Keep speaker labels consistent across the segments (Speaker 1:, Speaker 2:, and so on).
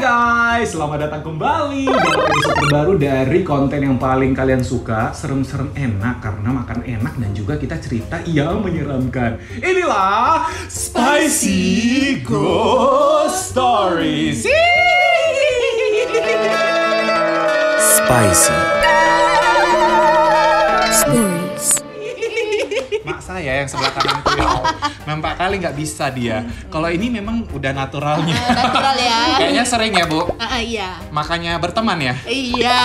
Speaker 1: guys, selamat datang kembali dalam episode terbaru dari konten yang paling kalian suka, serem-serem enak karena makan enak dan juga kita cerita yang menyeramkan. Inilah Spicy Ghost Stories.
Speaker 2: Spicy Stories.
Speaker 1: Mak saya yang sebelah kanan itu ya, nampak kali nggak bisa dia. Kalau ini memang udah naturalnya.
Speaker 3: Natural ya.
Speaker 1: Kayaknya sering ya, Bu?
Speaker 3: Iya.
Speaker 1: Makanya berteman ya?
Speaker 3: Iya.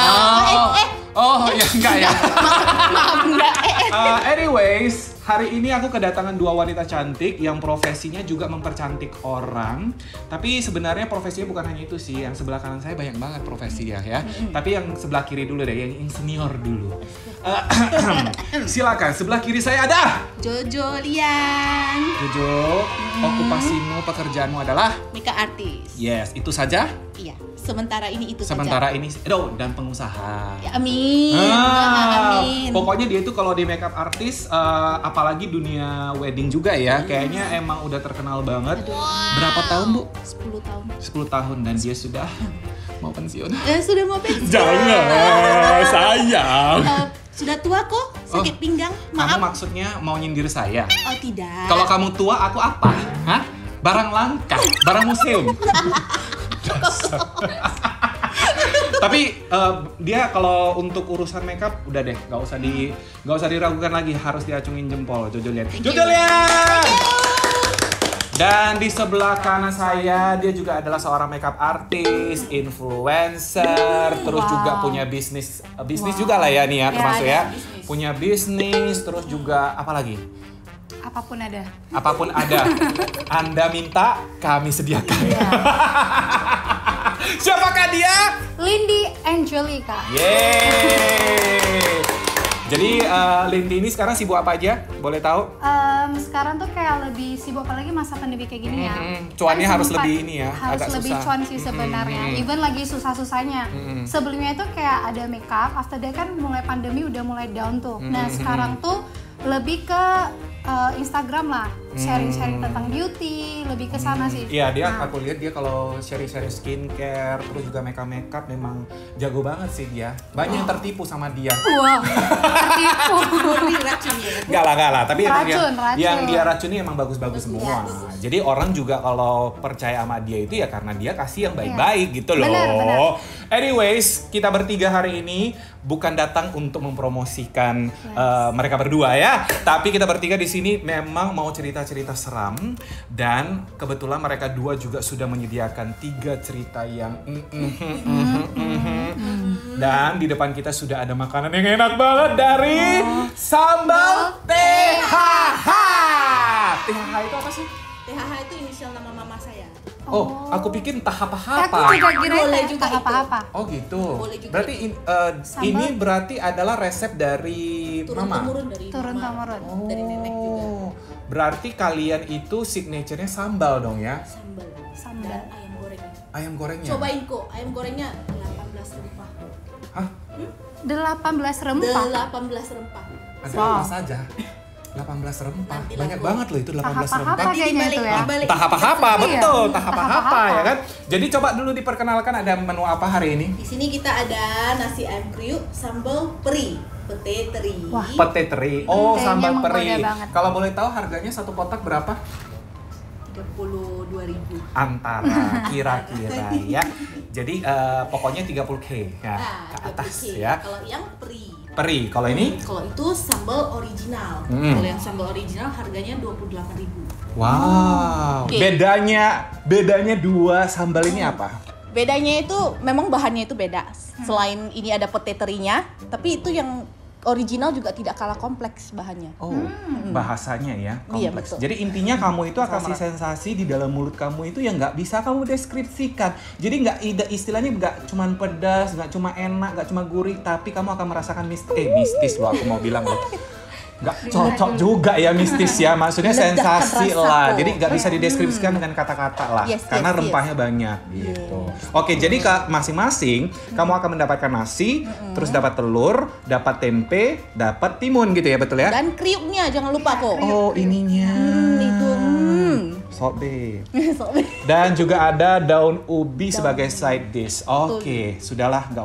Speaker 1: Oh, ya enggak ya.
Speaker 3: Maaf enggak.
Speaker 1: Anyways, hari ini aku kedatangan dua wanita cantik yang profesinya juga mempercantik orang. Tapi sebenarnya profesinya bukan hanya itu sih. Yang sebelah kanan saya banyak banget profesi ya. Tapi yang sebelah kiri dulu deh, yang senior dulu. Silakan, sebelah kiri saya ada
Speaker 3: Jojo Lian.
Speaker 1: Jojo. Okupasimu, pekerjaanmu adalah
Speaker 3: Makeup artist.
Speaker 1: yes, itu saja.
Speaker 3: Iya. Sementara ini itu
Speaker 1: Sementara
Speaker 3: saja.
Speaker 1: ini, dan pengusaha.
Speaker 3: Ya, amin. Amin.
Speaker 1: Pokoknya dia itu kalau di makeup artist, apalagi dunia wedding juga ya, kayaknya emang udah terkenal banget. Berapa tahun, Bu?
Speaker 3: 10 tahun.
Speaker 1: 10 tahun dan dia sudah mau pensiun.
Speaker 3: Sudah mau pensiun.
Speaker 1: Jangan, sayang.
Speaker 3: Sudah tua kok, sakit pinggang.
Speaker 1: Kamu
Speaker 3: Maaf.
Speaker 1: maksudnya mau nyindir saya?
Speaker 3: Oh, tidak.
Speaker 1: Kalau kamu tua, aku apa? Hah? Barang langka, barang museum. Tapi dia kalau untuk urusan makeup udah deh, nggak usah diragukan lagi, harus diacungin jempol. Jojo lihat. Jojo lihat. Dan di sebelah kanan saya dia juga adalah seorang makeup artist, influencer, terus juga punya bisnis juga lah ya nih ya, termasuk ya.
Speaker 3: bisnis.
Speaker 1: Punya bisnis, terus juga apa lagi?
Speaker 4: Apapun ada.
Speaker 1: Apapun ada. Anda minta, kami sediakan. Siapakah dia?
Speaker 4: Lindy Angelica.
Speaker 1: Yeay. Jadi Lindy ini sekarang sibuk apa aja? Boleh tahu?
Speaker 4: Sekarang tuh kayak lebih sibuk, apalagi masa pandemi kayak gini ya.
Speaker 1: Cuannya
Speaker 4: Kan
Speaker 1: harus
Speaker 4: sempat-
Speaker 1: lebih ini ya,
Speaker 4: harus
Speaker 1: agak
Speaker 4: lebih
Speaker 1: susah.
Speaker 4: cuan sih sebenarnya. Even lagi susah-susahnya. Sebelumnya itu kayak ada makeup, after that kan mulai pandemi udah mulai down tuh. Nah sekarang tuh lebih ke Instagram lah, sharing-sharing tentang beauty, lebih ke sana sih.
Speaker 1: Iya, aku lihat dia kalau sharing-sharing skincare, terus juga makeup memang jago banget sih dia. Banyak yang tertipu sama dia.
Speaker 4: Wow, tertipu.
Speaker 1: Enggak lah. Tapi
Speaker 4: Racun.
Speaker 1: yang dia racuni emang bagus-bagus semua. Jadi orang juga kalau percaya sama dia itu ya karena dia kasih yang baik-baik gitu loh.
Speaker 4: Benar.
Speaker 1: Anyways, kita bertiga hari ini bukan datang untuk mempromosikan mereka berdua ya. Tapi kita bertiga di sini memang mau cerita-cerita seram. Dan kebetulan mereka dua juga sudah menyediakan 3 cerita yang dan di depan kita sudah ada makanan yang enak banget dari Sambal THH. THH itu apa sih?
Speaker 3: THH itu inisial nama mama saya.
Speaker 1: Oh, aku pikir entah
Speaker 4: Aku
Speaker 1: apa-apa.
Speaker 4: juga kira
Speaker 3: Boleh
Speaker 4: itu
Speaker 3: juga itu.
Speaker 4: apa-apa.
Speaker 1: Oh gitu.
Speaker 3: Boleh juga.
Speaker 1: Berarti ini berarti adalah resep dari mama.
Speaker 3: Turun-temurun dari
Speaker 4: Turun-temurun.
Speaker 3: mama. Dari nenek juga.
Speaker 1: Berarti kalian itu signaturenya sambal dong ya?
Speaker 3: Sambal. Dan ayam goreng.
Speaker 1: Ayam gorengnya.
Speaker 3: Cobain kok, ayam gorengnya 18 rempah.
Speaker 1: Hah?
Speaker 4: 18 rempah.
Speaker 3: 18 rempah.
Speaker 1: Ada
Speaker 4: Wow.
Speaker 1: apa saja? 18 rempah.
Speaker 3: Nanti
Speaker 1: Banyak
Speaker 3: laku.
Speaker 1: banget loh itu 18 rempah.
Speaker 4: Tahap-tahap kayaknya itu ya.
Speaker 1: Tahap apa?
Speaker 4: Iya.
Speaker 1: Betul, tahap apa
Speaker 4: Tahap-tahap.
Speaker 1: ya kan? Jadi coba dulu diperkenalkan ada menu apa hari ini?
Speaker 3: Di sini kita ada nasi ayam kriuk, sambal peri, pete teri.
Speaker 4: Wah.
Speaker 1: Pete teri. Oh,
Speaker 4: Kayaknya
Speaker 1: sambal
Speaker 4: menggoda
Speaker 1: peri.
Speaker 4: banget.
Speaker 1: Kalau boleh tahu harganya satu kotak berapa?
Speaker 3: 32.000.
Speaker 1: Antara kira-kira ya. Jadi pokoknya 30K ya ke atas ya.
Speaker 3: Kalau yang peri.
Speaker 1: Peri. Kalau ini?
Speaker 3: Kalau itu sambal original. Kalau yang sambal original harganya 28.000.
Speaker 1: Wow.
Speaker 3: Oke.
Speaker 1: Bedanya dua sambal ini apa?
Speaker 3: Bedanya itu memang bahannya itu beda. Selain ini ada pete terinya, tapi itu yang original juga tidak kalah kompleks bahannya.
Speaker 1: Oh, bahasanya ya
Speaker 3: Iya,
Speaker 1: kompleks.
Speaker 3: betul.
Speaker 1: Jadi intinya kamu itu akan kasih sensasi di dalam mulut kamu itu yang nggak bisa kamu deskripsikan. Jadi istilahnya nggak cuma pedas, nggak cuma enak, nggak cuma gurih, tapi kamu akan merasakan mistis loh aku mau bilang loh. Nggak cocok juga ya mistis ya, maksudnya
Speaker 3: Meledakkan
Speaker 1: sensasi
Speaker 3: rasa
Speaker 1: lah.
Speaker 3: kok.
Speaker 1: Jadi nggak bisa dideskripsikan dengan kata-kata lah,
Speaker 3: Yes,
Speaker 1: karena
Speaker 3: yes,
Speaker 1: rempahnya banyak gitu. Oke, jadi masing-masing kamu akan mendapatkan nasi, terus dapat telur, dapat tempe, dapat timun gitu ya, betul ya?
Speaker 3: Dan kriuknya jangan lupa kok.
Speaker 1: Oh ininya.
Speaker 3: Itu.
Speaker 1: sobe.
Speaker 3: Sobe.
Speaker 1: Dan juga ada daun ubi sebagai side dish. Oke, sudahlah, nggak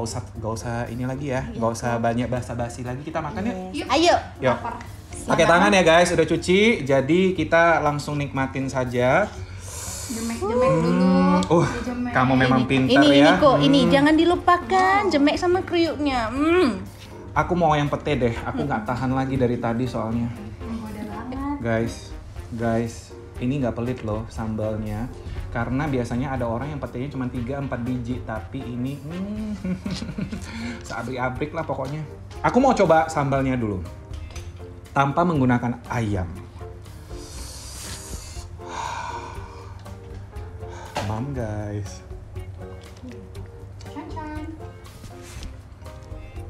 Speaker 1: usah ini lagi ya, nggak usah banyak basa-basi lagi. Kita makan ya.
Speaker 4: Yuk.
Speaker 3: Ayo.
Speaker 1: Yuk. Pakai tangan ya guys, udah cuci. Jadi kita langsung nikmatin saja.
Speaker 4: Jemek-jemek dulu. Dijemek.
Speaker 1: Kamu memang pintar
Speaker 3: Ini
Speaker 1: ya.
Speaker 3: kok, ini jangan dilupakan jemek sama kriuknya.
Speaker 1: Aku mau yang pete deh. Aku nggak tahan lagi dari tadi soalnya.
Speaker 4: Menggoda banget.
Speaker 1: Guys, ini nggak pelit loh sambalnya. Karena biasanya ada orang yang petenya cuma 3-4 biji, tapi ini seabrik-abrik lah pokoknya. Aku mau coba sambalnya dulu. Tanpa menggunakan ayam. Mam guys.
Speaker 4: Can-can.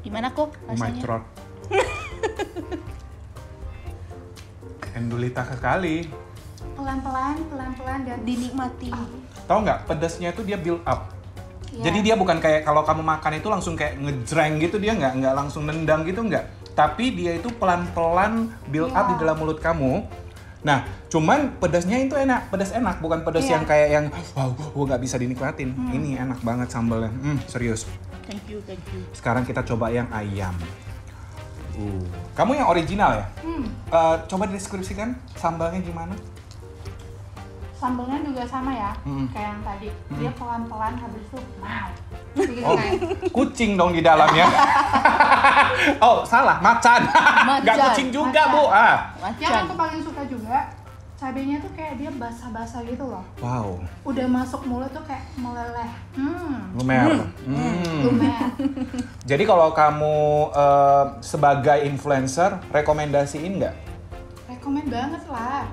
Speaker 3: Gimana kok
Speaker 1: Oh my
Speaker 3: rasanya?
Speaker 1: throat. Endulita sekali.
Speaker 4: Pelan-pelan dan
Speaker 3: Dinikmati.
Speaker 1: Tahu nggak, pedasnya itu dia build up.
Speaker 4: Iya.
Speaker 1: Jadi dia bukan kayak kalau kamu makan itu langsung kayak ngejreng gitu, dia nggak langsung nendang gitu, nggak. Tapi dia itu pelan-pelan build up
Speaker 4: Iya.
Speaker 1: di dalam mulut kamu. Nah, cuman pedasnya itu enak, pedas enak, bukan pedas
Speaker 4: Iya.
Speaker 1: yang kayak yang wow, nggak bisa dinikmatin. Ini enak banget sambalnya, serius.
Speaker 3: Thank you.
Speaker 1: Sekarang kita coba yang ayam. Kamu yang original ya? Coba deskripsikan sambalnya gimana?
Speaker 4: Sambalnya juga sama ya, kayak yang tadi. Dia pelan-pelan habis itu wow. Begitu kan?
Speaker 1: Kucing dong di dalamnya. Oh, salah, macan. Nggak kucing juga,
Speaker 4: Macan.
Speaker 1: Bu.
Speaker 4: Yang
Speaker 3: Macan.
Speaker 4: aku paling suka juga, cabenya tuh kayak dia basah-basah gitu loh.
Speaker 1: Wow,
Speaker 4: Udah masuk mulut tuh kayak meleleh.
Speaker 1: lumer.
Speaker 4: Lumer.
Speaker 1: Jadi kalau kamu sebagai influencer, rekomendasiin nggak?
Speaker 4: Rekomen banget lah.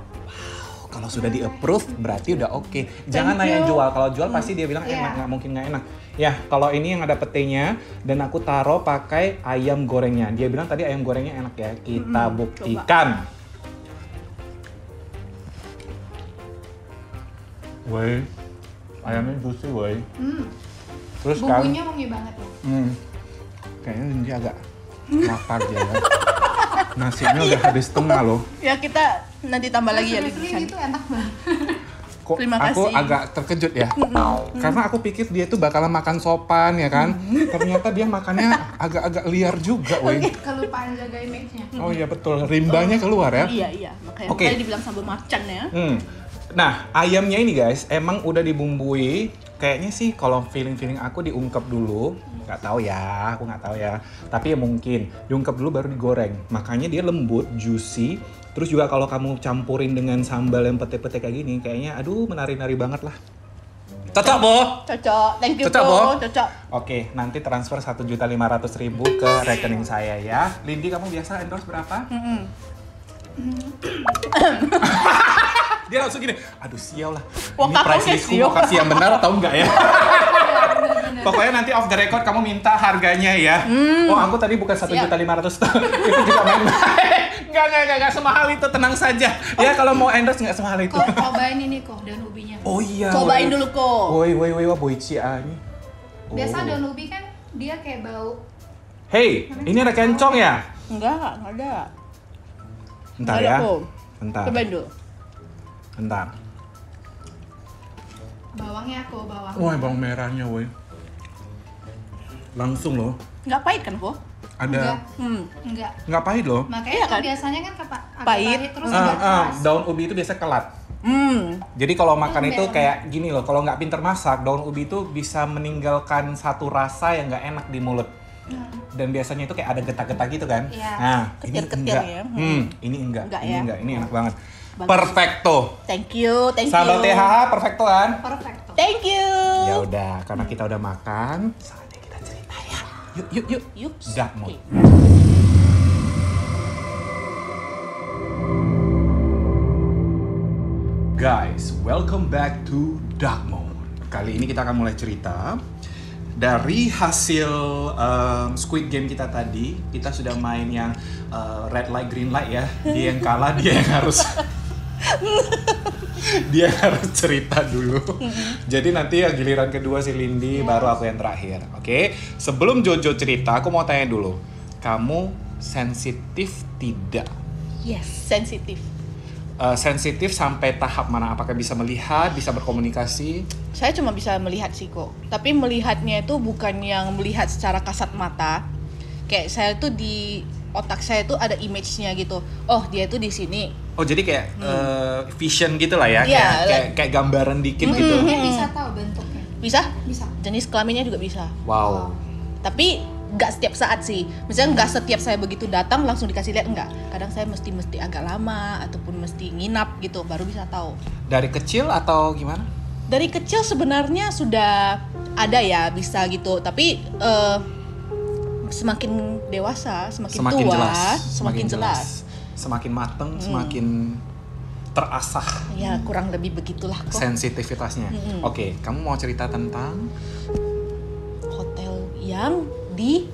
Speaker 1: Kalau sudah di-approve, berarti udah oke. Jangan
Speaker 3: Thank
Speaker 1: nanya
Speaker 3: you.
Speaker 1: jual. Kalau jual pasti dia bilang
Speaker 4: Iya.
Speaker 1: enak, nggak mungkin nggak enak. Ya, kalau ini yang ada petenya, dan aku taruh pakai ayam gorengnya. Dia bilang tadi ayam gorengnya enak ya. Kita buktikan. Woi, ayamnya juicy woi. Terus kan,
Speaker 4: Bumbunya wangi banget ya.
Speaker 1: kayaknya Lindy agak lapar dia ya. Nasinya udah habis setengah loh.
Speaker 3: Ya kita nanti tambah lagi ya
Speaker 4: Seriously, itu enak banget.
Speaker 1: Kok
Speaker 3: Terima
Speaker 1: aku
Speaker 3: kasih.
Speaker 1: agak terkejut ya. Karena aku pikir dia tuh bakalan makan sopan ya kan. Ternyata dia makannya agak-agak liar juga, woi.
Speaker 4: Kelupaan jaga image-nya.
Speaker 1: Oh iya betul, rimbanya keluar ya.
Speaker 3: Iya, makanya
Speaker 1: Oke.
Speaker 3: tadi dibilang sambal macan ya.
Speaker 1: Nah, ayamnya ini guys, emang udah dibumbui. Kayaknya sih kalau feeling aku diungkep dulu. Nggak tahu ya, aku nggak tahu ya. Tapi ya mungkin diungkep dulu baru digoreng. Makanya dia lembut, juicy. Terus juga kalau kamu campurin dengan sambal yang pete-pete kayak gini, kayaknya aduh menari-nari banget lah. Cocok, Bo?
Speaker 3: Cocok, thank you
Speaker 1: Cocok, Bo?
Speaker 3: Cocok.
Speaker 1: Oke, nanti transfer 1.500.000 ke rekening saya ya. Lindy, kamu biasa endorse berapa? Dia langsung gini, aduh sial lah.
Speaker 3: Wah,
Speaker 1: Ini
Speaker 3: kakaknya
Speaker 1: price listku
Speaker 3: sial.
Speaker 1: mau kasih yang benar atau enggak ya? Pokoknya nanti off the record kamu minta harganya ya. Oh, aku tadi bukan 1.500.000. Itu juga main-main. Enggak semahal itu, tenang saja. Ya kalau mau endorse enggak semahal itu.
Speaker 4: Kok cobain ini kok daun ubinya.
Speaker 1: Oh iya.
Speaker 3: Cobain dulu kok.
Speaker 1: Woi, wah boici ini.
Speaker 4: Biasa daun ubi kan dia kayak bau.
Speaker 1: Hey, ini ada kencong ya?
Speaker 3: Enggak ada.
Speaker 1: Bentar
Speaker 3: Nggak ada
Speaker 1: ya.
Speaker 3: kok.
Speaker 1: Bentar.
Speaker 3: Cobain dulu.
Speaker 1: Bentar.
Speaker 4: Bawangnya aku bawang.
Speaker 1: Wah, bawang merahnya, woi. Langsung loh.
Speaker 3: Nggak pahit kan kok?
Speaker 1: Ada
Speaker 4: Enggak.
Speaker 1: nggak pahit loh.
Speaker 4: Makanya
Speaker 3: Iya
Speaker 4: tuh
Speaker 3: kan?
Speaker 4: biasanya kan agak
Speaker 3: Pahit.
Speaker 4: terus agak keras.
Speaker 1: Daun ubi itu biasa kelat. Jadi kalau makan itu kayak gini loh, kalau nggak pinter masak, daun ubi itu bisa meninggalkan satu rasa yang nggak enak di mulut. Dan biasanya itu kayak ada getak-getak gitu kan.
Speaker 4: Iya.
Speaker 1: Nah, ini
Speaker 3: Ketir-ketir
Speaker 1: enggak.
Speaker 3: ya.
Speaker 1: Ini enggak.
Speaker 3: Enggak
Speaker 1: Ini
Speaker 3: ya?
Speaker 1: enggak. Ini enak banget.
Speaker 3: Bagus.
Speaker 1: Perfecto.
Speaker 3: Thank you.
Speaker 1: Sambal THH perfecto kan?
Speaker 4: Perfect.
Speaker 3: Thank you.
Speaker 1: Ya udah, karena kita udah makan, saatnya kita cerita ya. Yuk.
Speaker 3: Yuk.
Speaker 1: Dark mode. Guys, welcome back to Dark Mode. Kali ini kita akan mulai cerita. Dari hasil Squid Game kita tadi, kita sudah main yang red light, green light ya. Dia yang kalah, dia yang harus dia harus cerita dulu. Jadi nanti ya giliran kedua si Lindy, baru aku yang terakhir. Oke? Sebelum Jojo cerita, aku mau tanya dulu. Kamu sensitif tidak?
Speaker 3: Yes, sensitif.
Speaker 1: sensitif sampai tahap mana? Apakah bisa melihat, bisa berkomunikasi?
Speaker 3: Saya cuma bisa melihat sih kok. Tapi melihatnya itu bukan yang melihat secara kasat mata. Kayak saya tuh di otak saya tuh ada image-nya gitu. Oh, dia tuh di sini.
Speaker 1: Oh, jadi kayak vision gitu lah ya?
Speaker 3: Iya,
Speaker 1: kayak gambaran dikit gitu?
Speaker 4: Mungkin bisa tahu bentuknya.
Speaker 3: Bisa?
Speaker 4: Bisa.
Speaker 3: Jenis kelaminnya juga bisa.
Speaker 1: Wow.
Speaker 3: Tapi nggak setiap saat sih. Misalnya nggak setiap saya begitu datang langsung dikasih lihat, enggak. Kadang saya mesti agak lama ataupun mesti nginap gitu baru bisa tahu.
Speaker 1: Dari kecil atau gimana?
Speaker 3: Dari kecil sebenarnya sudah ada ya bisa gitu. Tapi semakin dewasa, semakin tua, semakin jelas.
Speaker 1: Semakin mateng, semakin terasah.
Speaker 3: Ya kurang lebih begitulah kok.
Speaker 1: Sensitivitasnya. Oke, kamu mau cerita tentang
Speaker 3: Hotel yang di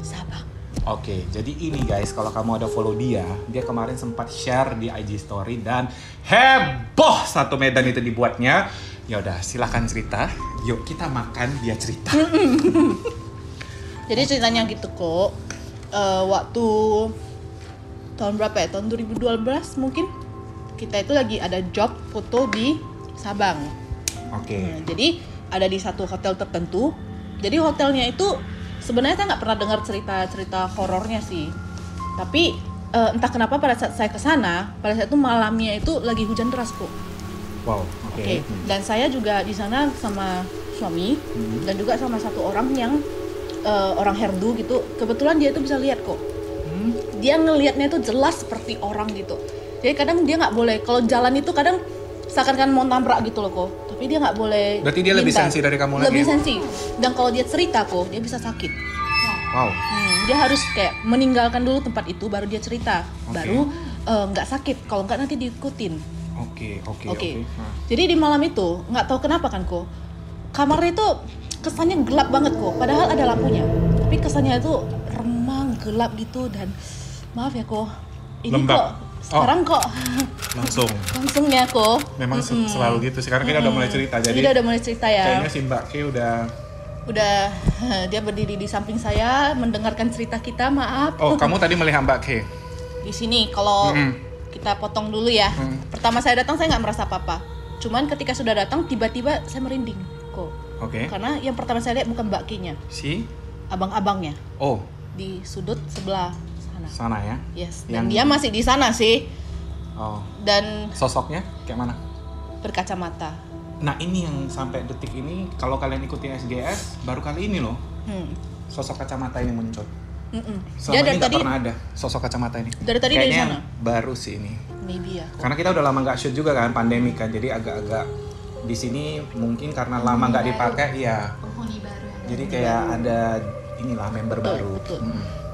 Speaker 3: Sabang.
Speaker 1: Oke, jadi ini guys, kalau kamu ada follow dia kemarin sempat share di IG story dan heboh satu medan itu dibuatnya. Ya udah, silakan cerita. Yuk kita makan, dia cerita.
Speaker 3: Jadi ceritanya gitu kok. Waktu tahun berapa ya? Tahun 2012 mungkin. Kita itu lagi ada job foto di Sabang.
Speaker 1: Oke.
Speaker 3: Jadi ada di satu hotel tertentu. Jadi hotelnya itu sebenarnya saya nggak pernah dengar cerita horornya sih. Tapi entah kenapa pada saat saya kesana, pada saat itu malamnya itu lagi hujan deras kok.
Speaker 1: Wow. Oke.
Speaker 3: Dan saya juga di sana sama suami dan juga sama satu orang yang orang Herdu gitu. Kebetulan dia itu bisa lihat kok. Dia ngelihatnya itu jelas seperti orang gitu. Jadi kadang dia nggak boleh kalau jalan itu kadang seakan-akan mau nabrak gitu loh kok. Tapi dia nggak boleh.
Speaker 1: Berarti dia lebih sensi dari kamu lagi.
Speaker 3: Lebih sensi. Dan kalau dia cerita kok, dia bisa sakit.
Speaker 1: Wow.
Speaker 3: Dia harus kayak meninggalkan dulu tempat itu baru dia cerita. Baru nggak sakit. Kalau nggak nanti diikutin.
Speaker 1: Oke.
Speaker 3: Jadi di malam itu nggak tahu kenapa kan kok. Kamarnya itu kesannya gelap banget kok. Padahal ada lampunya. Tapi kesannya itu remang, gelap gitu dan maaf ya kok. Ini
Speaker 1: lembab.
Speaker 3: kok sekarang kok langsungnya kok.
Speaker 1: Memang selalu gitu sih karena kita udah mulai cerita. Jadi
Speaker 3: udah mulai cerita ya.
Speaker 1: Kayaknya si Mbak K udah
Speaker 3: dia berdiri di samping saya mendengarkan cerita kita. Maaf.
Speaker 1: Oh, kamu tadi melihat Mbak K?
Speaker 3: Di sini kalau kita potong dulu ya. Pertama saya datang saya nggak merasa apa-apa. Cuman ketika sudah datang tiba-tiba saya merinding kok.
Speaker 1: Oke.
Speaker 3: Karena yang pertama saya lihat bukan Mbak K-nya.
Speaker 1: Si
Speaker 3: abang-abangnya.
Speaker 1: Oh.
Speaker 3: Di sudut sebelah sana.
Speaker 1: Sana ya?
Speaker 3: Yes. Dan dia masih di sana sih.
Speaker 1: Oh.
Speaker 3: Dan
Speaker 1: sosoknya kayak mana?
Speaker 3: Berkacamata.
Speaker 1: Nah ini yang sampai detik ini kalau kalian ikutin SGS baru kali ini loh sosok kacamata ini muncul. Selama ini nggak pernah ada sosok kacamata ini.
Speaker 3: Dari tadi dari sana.
Speaker 1: Baru sih ini.
Speaker 3: Maybe ya.
Speaker 1: Karena kita udah lama nggak shoot juga kan, pandemi kan, jadi agak-agak di sini mungkin karena lama nggak dipakai, iya.
Speaker 4: Penghuni baru.
Speaker 1: Jadi kayak ada inilah member baru.
Speaker 3: Betul.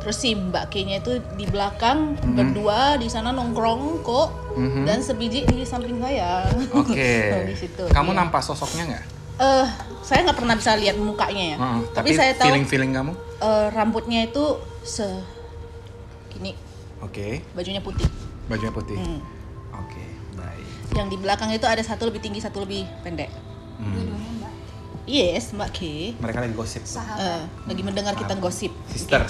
Speaker 3: Terus si Mbak K-nya itu di belakang berdua di sana nongkrong kok dan sebiji di samping saya.
Speaker 1: Oke.
Speaker 3: Di situ.
Speaker 1: Kamu nampak sosoknya nggak?
Speaker 3: Saya nggak pernah bisa lihat mukanya ya. Tapi saya tahu
Speaker 1: feeling kamu?
Speaker 3: Rambutnya itu gini.
Speaker 1: Oke.
Speaker 3: Bajunya putih.
Speaker 1: Bajunya putih. Oke, baik.
Speaker 3: Yang di belakang itu ada satu lebih tinggi, satu lebih pendek.
Speaker 4: Dua-duanya Mbak.
Speaker 3: Yes, Mbak K.
Speaker 1: Mereka lagi gosip.
Speaker 3: Lagi mendengar kita gosip.
Speaker 1: Sister.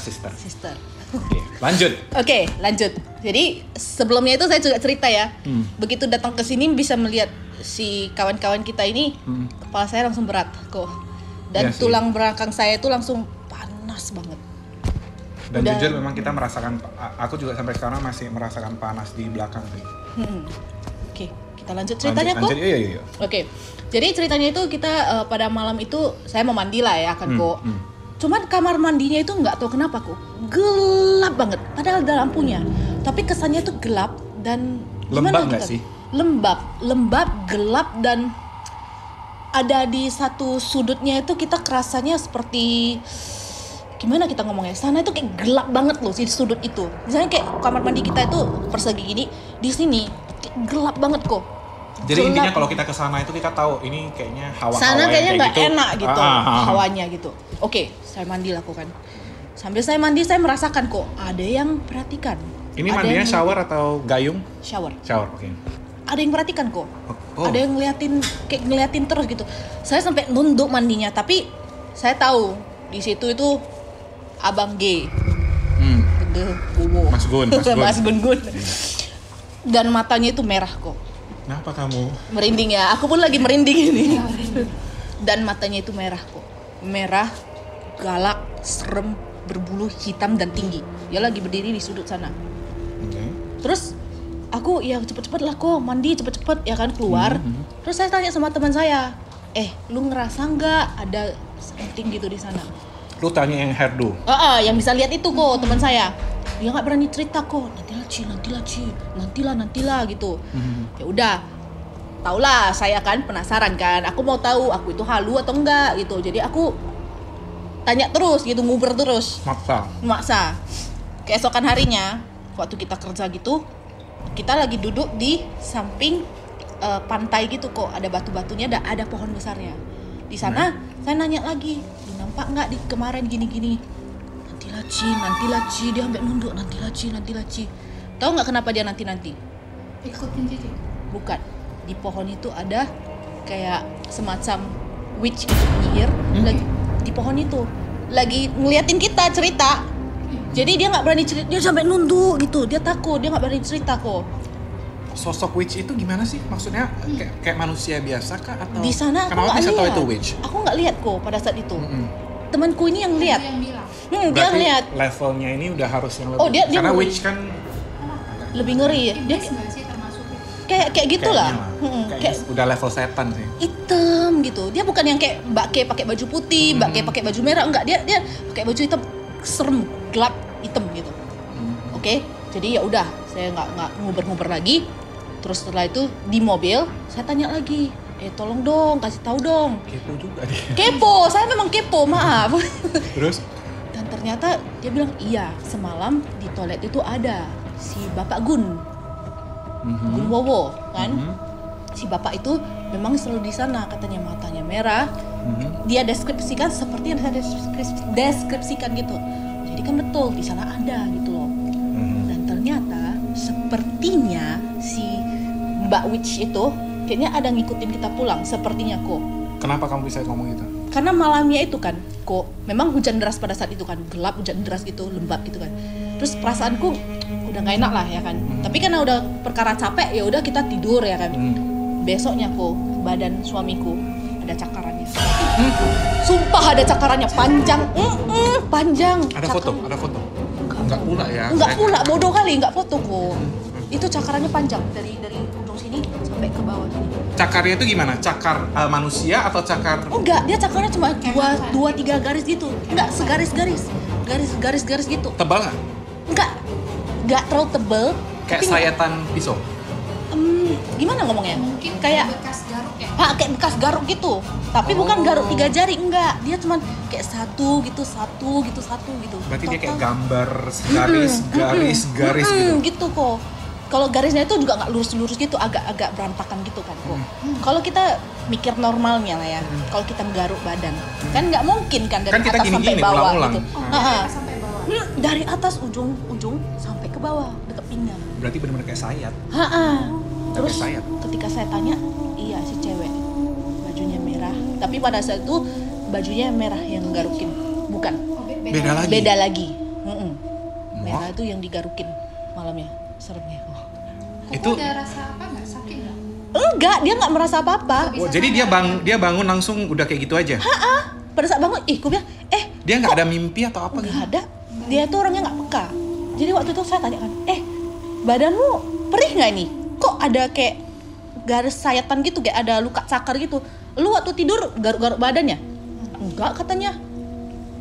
Speaker 1: Oke, lanjut.
Speaker 3: Oke, lanjut. Jadi sebelumnya itu saya juga cerita ya. Begitu datang ke sini bisa melihat si kawan-kawan kita ini, kepala saya langsung berat kok. Dan
Speaker 1: ya,
Speaker 3: tulang belakang saya itu langsung panas banget.
Speaker 1: Dan jujur memang kita merasakan, aku juga sampai sekarang masih merasakan panas di belakang sih.
Speaker 3: Oke, kita lanjut ceritanya kok.
Speaker 1: Iya.
Speaker 3: Oke, jadi ceritanya itu kita pada malam itu saya mau mandi lah ya kan kok. Cuman kamar mandinya itu nggak tahu kenapa kok gelap banget. Padahal ada lampunya. Tapi kesannya itu gelap dan
Speaker 1: lembab nggak sih?
Speaker 3: Lembab, gelap dan ada di satu sudutnya itu kita kerasanya seperti gimana kita ngomongnya, sana itu kayak gelap banget loh di sudut itu. Misalnya kayak kamar mandi kita itu persegi gini, di sini kayak gelap banget kok.
Speaker 1: Jadi gelap. Intinya kalau kita kesana itu kita tahu ini kayaknya hawa-hawa
Speaker 3: sana kayaknya nggak
Speaker 1: gitu.
Speaker 3: Enak gitu hawanya gitu. Oke, saya mandi lah kok kan. Sambil saya mandi saya merasakan kok ada yang perhatikan.
Speaker 1: Ini ada mandinya shower atau gayung?
Speaker 3: Shower,
Speaker 1: oke.
Speaker 3: Ada yang perhatikan kok. Ada yang ngeliatin terus gitu. Saya sampai nunduk mandinya, tapi saya tahu di situ itu Abang G. Mas Gun. Dan matanya itu merah kok.
Speaker 1: Kenapa kamu?
Speaker 3: Merinding ya, aku pun lagi merinding ini. Dan matanya itu merah kok. Merah, galak, serem, berbulu hitam dan tinggi. Dia lagi berdiri di sudut sana. Terus aku ya cepet-cepet lah kok, mandi cepet-cepet ya kan keluar. Terus saya tanya sama teman saya, lu ngerasa nggak ada something gitu di sana?
Speaker 1: Lu tanya yang hairdo?
Speaker 3: Yang bisa lihat itu kok teman saya. Dia nggak berani cerita kok, nantilah gitu. Ya udah, taulah saya kan penasaran kan, aku mau tahu aku itu halu atau enggak gitu. Jadi aku tanya terus gitu, nguber terus. Maksa. Keesokan harinya, waktu kita kerja gitu, kita lagi duduk di samping pantai gitu kok, ada batu-batunya dan ada pohon besarnya. Di sana saya nanya lagi, nampak nggak di kemarin gini-gini? Nantilah Ci, dia sampai nunduk, nantilah Ci. Tahu nggak kenapa dia nanti?
Speaker 4: Ikutin Cici.
Speaker 3: Bukan, di pohon itu ada kayak semacam witch gitu, penyihir, lagi di pohon itu, lagi ngeliatin kita cerita. Jadi dia nggak berani cerita, dia sampai nunduk gitu, dia takut, dia nggak berani cerita kok.
Speaker 1: Sosok witch itu gimana sih? Maksudnya kayak manusia biasa kah atau?
Speaker 3: Di sana aku nggak lihat.
Speaker 1: Tahu itu witch?
Speaker 3: Aku nggak lihat kok pada saat itu. Temanku ini yang lihat. Dia ngeliat.
Speaker 1: Levelnya ini udah harus yang lebih.
Speaker 3: Oh, dia
Speaker 1: karena
Speaker 3: ngeri.
Speaker 1: witch kan
Speaker 4: lebih
Speaker 3: ngeri ya. Dia
Speaker 4: nggak sih termasuk
Speaker 3: kayak gitulah.
Speaker 1: Kayak udah level setan sih.
Speaker 3: Hitam gitu. Dia bukan yang kayak Mbak Ke pakai baju putih, Mbak Ke pakai baju merah, enggak. Dia pakai baju hitam, serem, gelap, hitam gitu. Oke. Jadi ya udah, saya nggak nguber-nguber lagi. Terus setelah itu di mobil saya tanya lagi, tolong dong, kasih tahu dong.
Speaker 1: Kepo juga dia.
Speaker 3: Kepo, saya memang kepo, maaf.
Speaker 1: Terus?
Speaker 3: Dan ternyata dia bilang, iya, semalam di toilet itu ada si Bapak Gun Wowo kan. Si bapak itu memang selalu di sana, katanya matanya merah. Dia deskripsikan seperti yang saya deskripsikan gitu. Jadi kan betul di sana ada gitu loh. Dan ternyata sepertinya si Mbak Witch itu kayaknya ada ngikutin kita pulang, sepertinya kok.
Speaker 1: Kenapa kamu bisa ngomong gitu?
Speaker 3: Karena malamnya itu kan, kok memang hujan deras pada saat itu kan, gelap, hujan deras gitu, lembab gitu kan. Terus perasaanku udah nggak enak lah ya kan. Tapi karena udah perkara capek, ya udah kita tidur ya kan. Besoknya kok badan suamiku ada cakarannya. Sumpah ada cakarannya, panjang, panjang.
Speaker 1: Ada foto? Enggak pula ya.
Speaker 3: Enggak pula, bodoh kali, enggak foto kok. Itu cakarannya panjang dari ujung sini sampai ke bawah sini.
Speaker 1: Cakarnya itu gimana? Cakar manusia atau cakar?
Speaker 3: Enggak, dia cakarnya cuma 2-3 garis gitu. Enggak segaris-garis. Garis-garis gitu.
Speaker 1: Tebal nggak?
Speaker 3: Enggak terlalu tebel.
Speaker 1: Kayak sayatan pisau?
Speaker 3: Gimana ngomongnya?
Speaker 4: mungkin
Speaker 3: kayak
Speaker 4: bekas garuk ya.
Speaker 3: kayak bekas garuk gitu. Tapi bukan garuk 3 jari, enggak. Dia cuma kayak satu gitu.
Speaker 1: Berarti dia kayak gambar garis gitu.
Speaker 3: Gitu kok. Kalau garisnya itu juga nggak lurus-lurus gitu, agak berantakan gitu kan kok. Kalau kita mikir normalnya lah ya, kalau kita menggaruk badan, kan nggak mungkin kan dari
Speaker 1: kita
Speaker 3: atas sampai
Speaker 1: gini-gini,
Speaker 3: bawah
Speaker 1: ulang-ulang.
Speaker 3: gitu.
Speaker 4: Sampai bawah.
Speaker 3: Dari atas ujung sampai ke bawah dekat pinggang.
Speaker 1: Berarti benar-benar kayak sayat.
Speaker 3: Terus
Speaker 1: sayap.
Speaker 3: ketika saya tanya, iya si cewek bajunya merah. Tapi pada saat itu bajunya merah yang garukin, bukan. Beda lagi. Merah itu yang digarukin malamnya. Seremnya.
Speaker 1: Itu
Speaker 4: ada rasa apa nggak, sakit nggak?
Speaker 3: Enggak, dia nggak merasa apa-apa.
Speaker 1: Oh, jadi dia bangun langsung udah kayak gitu aja?
Speaker 3: Pada saat bangun, gue bilang,
Speaker 1: dia nggak ada mimpi atau apa?
Speaker 3: Nggak ada. Dia tuh orangnya nggak peka. Jadi waktu itu saya tanya kan, badanmu perih nggak ini? Kok ada kayak garis sayatan gitu, kayak ada luka cakar gitu. Lu waktu tidur garuk-garuk badannya? Enggak, katanya.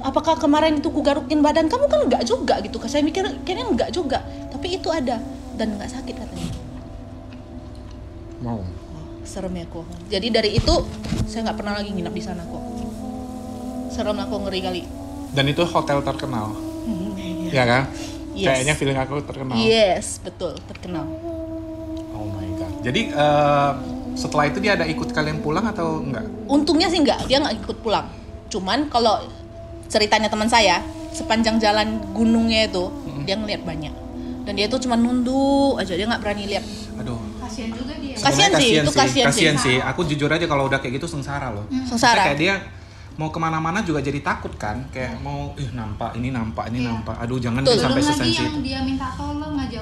Speaker 3: Apakah kemarin itu ku garukin badan kamu? Kan enggak juga gitu. Saya mikir kayaknya enggak juga. Tapi itu ada dan nggak sakit katanya.
Speaker 1: Mau.
Speaker 3: Serem ya kok. Jadi dari itu saya nggak pernah lagi nginap di sana kok. Serem aku, ngeri kali.
Speaker 1: Dan itu hotel terkenal. Ya kan?
Speaker 3: Yes.
Speaker 1: Kayaknya feeling aku terkenal.
Speaker 3: Yes, betul, terkenal.
Speaker 1: Oh my god. Jadi setelah itu dia ada ikut kalian pulang atau enggak?
Speaker 3: Untungnya sih enggak, dia nggak ikut pulang. Cuman kalau ceritanya teman saya, sepanjang jalan gunungnya itu dia ngeliat banyak. Dan dia tuh cuma nunduk aja, dia nggak berani lihat.
Speaker 1: Aduh.
Speaker 4: Kasian juga dia.
Speaker 3: Kasian sih, itu kasian
Speaker 1: sih. Aku jujur aja kalau udah kayak gitu sengsara loh.
Speaker 3: Sengsara.
Speaker 1: Kayak dia mau kemana-mana juga jadi takut kan, kayak mau nampak ini nampak. Aduh jangan
Speaker 3: Betul.
Speaker 1: sampai
Speaker 4: Belum lagi
Speaker 1: sesensitif.
Speaker 4: yang dia minta tolong aja.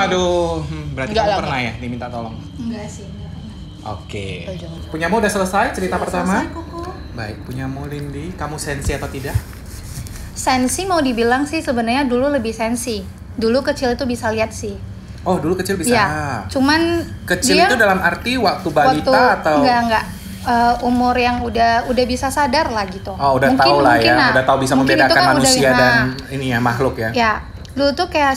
Speaker 1: Aduh, berarti
Speaker 3: Enggak
Speaker 1: kamu
Speaker 3: lah,
Speaker 1: pernah ya diminta tolong?
Speaker 4: Enggak sih, enggak pernah.
Speaker 1: Oke.
Speaker 3: Oh, jangan.
Speaker 1: Punyamu udah selesai cerita pertama?
Speaker 4: Selesai, Koko.
Speaker 1: Baik, punyamu Lindy, kamu sensi atau tidak?
Speaker 4: Sensi mau dibilang sih sebenarnya dulu lebih sensi. Dulu kecil itu bisa lihat sih.
Speaker 1: Oh, dulu kecil bisa.
Speaker 4: Iya. Cuman
Speaker 1: Kecil
Speaker 4: dia
Speaker 1: itu dalam arti waktu balita atau
Speaker 4: enggak. Umur yang udah bisa sadar lah gitu.
Speaker 1: Oh, udah tahu lah ya,
Speaker 4: nah,
Speaker 1: udah tahu bisa
Speaker 4: mungkin itu
Speaker 1: membedakan
Speaker 4: kan
Speaker 1: manusia
Speaker 4: udah,
Speaker 1: dan ini ya makhluk ya.
Speaker 4: Ya, dulu tuh kayak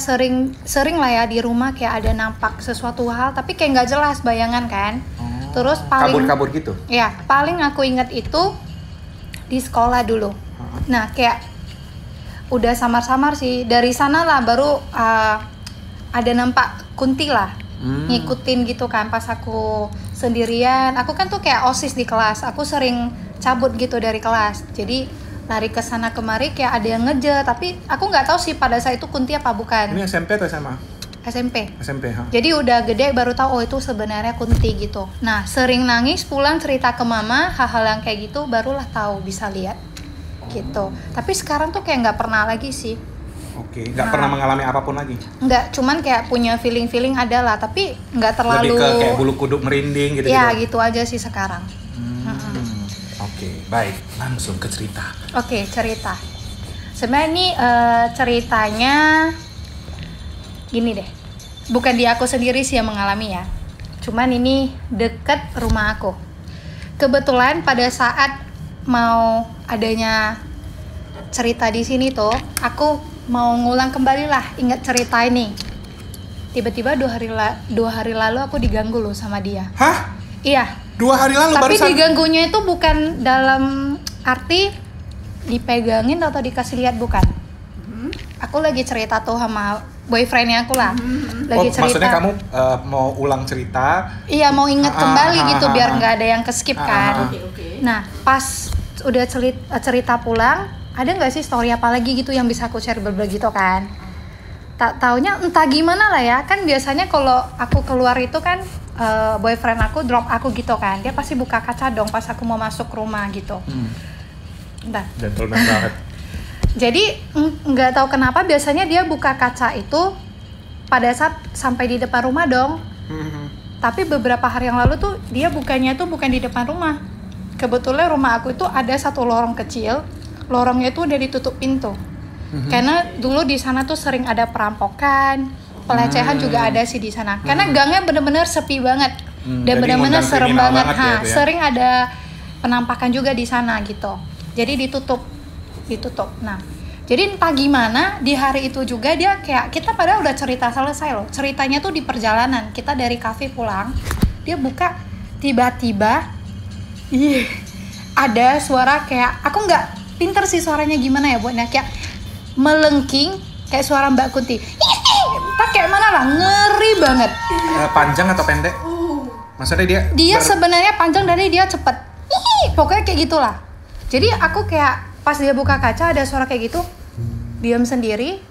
Speaker 4: sering lah ya di rumah kayak ada nampak sesuatu hal tapi kayak nggak jelas bayangan kan.
Speaker 1: Oh,
Speaker 4: Terus paling
Speaker 1: kabur-kabur gitu.
Speaker 4: Ya, paling aku inget itu di sekolah dulu. Nah, kayak udah samar-samar sih. Dari sana lah baru ada nampak kunti lah. Ngikutin gitu kan pas aku sendirian. Aku kan tuh kayak OSIS di kelas. Aku sering cabut gitu dari kelas. Jadi lari ke sana kemari kayak ada yang ngejar, tapi aku nggak tahu sih pada saat itu kunti apa bukan.
Speaker 1: Ini SMP atau SMA?
Speaker 4: SMP.
Speaker 1: SMP, ha.
Speaker 4: Jadi udah gede baru tahu oh itu sebenarnya kunti gitu. Nah, sering nangis pulang cerita ke mama hal-hal yang kayak gitu barulah tahu bisa lihat gitu. Tapi sekarang tuh kayak nggak pernah lagi sih.
Speaker 1: Oke, nggak pernah mengalami apapun lagi.
Speaker 4: Nggak, cuman kayak punya feeling ada lah, tapi nggak terlalu.
Speaker 1: Lebih ke kayak bulu kuduk merinding gitu.
Speaker 4: Ya gitu aja sih sekarang.
Speaker 1: Oke, baik. Langsung ke cerita.
Speaker 4: Oke, cerita. Sebenarnya ini ceritanya gini deh. Bukan di aku sendiri sih yang mengalami ya. Cuman ini deket rumah aku. Kebetulan pada saat mau adanya cerita di sini tuh, aku mau ngulang kembali lah ingat cerita ini. Tiba-tiba 2 hari lalu aku diganggu loh sama dia.
Speaker 1: Hah?
Speaker 4: Iya.
Speaker 1: 2 hari lalu
Speaker 4: Tapi
Speaker 1: barusan?
Speaker 4: diganggunya itu bukan dalam arti dipegangin atau dikasih lihat, bukan. Aku lagi cerita tuh sama boyfriendnya aku lah. Lagi cerita.
Speaker 1: Maksudnya kamu mau ulang cerita?
Speaker 4: Iya, mau inget kembali gitu biar nggak ada yang keskip kan.
Speaker 3: Oke.
Speaker 4: Nah, pas udah cerita pulang, ada nggak sih story apa lagi gitu yang bisa aku share begitu kan? Tak taunya entah gimana lah ya, kan biasanya kalau aku keluar itu kan boyfriend aku drop aku gitu kan, dia pasti buka kaca dong pas aku mau masuk rumah gitu. Bentar.
Speaker 1: Gentleman banget.
Speaker 4: Jadi nggak tahu kenapa biasanya dia buka kaca itu pada saat sampai di depan rumah dong. Tapi beberapa hari yang lalu tuh dia bukanya tuh bukan di depan rumah. Kebetulan rumah aku itu ada satu lorong kecil, lorongnya itu udah ditutup pintu. Karena dulu di sana tuh sering ada perampokan, pelecehan juga ada sih di sana. Karena gangnya bener-bener sepi banget dan bener-bener serem banget.
Speaker 1: Ya.
Speaker 4: Sering ada penampakan juga di sana gitu. Jadi ditutup. Nah, jadi entah gimana di hari itu juga dia kayak kita padahal udah cerita selesai loh. Ceritanya tuh di perjalanan kita dari kafe pulang, dia buka tiba-tiba, ada suara kayak aku nggak pinter sih suaranya gimana ya buatnya, kayak melengking kayak suara Mbak Kunti. Entah kayak mana lah, ngeri banget.
Speaker 1: Panjang atau pendek? Maksudnya dia
Speaker 4: Sebenarnya panjang dari dia cepet. Pokoknya kayak gitulah. Jadi aku kayak pas dia buka kaca ada suara kayak gitu, diam sendiri.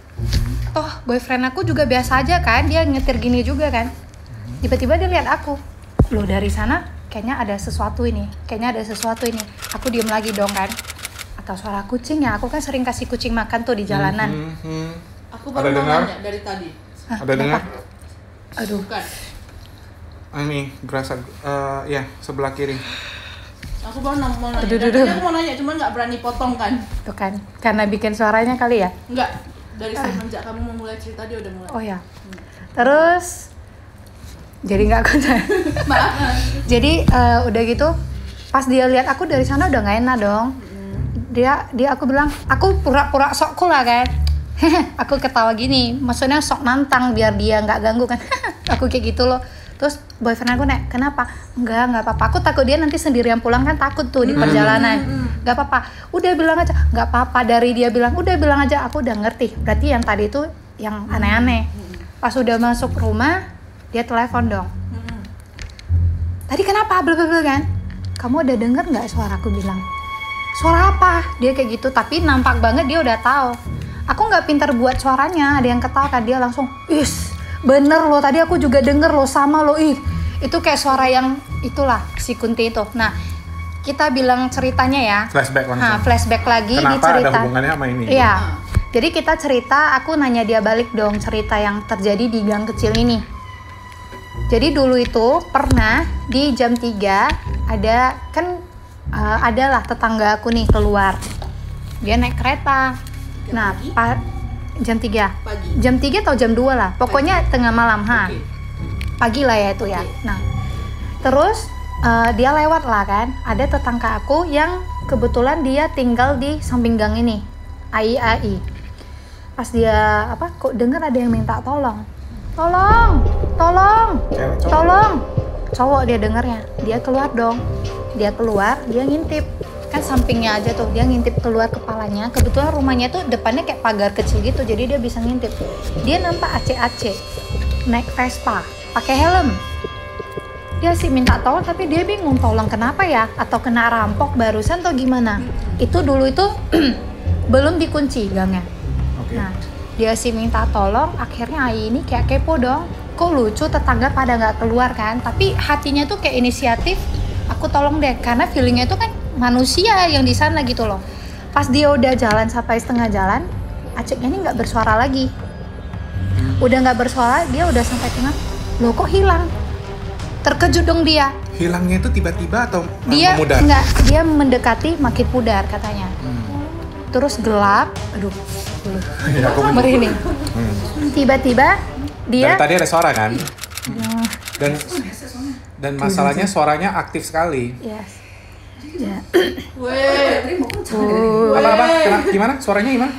Speaker 4: Toh boyfriend aku juga biasa aja kan, dia nyetir gini juga kan. Tiba-tiba dia lihat aku, loh dari sana kayaknya ada sesuatu ini. Aku diam lagi dong kan. Atau suara kucing ya, aku kan sering kasih kucing makan tuh di jalanan.
Speaker 3: Aku baru mau nanya dari tadi.
Speaker 1: Ada dengar?
Speaker 4: Aduh.
Speaker 3: Bukan.
Speaker 1: Ini berasa ya sebelah kiri.
Speaker 3: Aku baru mau nanya. Tadi aku mau nanya, cuman nggak berani potong kan.
Speaker 4: Tuh kan, karena bikin suaranya kali ya.
Speaker 3: Enggak. Dari semenjak kamu memulai cerita dia udah mulai.
Speaker 4: Oh ya. Terus jadi nggak konsen.
Speaker 3: Maaf.
Speaker 4: Jadi udah gitu, pas dia lihat aku dari sana udah nggak enak dong. Dia aku bilang, aku pura-pura sok cool lah kan. Aku ketawa gini, maksudnya sok nantang biar dia nggak ganggu kan. Aku kayak gitu loh. Terus boyfriend aku nek, kenapa? Enggak apa-apa. Aku takut dia nanti sendirian pulang kan, takut tuh di perjalanan. Enggak apa-apa. Udah bilang aja, enggak apa-apa. Dari dia bilang, udah bilang aja, aku udah ngerti. Berarti yang tadi itu yang aneh-aneh. Pas udah masuk rumah, dia telepon dong. Tadi kenapa? Blablabla kan? Kamu udah denger nggak suara aku bilang? Suara apa? Dia kayak gitu, tapi nampak banget dia udah tahu. Aku nggak pintar buat suaranya, ada yang ketawa kan, dia langsung, bener loh, tadi aku juga denger loh, sama loh, itu kayak suara yang itulah si Kunti itu. Nah, kita bilang ceritanya ya.
Speaker 1: Flashback langsung.
Speaker 4: Flashback lagi di
Speaker 1: Kenapa
Speaker 4: cerita.
Speaker 1: ada hubungannya sama ini?
Speaker 4: Iya. Jadi kita cerita, aku nanya dia balik dong cerita yang terjadi di gang kecil ini. Jadi dulu itu pernah di jam 3 ada kan adalah tetangga aku nih keluar. Dia naik kereta. Nah, jam 3.
Speaker 3: Pagi.
Speaker 4: Jam 3 atau jam 2 lah. Pokoknya tengah malam, Pagi lah ya itu ya. Nah, terus dia lewat lah kan. Ada tetangga aku yang kebetulan dia tinggal di samping gang ini. AI. Pas dia kok dengar ada yang minta tolong. Tolong. Cowok dia dengarnya. Dia keluar dong. Dia keluar, dia ngintip. Kan sampingnya aja tuh, dia ngintip keluar kepalanya. Kebetulan rumahnya tuh depannya kayak pagar kecil gitu, jadi dia bisa ngintip. Dia nampak Aceh naik Vespa, pakai helm. Dia sih minta tolong tapi dia bingung tolong kenapa ya, atau kena rampok barusan atau gimana. Itu dulu itu belum dikunci gangnya. Nah, dia sih minta tolong, akhirnya Ai ini kayak kepo dong. Kok lucu tetangga pada nggak keluar kan, tapi hatinya tuh kayak inisiatif, aku tolong deh, karena feelingnya tuh kan manusia yang di sana gitu loh. Pas dia udah jalan sampai setengah jalan, Acehnya ini nggak bersuara lagi. Udah nggak bersuara, dia udah sampai tengah, loh kok hilang? Terkejut dong dia.
Speaker 1: Hilangnya itu tiba-tiba atau
Speaker 4: Dia
Speaker 1: memudar?
Speaker 4: enggak, dia mendekati makin pudar katanya. Terus gelap, aduh,
Speaker 1: Ya, aku
Speaker 4: merinding. Tiba-tiba dia
Speaker 1: dari tadi ada suara kan? Dan masalahnya suaranya aktif sekali.
Speaker 4: yes. Ya.
Speaker 1: Apa? Gimana? Suaranya gimana?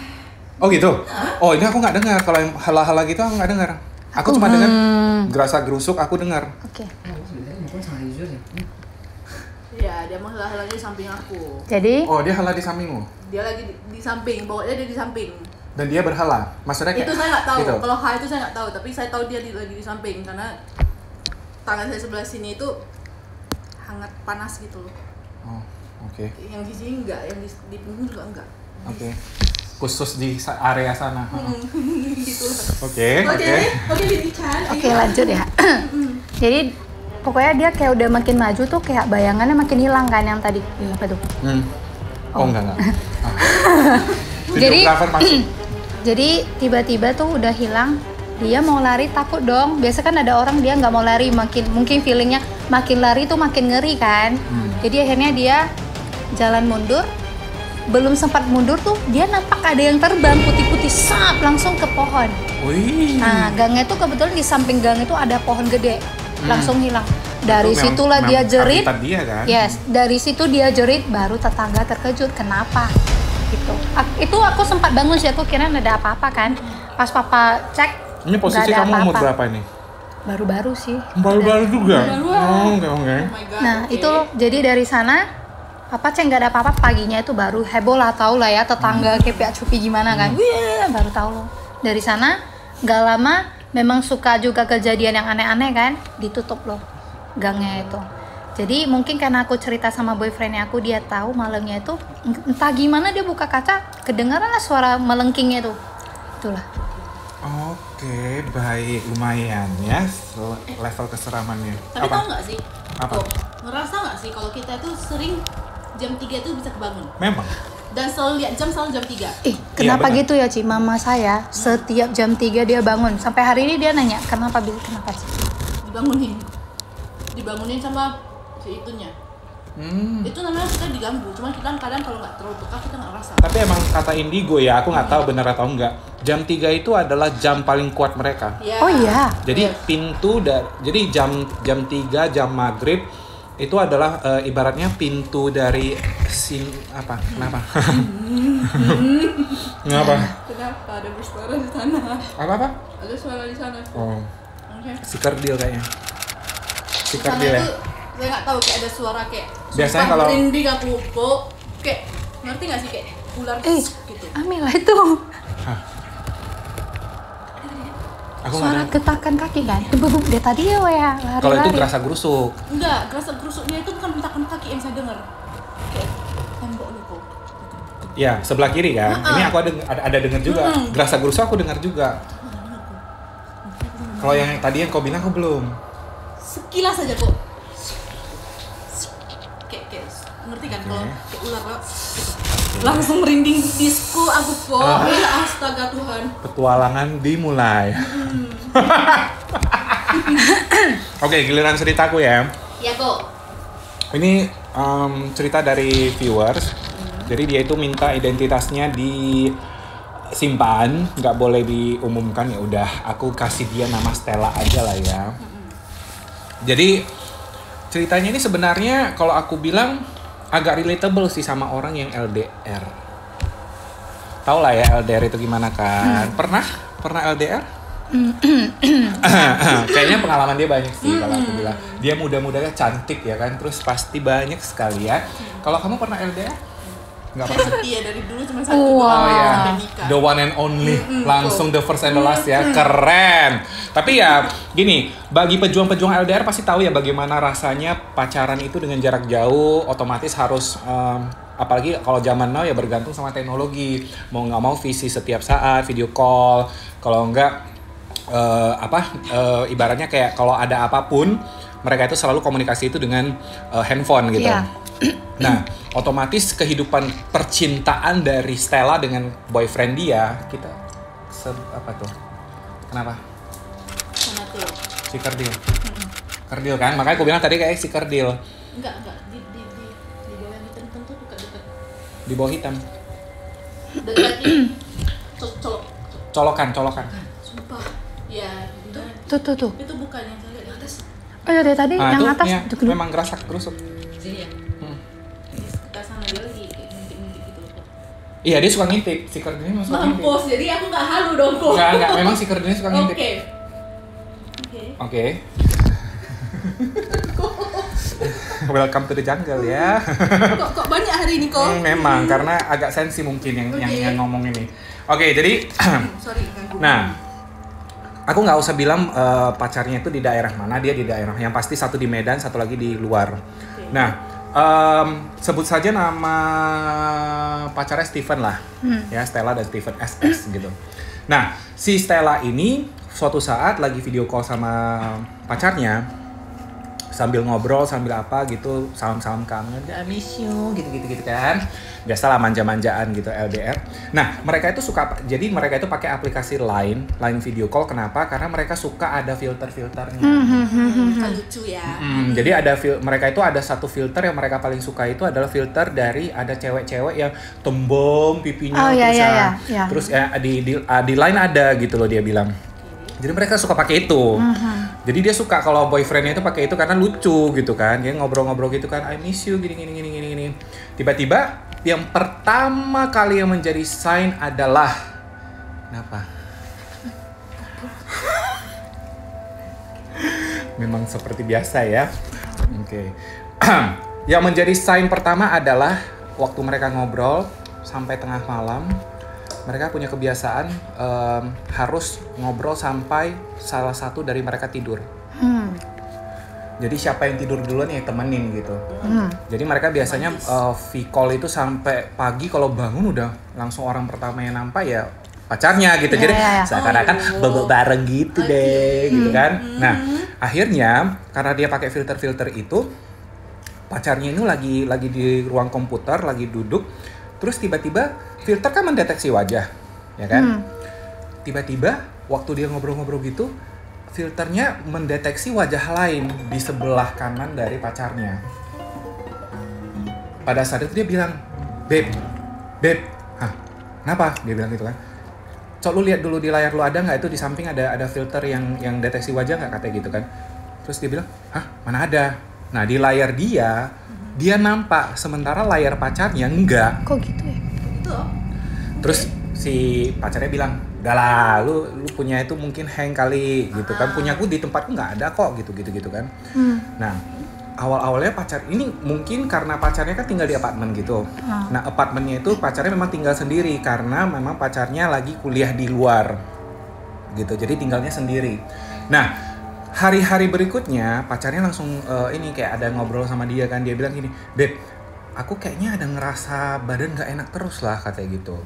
Speaker 1: Oh gitu? Oh ini aku nggak dengar. Kalau yang hala-hala gitu aku nggak dengar. Aku cuma dengar gerasa gerusuk, aku dengar.
Speaker 4: Oke.
Speaker 3: Ya, dia menghalang di samping aku.
Speaker 4: Jadi
Speaker 1: Oh dia hala di sampingmu?
Speaker 3: Dia lagi di samping, pokoknya dia di samping.
Speaker 1: Dan dia berhala? Maksudnya kayak
Speaker 3: Itu saya nggak tahu.
Speaker 1: gitu?
Speaker 3: Kalau H itu saya nggak tahu, tapi saya tahu dia lagi di samping karena tangan saya sebelah sini itu hangat panas gitu loh.
Speaker 1: Oh oke.
Speaker 3: Yang di sini enggak, yang di punggung juga enggak.
Speaker 1: Oke. Khusus di area sana.
Speaker 3: Gitu lah.
Speaker 1: Oke.
Speaker 3: Oke, Lili-chan.
Speaker 4: oke, lanjut ya. Jadi pokoknya dia kayak udah makin maju tuh kayak bayangannya makin hilang kan yang tadi. Apa tuh?
Speaker 1: Oh enggak.
Speaker 4: Jadi
Speaker 1: Videographer masuk.
Speaker 4: jadi tiba-tiba tuh udah hilang. Dia mau lari takut dong. Biasa kan ada orang dia nggak mau lari, mungkin feelingnya makin lari tuh makin ngeri kan. Jadi akhirnya dia jalan mundur. Belum sempat mundur tuh dia nampak ada yang terbang putih-putih sap langsung ke pohon.
Speaker 1: Wih.
Speaker 4: Nah, gangnya tuh kebetulan di samping gang itu ada pohon gede. Langsung hilang. Dari
Speaker 1: Itu
Speaker 4: situlah dia
Speaker 1: memang
Speaker 4: jerit.
Speaker 1: habitat dia kan?
Speaker 4: Yes, dari situ dia jerit, baru tetangga terkejut. Kenapa? Gitu. Itu aku sempat bangun sih, aku kira ada apa-apa kan. Pas papa cek,
Speaker 1: Ini posisi
Speaker 4: nggak ada
Speaker 1: kamu umur
Speaker 4: apa-apa.
Speaker 1: berapa ini?
Speaker 4: Baru-baru sih.
Speaker 1: Baru-baru juga? Oh oke.
Speaker 3: Oh my god.
Speaker 4: Nah,
Speaker 3: oke.
Speaker 4: itu loh. Jadi dari sana, papa cek nggak ada apa-apa. Paginya itu baru heboh lah, tau lah ya tetangga kayak cupi gimana kan. Wih, baru tahu loh. Dari sana, nggak lama, memang suka juga kejadian yang aneh-aneh kan. Ditutup loh gangnya itu. Jadi mungkin karena aku cerita sama boyfriendnya aku, dia tahu malamnya itu entah gimana dia buka kaca, kedengaran lah suara melengkingnya tuh. Itulah.
Speaker 1: Oke, baik, lumayan ya level keseramannya.
Speaker 3: Tapi tahu nggak sih?
Speaker 1: Apa?
Speaker 3: Tuh, ngerasa nggak sih kalau kita itu sering jam 3 itu bisa kebangun?
Speaker 1: Memang.
Speaker 3: Dan selalu lihat jam selalu jam 3.
Speaker 4: Kenapa
Speaker 1: benar.
Speaker 4: gitu ya Ci? Mama saya setiap jam 3 dia bangun. Sampai hari ini dia nanya, kenapa Ci?
Speaker 3: Dibangunin sama si itunya. Itu namanya kita diganggu, cuma kita kadang kalau nggak terlalu peka kita nggak rasa.
Speaker 1: Tapi emang kata Indigo ya, aku nggak tahu benar atau enggak. Jam 3 itu adalah jam paling kuat mereka.
Speaker 3: Ya.
Speaker 4: Oh iya.
Speaker 1: Jadi jadi jam 3 jam maghrib itu adalah ibaratnya pintu dari apa? Kenapa? Kenapa?
Speaker 3: Kenapa ada bersuara di sana?
Speaker 1: Apa?
Speaker 3: Ada suara di sana.
Speaker 1: Oh,
Speaker 3: Oke.
Speaker 1: si kerdil kayaknya. Si
Speaker 3: Sana
Speaker 1: kerdil ya.
Speaker 3: itu saya nggak tahu kayak ada suara kayak.
Speaker 1: Biasanya
Speaker 3: sumpah
Speaker 1: kalau-
Speaker 3: merinding aku kok kayak ngerti nggak sih kayak ular gitu.
Speaker 4: Amila itu
Speaker 1: Aku nggak
Speaker 4: suara
Speaker 1: ada.
Speaker 4: getakan kaki kan? Bubuk dia tadi ya lari-lari.
Speaker 1: Kalau itu gerasa gerusuk.
Speaker 3: Enggak, gerasa gerusuknya itu bukan bentakan kaki yang saya dengar. Kayak tembok gitu.
Speaker 1: Ya, sebelah kiri kan. Ini aku ada dengar juga. Gerasa gerusuk aku dengar juga. Kalau yang tadi yang kau bilang aku belum.
Speaker 3: Sekilas aja kok. Kayak ngerti kayak ular lah. Langsung merinding disku aku kok. Astaga Tuhan.
Speaker 1: Petualangan dimulai. Oke, giliran ceritaku ya.
Speaker 3: Ya kok.
Speaker 1: Ini cerita dari viewers. Jadi dia itu minta identitasnya disimpan, nggak boleh diumumkan. Ya udah, aku kasih dia nama Stella aja lah ya. Jadi ceritanya ini sebenarnya kalau aku bilang agak relatable sih sama orang yang LDR. Tau lah ya LDR itu gimana kan? Pernah LDR? Kayaknya pengalaman dia banyak sih kalau aku bilang. Dia muda-mudanya cantik ya kan, terus pasti banyak sekali ya. Kalau kamu pernah LDR? Nggak pernah.
Speaker 3: Iya, dari dulu cuma satu
Speaker 1: Oh ya,
Speaker 3: sampai nikah.
Speaker 1: the one and only, langsung the first and the last ya, keren. Tapi ya gini, bagi pejuang-pejuang LDR pasti tahu ya bagaimana rasanya pacaran itu dengan jarak jauh, otomatis harus apalagi kalau zaman now ya bergantung sama teknologi. Mau nggak mau visi setiap saat, video call, kalau enggak ibaratnya kayak kalau ada apapun mereka itu selalu komunikasi itu dengan handphone gitu.
Speaker 4: Iya.
Speaker 1: Nah, otomatis kehidupan percintaan dari Stella dengan boyfriend dia, kita apa tuh? Kenapa?
Speaker 3: Sama tuh.
Speaker 1: Si kerdil. Kerdil kan? Makanya aku bilang tadi kayak si kerdil.
Speaker 3: Enggak. Di bawah yang hitam tuh dekat-dekat.
Speaker 1: Di bawah hitam.
Speaker 3: Dekat ini. Colok.
Speaker 1: Colokan.
Speaker 3: Sumpah. Ya,
Speaker 4: Tuh.
Speaker 3: itu bukan yang saya lihat di atas.
Speaker 4: Oh ya dari tadi yang
Speaker 1: itu
Speaker 4: atas
Speaker 1: ya,
Speaker 4: itu dulu.
Speaker 1: memang gerasak gerusuk.
Speaker 3: Sini ya. Kita sana dia lagi kayak ngintip-ngintip gitu.
Speaker 1: Iya, dia suka ngintip. Si kerdil ini suka ngintip.
Speaker 3: Mampus, jadi aku nggak halu dong kok.
Speaker 1: Enggak, memang si kerdil ini suka ngintip.
Speaker 3: Oke.
Speaker 1: Welcome to the jungle ya.
Speaker 3: Kok banyak hari ini kok?
Speaker 1: Memang karena agak sensi mungkin yang ngomong ini. Oke, jadi
Speaker 3: Sorry, ganggu.
Speaker 1: nah, aku nggak usah bilang pacarnya itu di daerah mana, dia di daerah yang pasti satu di Medan, satu lagi di luar. Nah, sebut saja nama pacarnya Steven lah, ya Stella dan Steven SS gitu. Nah, si Stella ini suatu saat lagi video call sama pacarnya, sambil ngobrol sambil apa gitu, salam-salam kangen, I miss you gitu kan. Biasalah manja-manjaan gitu LDR. Nah, mereka itu suka, jadi mereka itu pakai aplikasi Line video call. Kenapa? Karena mereka suka ada filter-filternya.
Speaker 3: Kan lucu ya.
Speaker 1: Jadi mereka itu ada satu filter yang mereka paling suka, itu adalah filter dari ada cewek-cewek yang tembem pipinya terus ya di Line ada gitu loh dia bilang. Jadi mereka suka pakai itu. Jadi dia suka kalau boyfriendnya itu pakai itu karena lucu gitu kan. Dia ngobrol-ngobrol gitu kan, I miss you gini. Tiba-tiba yang pertama kali yang menjadi sign adalah kenapa? Memang seperti biasa ya. Oke. Yang menjadi sign pertama adalah waktu mereka ngobrol sampai tengah malam. Mereka punya kebiasaan harus ngobrol sampai salah satu dari mereka tidur. Jadi siapa yang tidur duluan ya temenin gitu. Jadi mereka biasanya V-call itu sampai pagi, kalau bangun udah langsung orang pertama yang nampak ya pacarnya gitu. Jadi seakan-akan bobok bareng gitu deh gitu kan. Nah, akhirnya karena dia pakai filter-filter itu, pacarnya ini lagi di ruang komputer, lagi duduk. Terus tiba-tiba filter kan mendeteksi wajah, ya kan? Tiba-tiba waktu dia ngobrol-ngobrol gitu, filternya mendeteksi wajah lain di sebelah kanan dari pacarnya. Pada saat itu dia bilang, Beb, hah, kenapa? Dia bilang gitu kan. Cok, lu lihat dulu di layar lu ada nggak itu di samping ada filter yang deteksi wajah nggak, katanya gitu kan. Terus dia bilang, hah, mana ada? Nah, di layar dia nampak, sementara layar pacarnya enggak.
Speaker 4: Kok gitu ya?
Speaker 1: Terus si pacarnya bilang, udah lah, lu punya itu mungkin hang kali gitu kan, punyaku di tempatku nggak ada kok gitu kan. Nah, awal-awalnya pacar ini mungkin karena pacarnya kan tinggal di apartemen gitu. Nah, apartemennya itu pacarnya memang tinggal sendiri karena memang pacarnya lagi kuliah di luar gitu, jadi tinggalnya sendiri. Nah, hari-hari berikutnya pacarnya langsung ini kayak ada ngobrol sama dia kan, dia bilang gini, Beb, aku kayaknya ada ngerasa badan nggak enak terus lah, katanya gitu.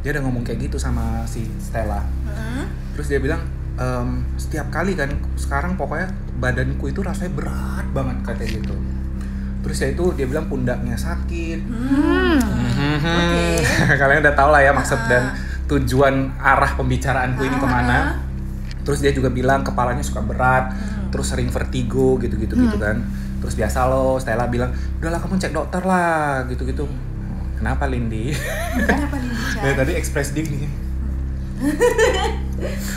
Speaker 1: Dia udah ngomong kayak gitu sama si Stella. Terus dia bilang, setiap kali kan sekarang pokoknya badanku itu rasanya berat banget, katanya gitu. Terus ya itu dia bilang pundaknya sakit. Kalian udah tahu lah ya maksud dan tujuan arah pembicaraanku ini kemana. Terus dia juga bilang kepalanya suka berat, terus sering vertigo gitu-gitu gitu kan. Terus biasa loh, Stella bilang, udahlah kamu cek dokter lah gitu-gitu. Kenapa Lindy?
Speaker 3: Kenapa Lindy?
Speaker 1: Dari tadi ekspres dia nih.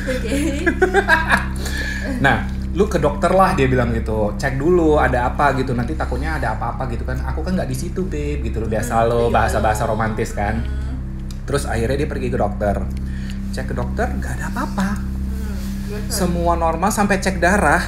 Speaker 3: Oke.
Speaker 1: Nah, lu ke dokter lah dia bilang gitu, cek dulu ada apa gitu, nanti takutnya ada apa-apa gitu kan. Aku kan nggak di situ babe gitu loh, biasa lo bahasa-bahasa romantis kan. Terus akhirnya dia pergi ke dokter, cek ke dokter nggak ada apa-apa, semua normal sampai cek darah,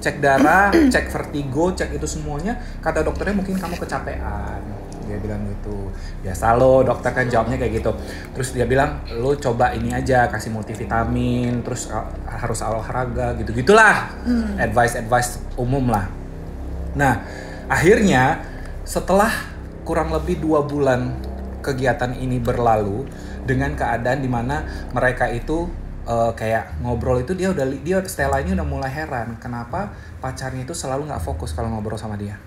Speaker 1: cek vertigo, cek itu semuanya. Kata dokternya mungkin kamu kecapean. Dia bilang gitu, biasa lo dokter kan jawabnya kayak gitu. Terus dia bilang lo coba ini aja, kasih multivitamin, terus harus olahraga gitu-gitulah, advice umum lah. Nah akhirnya setelah kurang lebih 2 bulan kegiatan ini berlalu dengan keadaan dimana mereka itu kayak ngobrol itu dia Stella ini udah mulai heran kenapa pacarnya itu selalu nggak fokus kalau ngobrol sama dia.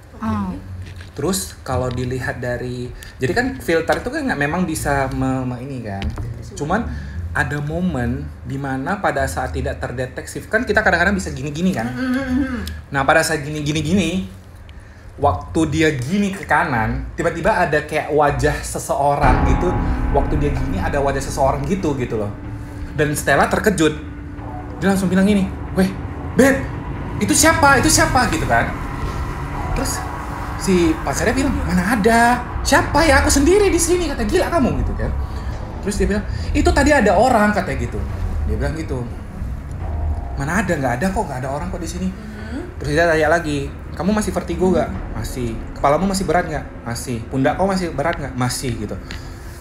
Speaker 1: Terus kalau dilihat dari, jadi kan filter itu kan memang bisa ini kan, cuman ada momen dimana pada saat tidak terdeteksi, kan kita kadang-kadang bisa gini-gini kan. Nah pada saat gini, waktu dia gini ke kanan, tiba-tiba ada kayak wajah seseorang gitu, waktu dia gini ada wajah seseorang gitu loh. Dan Stella terkejut, dia langsung bilang gini, weh, Beb, itu siapa gitu kan. Terus si pacarnya bilang, mana ada, siapa ya, aku sendiri di sini, kata gila kamu gitu kan. Terus dia bilang, itu tadi ada orang katanya gitu. Dia bilang gitu, mana ada, nggak ada kok, nggak ada orang kok di sini. Terus dia tanya lagi, kamu masih vertigo nggak? Masih. Kepalamu masih berat nggak? Masih. Pundak kau masih berat nggak? Masih gitu.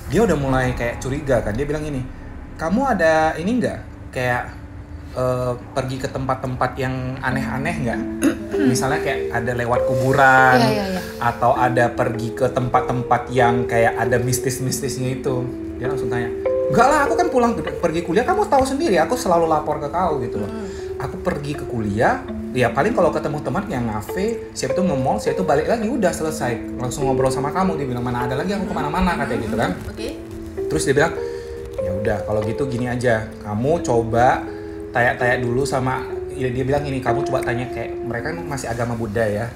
Speaker 1: Dia udah mulai kayak curiga kan. Dia bilang gini, kamu ada ini nggak? Kayak pergi ke tempat-tempat yang aneh-aneh nggak? Misalnya kayak ada lewat kuburan, atau ada pergi ke tempat-tempat yang kayak ada mistis-mistisnya itu. Dia langsung tanya, enggak lah, aku kan pulang pergi kuliah, kamu tahu sendiri, aku selalu lapor ke kau gitu loh. Aku pergi ke kuliah, ya paling kalau ketemu teman yang ngafe, siapa itu nge-mall, siapa itu balik lagi, udah selesai, langsung ngobrol sama kamu. Dia bilang, mana ada lagi aku kemana-mana katanya gitu kan. Terus dia bilang, ya udah kalau gitu gini aja, kamu coba tanya-tanya dulu sama, ya dia bilang ini, kamu coba tanya kayak mereka kan masih agama Buddha ya,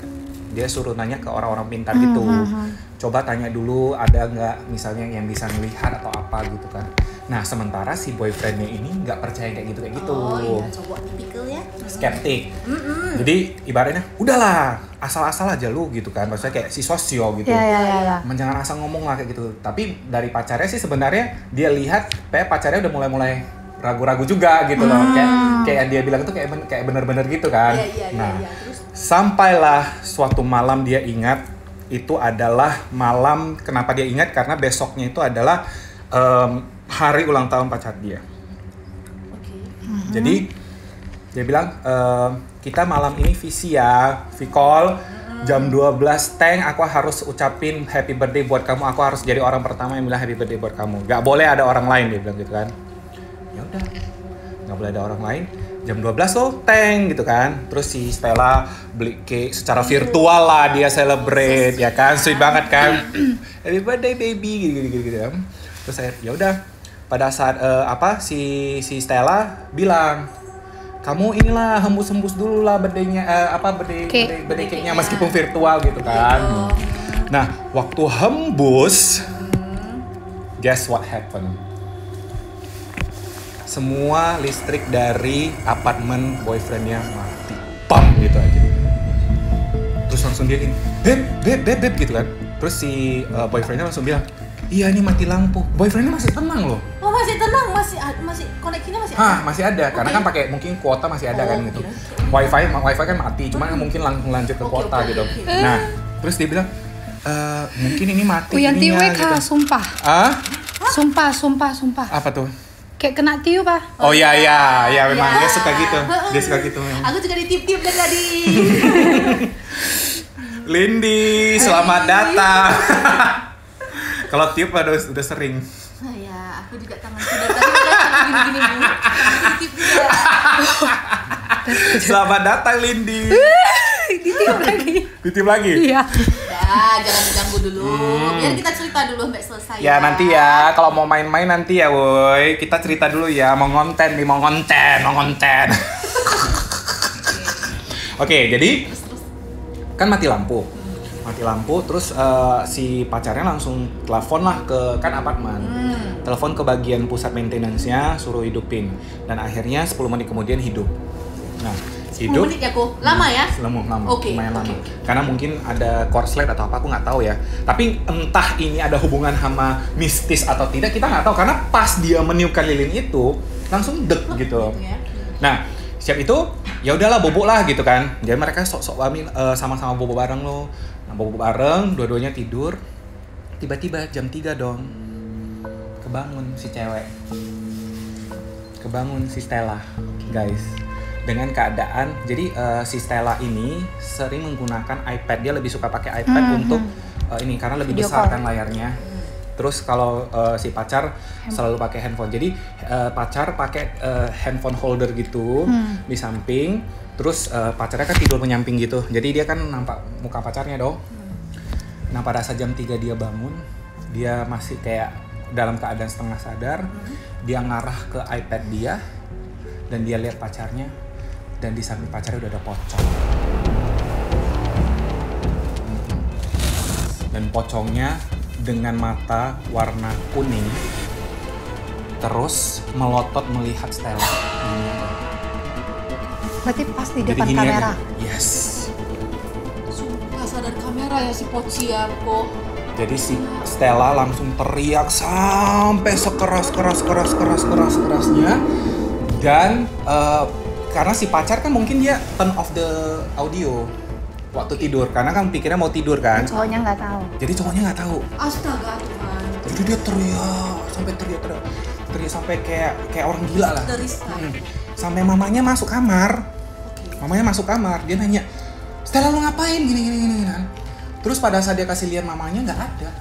Speaker 1: dia suruh nanya ke orang-orang pintar gitu, coba tanya dulu ada nggak misalnya yang bisa melihat atau apa gitu kan. Nah sementara si boyfriendnya ini nggak percaya kayak gitu.
Speaker 3: Oh iya, coba tipikal ya.
Speaker 1: Skeptik. Jadi ibaratnya udahlah asal-asal aja lu gitu kan, maksudnya kayak si sosio gitu. Jangan asal ngomong lah kayak gitu. Tapi dari pacarnya sih sebenarnya dia lihat kayak pacarnya udah mulai ragu-ragu juga gitu loh, kayak dia bilang itu kayak bener-bener gitu kan. Terus sampailah suatu malam dia ingat, itu adalah malam, kenapa dia ingat, karena besoknya itu adalah hari ulang tahun pacar dia. Jadi dia bilang, kita malam ini visi ya, V-call jam 12 teng, aku harus ucapin happy birthday buat kamu, aku harus jadi orang pertama yang bilang happy birthday buat kamu, gak boleh ada orang lain, dia bilang gitu kan. Ya udah, nggak boleh ada orang lain. Jam 12 tuh teng gitu kan. Terus si Stella beli cake secara virtual lah, dia celebrate ya kan, sweet banget kan. Happy birthday baby gitu. Terus saya ya udah, pada saat si Stella bilang, kamu inilah hembus dulu lah birthday-nya, birthday cake-nya meskipun virtual gitu kan. Nah waktu hembus, guess what happened? Semua listrik dari apartemen boyfriendnya mati, pam gitu aja. Terus langsung dia gini, beb gitu kan. Terus si boyfriendnya langsung bilang, iya ini mati lampu. Boyfriendnya masih tenang loh.
Speaker 3: Oh masih tenang, masih koneksinya masih ada.
Speaker 1: Masih ada, karena kan pakai mungkin kuota masih ada kan gitu. Wifi kan mati, cuman mungkin langsung lanjut ke kuota gitu. Nah terus dia bilang, mungkin ini mati.
Speaker 4: Uyanti
Speaker 1: gitu.
Speaker 4: Sumpah. Sumpah.
Speaker 1: Apa tuh?
Speaker 4: Kayak kena tiu pak.
Speaker 1: Oh iya memang dia suka gitu memang.
Speaker 3: Aku juga ditip-tip dari tadi.
Speaker 1: Lindy, selamat datang. Kalau tiup udah sering.
Speaker 3: Nah ya, aku juga tangan sudah tadi udah gini-gini Bu. Tip juga.
Speaker 1: Selamat datang Lindy. Ditiup lagi?
Speaker 4: Iya.
Speaker 3: Ya, jangan diganggu dulu. Biar kita cerita dulu sampai selesai.
Speaker 1: Ya nanti ya, kalau mau main-main nanti ya woi. Kita cerita dulu ya, mau konten. Oke, jadi kan mati lampu. Terus si pacarnya langsung telepon lah ke kan apartemen. Telepon ke bagian pusat maintenance-nya, suruh hidupin. Dan akhirnya 10 menit kemudian hidup. Nah,
Speaker 3: 10
Speaker 1: hidup
Speaker 3: menit ya kok? Lama ya?
Speaker 1: lama,
Speaker 3: Oke,
Speaker 1: lumayan lama.
Speaker 3: oke.
Speaker 1: Karena mungkin ada korslet atau apa, aku nggak tahu ya. Tapi entah ini ada hubungan sama mistis atau tidak, kita nggak tahu. Karena pas dia meniupkan lilin itu, langsung dek gitu.
Speaker 3: ya.
Speaker 1: Nah, siap itu, ya udahlah bobok lah gitu kan. Jadi mereka sok-sok sama-sama bobok bareng loh. Nah, bobok bareng, dua-duanya tidur. Tiba-tiba jam 3 dong. Kebangun si cewek. Kebangun si Stella, guys. Dengan keadaan, jadi si Stella ini sering menggunakan iPad. Dia lebih suka pakai iPad untuk ini karena lebih
Speaker 4: Video
Speaker 1: besar
Speaker 4: call.
Speaker 1: kan layarnya. Terus kalau si pacar selalu pakai handphone. Jadi pacar pakai handphone holder gitu di samping. Terus pacarnya kan tidur menyamping gitu. Jadi dia kan nampak muka pacarnya dong. Nah pada saat jam 3 dia bangun, dia masih kayak dalam keadaan setengah sadar. Dia ngarah ke iPad dia dan dia lihat pacarnya. Dan di samping pacarnya udah ada pocong. Dan pocongnya dengan mata warna kuning terus melotot melihat Stella.
Speaker 4: Berarti pas di
Speaker 1: Jadi
Speaker 4: depan
Speaker 1: gini
Speaker 4: kamera.
Speaker 1: aja. Yes.
Speaker 3: Sumpah sadar kamera ya si Poci ya kok.
Speaker 1: Jadi si Stella langsung teriak sampai sekeras-kerasnya. Dan karena si pacar kan mungkin dia turn off the audio waktu tidur. Karena kan pikirnya mau tidur kan.
Speaker 4: Cowoknya nggak tahu.
Speaker 1: Jadi cowoknya nggak tahu.
Speaker 3: Astaga Tuhan.
Speaker 1: Jadi dia teriak sampai kayak orang gila lah. Sampai mamanya masuk kamar. Dia nanya, Stella lu ngapain gini kan. Terus pada saat dia kasih lihat mamanya nggak ada.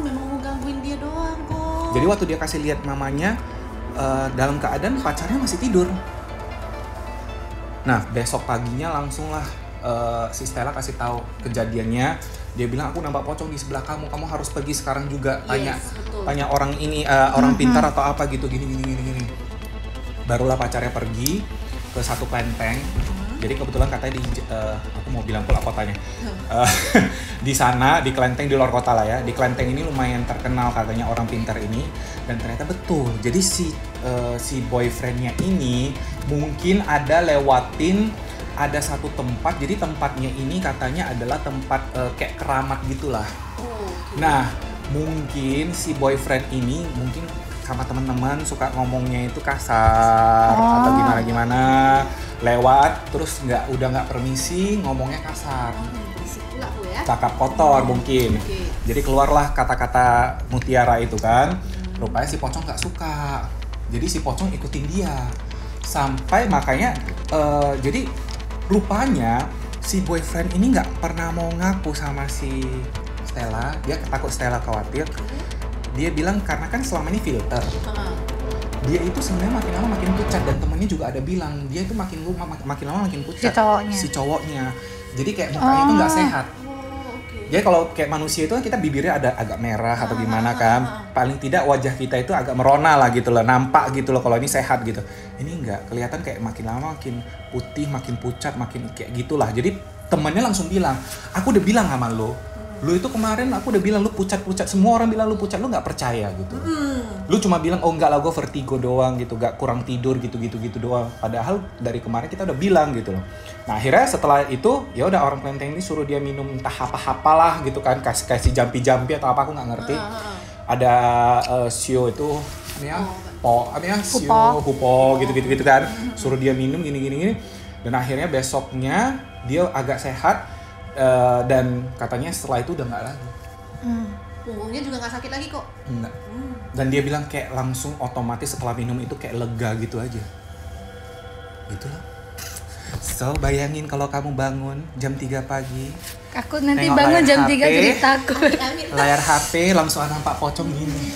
Speaker 3: Memang mau gangguin dia doang kok.
Speaker 1: Jadi waktu dia kasih lihat mamanya dalam keadaan pacarnya masih tidur. Nah besok paginya langsung lah si Stella kasih tahu kejadiannya. Dia bilang aku nampak pocong di sebelah kamu harus pergi sekarang juga. Tanya orang ini orang pintar atau apa gitu gini. Barulah pacarnya pergi ke satu kelenteng. Jadi kebetulan katanya aku mau bilang pula kotanya. Di sana di kelenteng di luar kota lah ya. Di kelenteng ini lumayan terkenal katanya orang pintar ini, dan ternyata betul. Jadi si boyfriendnya ini mungkin ada lewatin ada satu tempat. Jadi tempatnya ini katanya adalah tempat kayak keramat gitulah. Nah mungkin si boyfriend ini mungkin sama teman-teman suka ngomongnya itu kasar atau gimana lewat terus udah nggak permisi ngomongnya kasar, cakap kotor mungkin. Jadi keluarlah kata-kata mutiara itu kan. Rupanya si pocong nggak suka, jadi si pocong ikutin dia sampai makanya jadi rupanya si boyfriend ini nggak pernah mau ngaku sama si Stella. Dia takut Stella khawatir. Dia bilang karena kan selama ini filter. Dia itu sebenarnya makin lama makin pucat, dan temennya juga ada bilang dia itu makin lama makin pucat. Si cowoknya. Jadi kayak mukanya itu nggak sehat. Jadi kalau kayak manusia itu kan kita bibirnya ada agak merah atau gimana kan. Paling tidak wajah kita itu agak merona lah gitu loh, nampak gitu loh kalau ini sehat gitu. Ini enggak, kelihatan kayak makin lama makin putih, makin pucat, makin kayak gitulah. Jadi temennya langsung bilang, aku udah bilang sama lo itu kemarin aku udah bilang lu pucat-pucat, semua orang bilang lu pucat, lu nggak percaya gitu. Lu cuma bilang oh enggak lah gue vertigo doang gitu, gak kurang tidur gitu doang. Padahal dari kemarin kita udah bilang gitu loh. Nah akhirnya setelah itu ya udah orang kelenteng ini suruh dia minum entah apa-apalah gitu kan, kasih jampi-jampi atau apa aku nggak ngerti. Ada sio itu hupo gitu kan, suruh dia minum gini. Dan akhirnya besoknya dia agak sehat. Dan katanya setelah itu udah nggak lagi.
Speaker 3: Punggungnya juga nggak sakit lagi kok.
Speaker 1: Enggak. Dan dia bilang kayak langsung otomatis setelah minum itu kayak lega gitu aja. Gitu loh. So bayangin kalau kamu bangun jam 3 pagi.
Speaker 4: Aku nanti bangun jam 3 jadi takut.
Speaker 1: Layar HP langsung nampak pocong gini.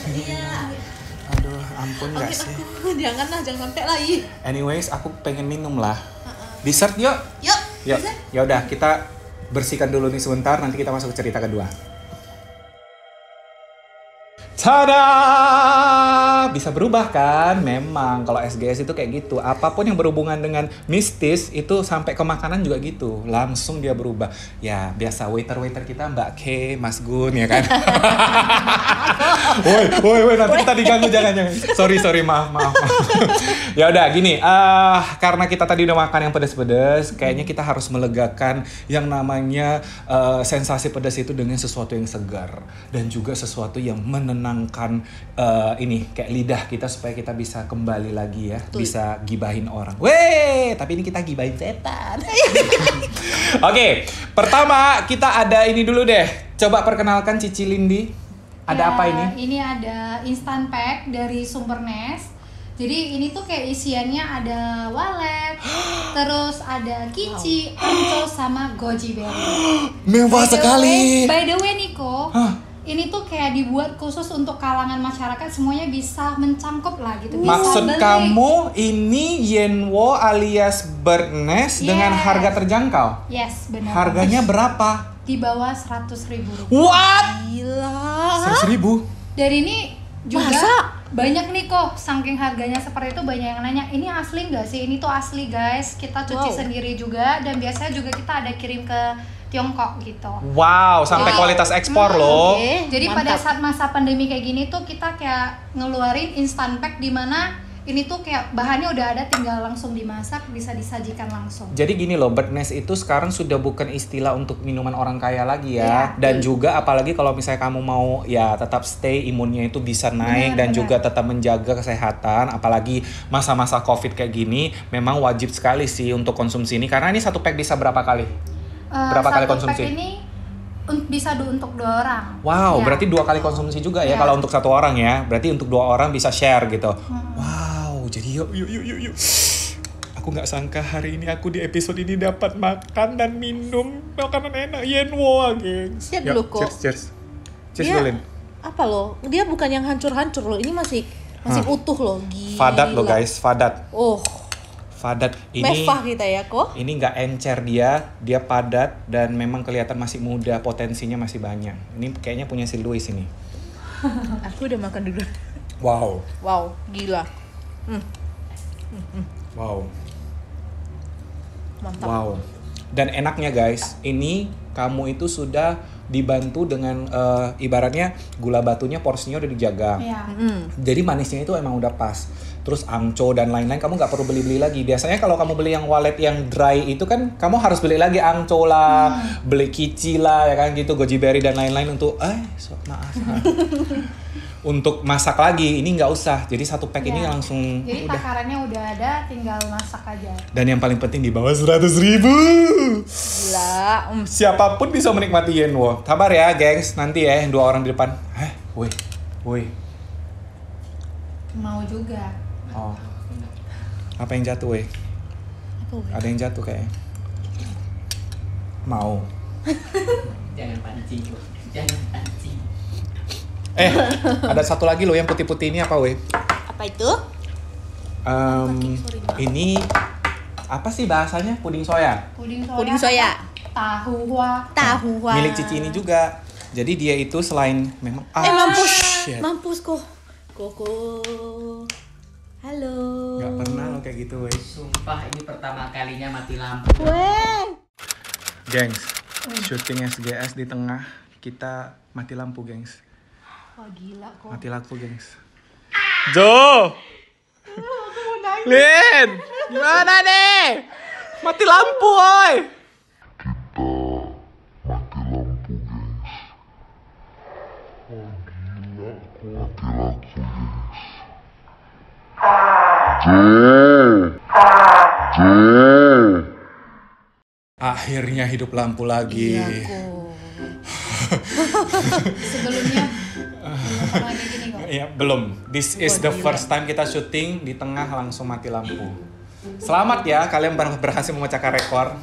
Speaker 1: Aduh ampun nggak sih.
Speaker 3: Jangan sampai lagi.
Speaker 1: Anyways aku pengen minum lah. Dessert yuk.
Speaker 3: Yuk.
Speaker 1: Yuk, ya udah kita bersihkan dulu nih sebentar, nanti kita masuk ke cerita kedua. Tada! Bisa berubah kan? Memang kalau SGS itu kayak gitu. Apapun yang berhubungan dengan mistis itu sampai ke makanan juga gitu. Langsung dia berubah. Ya biasa waiter kita Mbak K, Mas Gun ya kan. Woi nanti kita diganggu jangan. Sorry maaf. Ya udah gini. Karena kita tadi udah makan yang pedas-pedas, kayaknya kita harus melegakan yang namanya sensasi pedas itu dengan sesuatu yang segar dan juga sesuatu yang menenangkan ini kayak lidah kita supaya kita bisa kembali lagi ya, bisa gibahin orang. Weh, tapi ini kita gibahin setan. Oke, pertama kita ada ini dulu deh. Coba perkenalkan Cici Lindi. Ada apa ini?
Speaker 4: Ini ada instant pack dari Sumbernes. Jadi ini tuh kayak isiannya ada walet, terus ada kici, anco, sama goji berry.
Speaker 1: Mewah sekali.
Speaker 4: By the way Niko, ini tuh kayak dibuat khusus untuk kalangan masyarakat, semuanya bisa mencangkup lah gitu. Bisa
Speaker 1: Maksud
Speaker 4: beli.
Speaker 1: kamu ini Yenwo alias Birdnest dengan harga terjangkau?
Speaker 4: Yes, benar.
Speaker 1: Harganya berapa?
Speaker 4: Di bawah 100.000 rupiah.
Speaker 1: What?
Speaker 3: Gila.
Speaker 1: 100.000?
Speaker 4: Dari ini juga
Speaker 3: Masa?
Speaker 4: banyak nih kok, saking harganya seperti itu banyak yang nanya, ini asli nggak sih? Ini tuh asli guys, kita cuci sendiri juga, dan biasanya juga kita ada kirim ke Tiongkok gitu.
Speaker 1: Wow, sampai kualitas ekspor loh.
Speaker 3: Oke,
Speaker 4: Jadi
Speaker 3: mantap.
Speaker 4: pada saat masa pandemi kayak gini tuh kita kayak ngeluarin instant pack di mana ini tuh kayak bahannya udah ada, tinggal langsung dimasak, bisa disajikan langsung.
Speaker 1: Jadi gini loh, Birdnest itu sekarang sudah bukan istilah untuk minuman orang kaya lagi ya.
Speaker 4: Iya.
Speaker 1: Dan juga apalagi kalau misalnya kamu mau ya tetap stay, imunnya itu bisa naik dan juga tetap menjaga kesehatan. Apalagi masa-masa COVID kayak gini, memang wajib sekali sih untuk konsumsi ini. Karena ini satu pack bisa berapa kali? Berapa kali
Speaker 4: Satu
Speaker 1: konsumsi?
Speaker 4: pack ini bisa untuk 2 orang.
Speaker 1: Wow,
Speaker 4: Ya.
Speaker 1: berarti 2 kali konsumsi juga ya
Speaker 4: Ya.
Speaker 1: kalau untuk 1 orang ya. Berarti untuk 2 orang bisa share gitu. Wow, jadi yuk. Aku nggak sangka hari ini aku di episode ini dapat makan dan minum makanan enak. Yenwo, gengs.
Speaker 3: Lihat
Speaker 1: Yuk,
Speaker 3: dulu, kok.
Speaker 1: Cheers. Cheers
Speaker 3: Dia,
Speaker 1: dulu, Lin.
Speaker 3: apa loh? Dia bukan yang hancur-hancur loh. Ini masih utuh loh. Gila.
Speaker 1: Fadat loh guys, fadat.
Speaker 3: Oh,
Speaker 1: Fadat ini.
Speaker 3: mewah kita ya kok.
Speaker 1: Ini nggak encer dia padat dan memang kelihatan masih muda, potensinya masih banyak. Ini kayaknya punya si Louis ini.
Speaker 3: Aku udah makan dulu.
Speaker 1: Wow.
Speaker 3: Wow, gila.
Speaker 1: Wow.
Speaker 3: Mantap.
Speaker 1: Wow. Dan enaknya guys, ini kamu itu sudah dibantu dengan ibaratnya gula batunya porsinya udah dijaga.
Speaker 4: Iya.
Speaker 1: Jadi manisnya itu emang udah pas. Terus angco dan lain-lain kamu nggak perlu beli-beli lagi. Biasanya kalau kamu beli yang walet yang dry itu kan kamu harus beli lagi angco lah, beli kici lah ya kan gitu, goji berry dan lain-lain untuk maaf. Untuk masak lagi ini nggak usah. Jadi satu pack ini
Speaker 4: Ya.
Speaker 1: langsung
Speaker 4: Jadi
Speaker 1: udah.
Speaker 4: takarannya udah ada, tinggal masak aja.
Speaker 1: Dan yang paling penting di bawah 100.000.
Speaker 3: Gila.
Speaker 1: Siapapun bisa menikmati Yenwo. Sabar ya, gengs. Nanti ya, 2 orang di depan. Woi.
Speaker 4: Mau juga.
Speaker 1: Oh. Apa yang jatuh, weh?
Speaker 3: Apa, weh?
Speaker 1: Ada yang jatuh kayaknya. Mau.
Speaker 2: Jangan pancing, jangan pancing.
Speaker 1: Ada satu lagi loh yang putih-putih ini apa, weh?
Speaker 3: Apa itu?
Speaker 1: Ini apa sih bahasanya? Puding soya.
Speaker 3: Puding soya.
Speaker 4: Tahu
Speaker 3: Tahu.
Speaker 1: Milik Cici ini juga. Jadi dia itu selain memang shit.
Speaker 3: Mampus kok. Koko. Halo.
Speaker 1: Gak pernah lo kayak gitu, weh.
Speaker 2: Sumpah ini pertama kalinya mati lampu.
Speaker 3: Weh.
Speaker 1: Gengs, syuting SGS di tengah kita mati lampu, gengs.
Speaker 3: Wah gila kok.
Speaker 1: Mati lampu, gengs. Jo! Lin! Gimana nih? Mati lampu, oi! Akhirnya hidup lampu lagi.
Speaker 3: Iya kok.
Speaker 4: Sebelumnya belum pernah kayak gini kok.
Speaker 1: Iya, belum. This is the first time kita syuting di tengah langsung mati lampu. Selamat ya, kalian berhasil memecahkan rekor.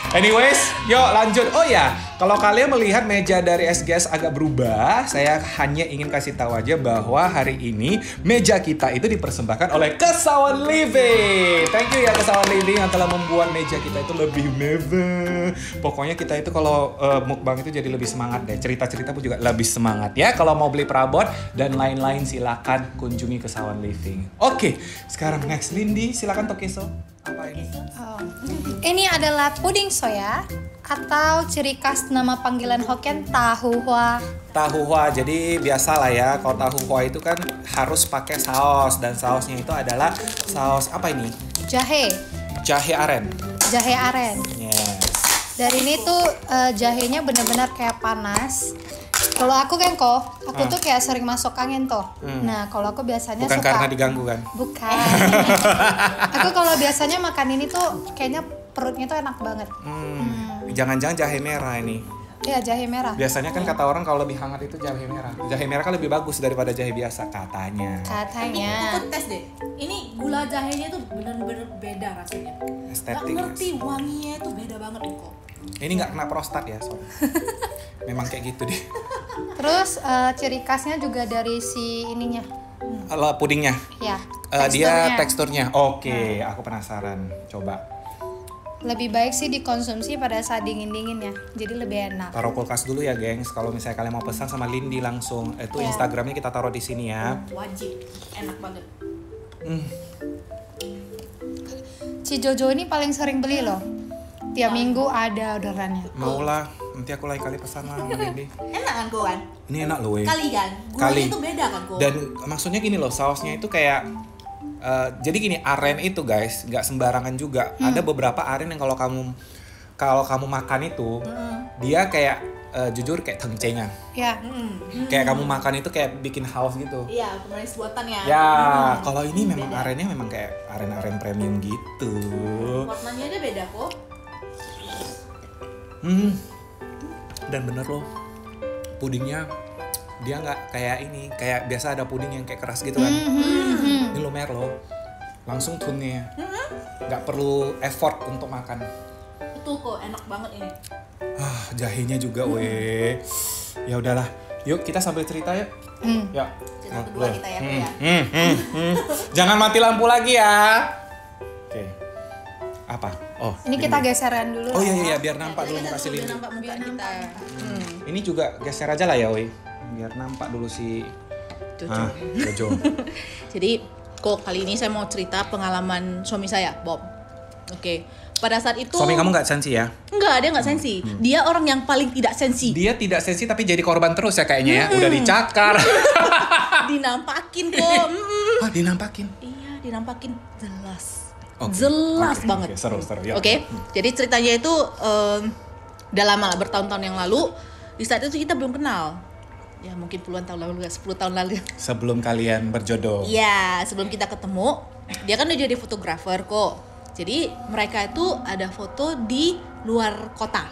Speaker 1: Anyways, yuk lanjut. Oh ya, Kalau kalian melihat meja dari SGS agak berubah, saya hanya ingin kasih tahu aja bahwa hari ini meja kita itu dipersembahkan oleh Kesawan Living. Thank you ya Kesawan Living yang telah membuat meja kita itu lebih mewah. Pokoknya kita itu kalau mukbang itu jadi lebih semangat deh. Cerita-cerita pun juga lebih semangat ya. Kalau mau beli perabot dan lain-lain silakan kunjungi Kesawan Living. Oke, sekarang next Lindy, silakan Tokeso. Apa ini?
Speaker 4: Ini adalah puding soya atau ciri khas nama panggilan Hokkien tahu hua.
Speaker 1: Tahu hua, jadi biasa lah ya. Kalau tahu hua itu kan harus pakai saus dan sausnya itu adalah saus apa ini?
Speaker 4: Jahe.
Speaker 1: Jahe aren.
Speaker 4: Jahe aren.
Speaker 1: Yes.
Speaker 4: Dari ini tuh jahenya benar-benar kayak panas. Kalau aku kan aku tuh kayak sering masuk angin tuh. Nah, kalau aku biasanya
Speaker 1: bukan
Speaker 4: suka.
Speaker 1: karena diganggu kan?
Speaker 4: Bukan. Aku kalau biasanya makan ini tuh kayaknya perutnya tuh enak banget.
Speaker 1: Jangan-jangan jahe merah ini.
Speaker 4: Iya, jahe merah.
Speaker 1: Biasanya kan kata orang kalau lebih hangat itu jahe merah. Jahe merah kan lebih bagus daripada jahe biasa katanya.
Speaker 3: Aku tes deh. Ini gula jahenya tuh bener-bener beda rasanya. Gak
Speaker 1: Estetik.
Speaker 3: ngerti wanginya tuh beda banget kok.
Speaker 1: Ini nggak kena prostat ya, sorry. Memang kayak gitu deh.
Speaker 4: Terus ciri khasnya juga dari si ininya.
Speaker 1: Kalau pudingnya,
Speaker 4: Ya.
Speaker 1: dia teksturnya. Oke, aku penasaran. Coba.
Speaker 4: Lebih baik sih dikonsumsi pada saat dingin-dingin ya. Jadi lebih enak.
Speaker 1: Taruh kulkas dulu ya, gengs. Kalau misalnya kalian mau pesan sama Lindy langsung, itu
Speaker 4: Ya.
Speaker 1: Instagramnya kita taruh di sini ya.
Speaker 3: Wajib, enak banget.
Speaker 4: Si Jojo ini paling sering beli loh. Tiap minggu ada orderannya.
Speaker 1: Maulah, nanti aku lain kali pesan lah sama Lindy.
Speaker 3: Enak kan kawan?
Speaker 1: Ini enak loh, weh.
Speaker 3: Kali kan?
Speaker 1: Kali.
Speaker 3: Gulanya tuh beda kan kok?
Speaker 1: Dan maksudnya gini loh, sausnya itu kayak jadi gini, aren itu guys, nggak sembarangan juga. Ada beberapa aren yang kalau kamu makan itu, dia kayak jujur kayak tengcengan.
Speaker 4: Ya.
Speaker 1: Kayak kamu makan itu kayak bikin haus gitu.
Speaker 3: Iya, pemanis buatan ya.
Speaker 1: Ya, kalau ini memang arennya memang kayak aren-aren premium gitu.
Speaker 3: Warnanya aja beda kok.
Speaker 1: Dan bener loh, pudingnya dia nggak kayak ini, kayak biasa ada puding yang kayak keras gitu kan. Ini lumer loh, langsung tunnya, nggak perlu effort untuk makan.
Speaker 3: Betul kok, enak banget ini.
Speaker 1: Jahenya juga weh. Ya udahlah, yuk kita sambil cerita yuk. Ya.
Speaker 3: Cerita kedua kita ya, Kak, ya.
Speaker 1: Jangan mati lampu lagi ya. Oke. Apa? Oh.
Speaker 4: Ini kita geseran dulu.
Speaker 1: Oh
Speaker 4: lah
Speaker 1: iya
Speaker 4: ya.
Speaker 1: iya, biar nampak dulu muka si Lindy.
Speaker 3: Nampak muka kita.
Speaker 1: Ini juga geser aja lah ya, woi. Biar nampak dulu si Jojo.
Speaker 3: Jadi, kok kali ini saya mau cerita pengalaman suami saya, Bob. Oke. Pada saat itu
Speaker 1: Suami kamu nggak sensi ya?
Speaker 3: Enggak, dia nggak sensi. Dia orang yang paling tidak sensi.
Speaker 1: Dia tidak sensi tapi jadi korban terus ya kayaknya ya. Udah dicakar.
Speaker 3: Dinampakin kok.
Speaker 1: Dinampakin.
Speaker 3: Iya, dinampakin jelas.
Speaker 1: Oke.
Speaker 3: Jelas
Speaker 1: Oke,
Speaker 3: banget.
Speaker 1: oke, seru ya.
Speaker 3: Oke. Jadi ceritanya itu udah lama, bertahun-tahun yang lalu. Di saat itu kita belum kenal. Ya mungkin puluhan tahun lalu, 10 tahun lalu.
Speaker 1: Sebelum kalian berjodoh.
Speaker 3: Iya, sebelum kita ketemu, dia kan udah jadi fotografer kok. Jadi mereka itu ada foto di luar kota.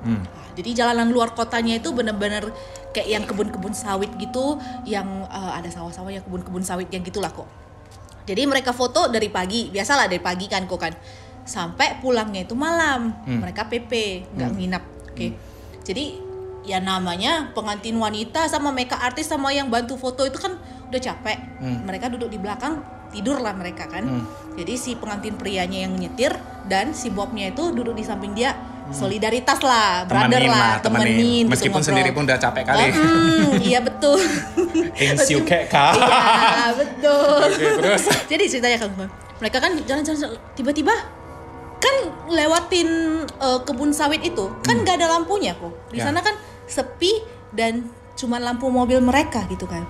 Speaker 3: Nah, jadi jalanan luar kotanya itu bener-bener kayak yang kebun-kebun sawit gitu, yang ada sawah-sawahnya, kebun-kebun sawit yang gitulah kok. Jadi mereka foto dari pagi, biasalah dari pagi kan kok kan, sampai pulangnya itu malam. Mereka PP, nggak nginap. Oke. Jadi ya namanya pengantin wanita sama makeup artis sama yang bantu foto itu kan udah capek. Mereka duduk di belakang, tidur lah mereka kan. Jadi si pengantin prianya yang nyetir dan si Bobnya itu duduk di samping dia. Solidaritas lah, brother lah, temenin.
Speaker 1: Meskipun
Speaker 3: gitu,
Speaker 1: sendiri pun udah capek kali.
Speaker 3: Iya betul.
Speaker 1: Insiu kayak kak.
Speaker 3: Iya betul.
Speaker 1: Oke, terus?
Speaker 3: Jadi ceritanya kan, mereka kan jalan-jalan tiba-tiba kan lewatin kebun sawit itu kan nggak ada lampunya kok. Di sana kan sepi dan cuma lampu mobil mereka gitu kan.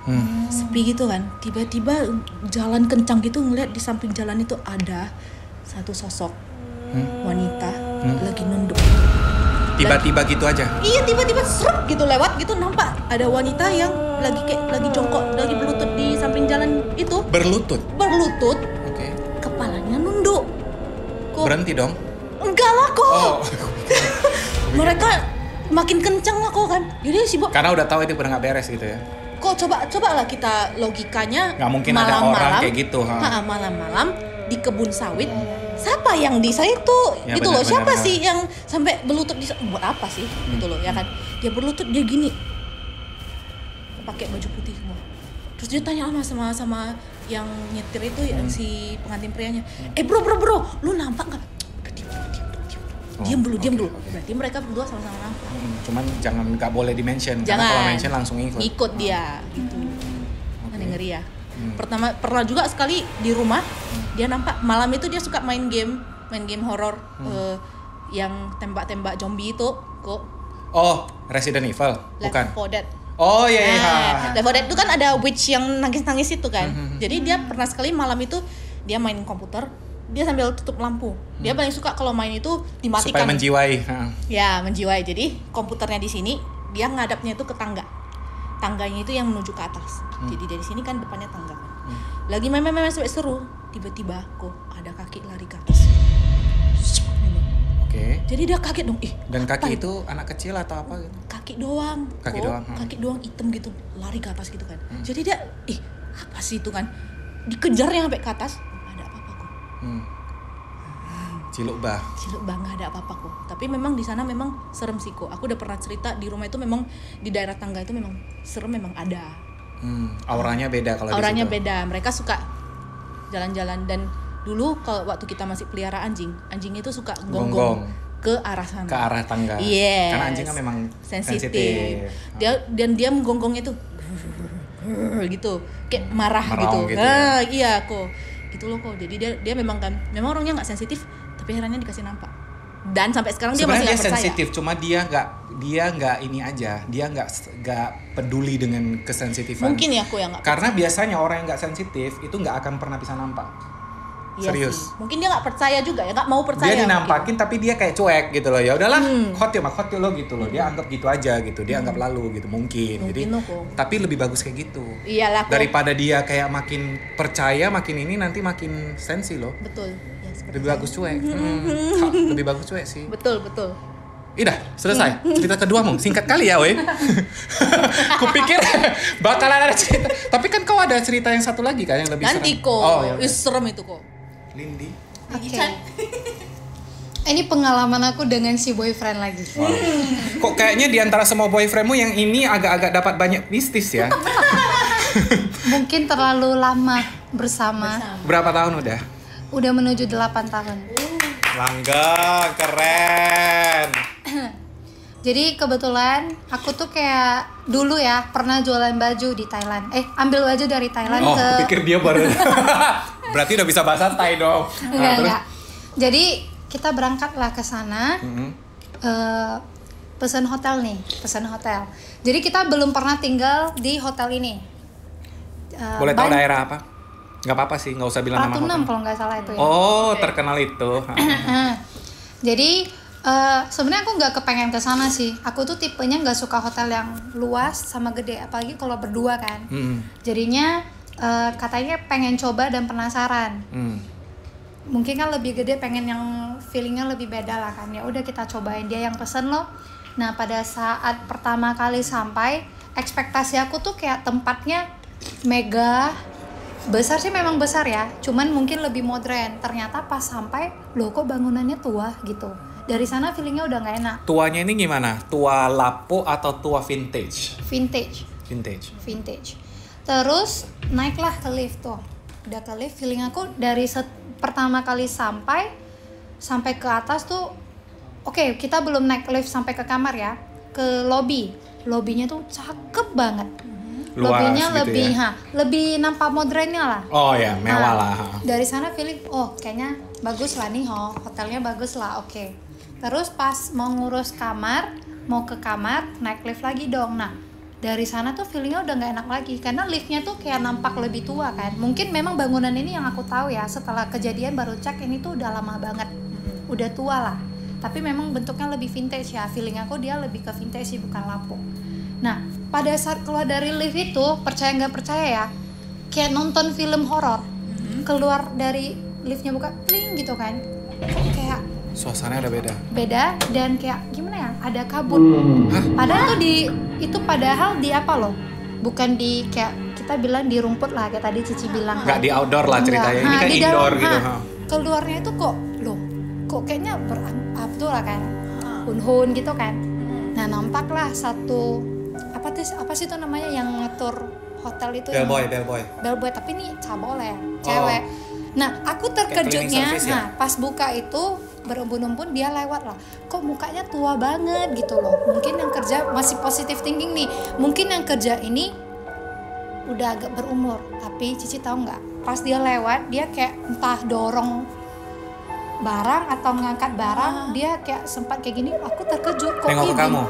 Speaker 3: Sepi gitu kan. Tiba-tiba jalan kencang gitu ngeliat di samping jalan itu ada satu sosok wanita lagi nunduk.
Speaker 1: Tiba-tiba gitu aja.
Speaker 3: Iya, tiba-tiba seruk gitu lewat gitu nampak ada wanita yang lagi jongkok, lagi berlutut di samping jalan itu.
Speaker 1: Berlutut. Oke.
Speaker 3: Kepalanya nunduk. Kok
Speaker 1: Berhenti dong.
Speaker 3: enggak lah kok.
Speaker 1: Oh.
Speaker 3: Mereka makin kencang lah kok kan. Jadi si Bob
Speaker 1: Karena udah tahu itu udah nggak beres gitu ya.
Speaker 3: kok coba lah kita logikanya
Speaker 1: Nggak mungkin ada orang kayak gitu.
Speaker 3: malam-malam di kebun sawit siapa yang di saya itu
Speaker 1: Ya,
Speaker 3: gitu loh,
Speaker 1: benar,
Speaker 3: siapa
Speaker 1: benar.
Speaker 3: sih yang sampai berlutut di buat apa sih gitu loh ya kan, dia berlutut dia gini pakai baju putih semua, terus dia tanya sama yang nyetir itu yang si pengantin prianya, bro lu nampak nggak? Udah diam dulu. Berarti mereka berdua sama-sama nampak.
Speaker 1: Cuman nggak boleh di-mention, karena
Speaker 3: Jangan
Speaker 1: kalau mention langsung ikut.
Speaker 3: dia gitu. Kan ngeri ya. Pernah juga sekali di rumah dia nampak malam itu dia suka main game horor yang tembak-tembak zombie itu kok.
Speaker 1: Oh, Resident Evil, bukan?
Speaker 3: Left 4 Dead.
Speaker 1: Oh iya.
Speaker 3: Left 4 Dead itu kan ada witch yang nangis-nangis itu kan. Jadi dia pernah sekali malam itu dia main komputer, dia sambil tutup lampu. Dia paling suka kalau main itu dimatikan.
Speaker 1: Supaya menjiwai.
Speaker 3: Ya, menjiwai. Jadi komputernya di sini, dia ngadapnya itu ke tangga. Tangganya itu yang menuju ke atas. Jadi dari sini kan depannya tangga. Lagi main sampai seru, tiba-tiba kok ada kaki lari ke atas.
Speaker 1: Oke.
Speaker 3: Jadi dia kaget dong.
Speaker 1: Dan
Speaker 3: apa
Speaker 1: kaki itu anak kecil atau apa gitu?
Speaker 3: Kaki doang.
Speaker 1: Kaki
Speaker 3: kok.
Speaker 1: doang.
Speaker 3: Kaki doang hitam gitu, lari ke atas gitu kan. Jadi dia, apa sih itu kan? Dikejarnya sampai ke atas, nggak ada apa-apa kok.
Speaker 1: Ciluk bah,
Speaker 3: nggak ada apa-apa kok. Tapi memang di sana memang serem sih kok. Aku udah pernah cerita di rumah itu memang di daerah tangga itu memang serem, memang ada.
Speaker 1: Auranya beda kalau
Speaker 3: Auranya
Speaker 1: di situ.
Speaker 3: beda. Mereka suka jalan-jalan dan dulu kalau waktu kita masih pelihara anjing itu suka gonggong ke arah sana.
Speaker 1: Ke arah tangga.
Speaker 3: Yes.
Speaker 1: Karena anjing kan memang
Speaker 3: sensitif. Dia menggonggongnya tuh gitu, kayak marah
Speaker 1: Meraung
Speaker 3: gitu.
Speaker 1: gitu ya.
Speaker 3: Iya kok. Gitu loh kok. Jadi dia memang orangnya nggak sensitif, tapi herannya dikasih nampak. Dan sampai sekarang dia masih
Speaker 1: sebenarnya
Speaker 3: nggak percaya.
Speaker 1: sensitif, cuma dia nggak ini aja, dia nggak peduli dengan kesensitifan.
Speaker 3: Mungkin ya aku yang nggak.
Speaker 1: Karena biasanya orang yang nggak sensitif itu nggak akan pernah bisa nampak.
Speaker 3: Iya
Speaker 1: Serius.
Speaker 3: sih. Mungkin dia nggak percaya juga ya, nggak mau percaya.
Speaker 1: Dia dinampakin
Speaker 3: mungkin.
Speaker 1: tapi dia kayak cuek gitu loh. Ya udahlah, hot lo gitu loh. Dia anggap gitu aja gitu. Dia anggap lalu gitu mungkin. Jadi
Speaker 3: loh kok.
Speaker 1: tapi lebih bagus kayak gitu.
Speaker 3: Iyalah kok.
Speaker 1: Daripada dia kayak makin percaya, makin ini nanti makin sensi loh.
Speaker 3: Betul. Ya, seperti
Speaker 1: Lebih
Speaker 3: saya.
Speaker 1: bagus cuek. Lebih bagus cuek sih.
Speaker 3: Betul.
Speaker 1: Dah, selesai. Cerita keduamu singkat kali ya, weh. Kupikir bakalan ada cerita. Tapi kan kau ada cerita yang satu lagi kan yang lebih
Speaker 3: Nanti
Speaker 1: serem.
Speaker 3: kok.
Speaker 1: Oh, ya.
Speaker 3: Serem itu kok.
Speaker 1: Lindy.
Speaker 4: Oke. Ini pengalaman aku dengan si boyfriend lagi.
Speaker 1: Kok kayaknya di antara semua boyfriendmu yang ini agak-agak dapat banyak mistis ya?
Speaker 4: Mungkin terlalu lama bersama.
Speaker 1: Berapa tahun udah?
Speaker 4: Udah menuju 8 tahun.
Speaker 1: Langga, keren.
Speaker 4: Jadi kebetulan aku tuh kayak dulu ya pernah jualan baju di Thailand. Ambil baju dari Thailand
Speaker 1: Oh,
Speaker 4: ke
Speaker 1: pikir dia baru. Berarti udah bisa bahasa Thai dong.
Speaker 4: enggak. Jadi kita berangkatlah ke sana. Pesan hotel. Jadi kita belum pernah tinggal di hotel ini.
Speaker 1: Boleh tahu daerah apa? Nggak apa-apa sih, nggak usah bilang nama
Speaker 4: Ratu 6
Speaker 1: hotel.
Speaker 4: kalau nggak salah itu ya.
Speaker 1: Oh, terkenal itu.
Speaker 4: Jadi sebenarnya aku nggak kepengen ke sana sih. Aku tuh tipenya nggak suka hotel yang luas sama gede, apalagi kalau berdua kan. Jadinya katanya pengen coba dan penasaran. Mungkin kan lebih gede, pengen yang feelingnya lebih beda lah kan. Ya udah kita cobain, dia yang pesen loh. Nah pada saat pertama kali sampai, ekspektasi aku tuh kayak tempatnya mega besar sih, memang besar ya. Cuman mungkin lebih modern. Ternyata pas sampai, loh kok bangunannya tua gitu. Dari sana feelingnya udah nggak enak.
Speaker 1: Tuanya ini gimana? Tua lapo atau tua vintage?
Speaker 4: Vintage. Terus naiklah ke lift tuh. Udah ke lift, feeling aku dari pertama kali sampai ke atas tuh, oke, kita belum naik lift sampai ke kamar ya, ke lobby. Lobbynya tuh cakep banget.
Speaker 1: Luas
Speaker 4: Lobbynya
Speaker 1: gitu
Speaker 4: lebih nampak modernnya lah.
Speaker 1: Oh ya, mewah lah.
Speaker 4: Dari sana feeling, kayaknya bagus lah nih, hotelnya bagus lah, oke. Terus pas mau ngurus kamar, mau ke kamar, naik lift lagi dong. Nah, dari sana tuh feelingnya udah nggak enak lagi, karena liftnya tuh kayak nampak lebih tua kan. Mungkin memang bangunan ini yang aku tahu ya, setelah kejadian baru cek, ini tuh udah lama banget, udah tua lah. Tapi memang bentuknya lebih vintage ya, feeling aku dia lebih ke vintage sih, bukan lapo. Nah, pada saat keluar dari lift itu, percaya nggak percaya ya, kayak nonton film horor. Keluar dari liftnya buka, kling gitu kan, kayak
Speaker 1: Suasananya udah
Speaker 4: beda dan kayak gimana ya, ada kabut. Padahal tuh padahal di apa loh, bukan di kayak kita bilang di rumput lah, kayak tadi Cici bilang.
Speaker 1: Nggak di outdoor lah ceritanya, ini kan
Speaker 4: di
Speaker 1: indoor
Speaker 4: dalam,
Speaker 1: gitu.
Speaker 4: Keluarnya itu kok, kok kayaknya betul lah kan, hun gitu kan. Nah nampaklah satu apa sih itu namanya yang ngatur hotel itu, bellboy, tapi ini cabol ya, cewek. Nah aku terkejutnya, pas buka itu berembun-embun dia lewat lah, kok mukanya tua banget gitu loh. Mungkin yang kerja masih positive thinking nih, mungkin yang kerja ini udah agak berumur. Tapi Cici tahu nggak, pas dia lewat dia kayak entah dorong barang atau ngangkat barang, dia kayak sempat kayak gini. Aku terkejut, kok
Speaker 5: nengok ke kamu,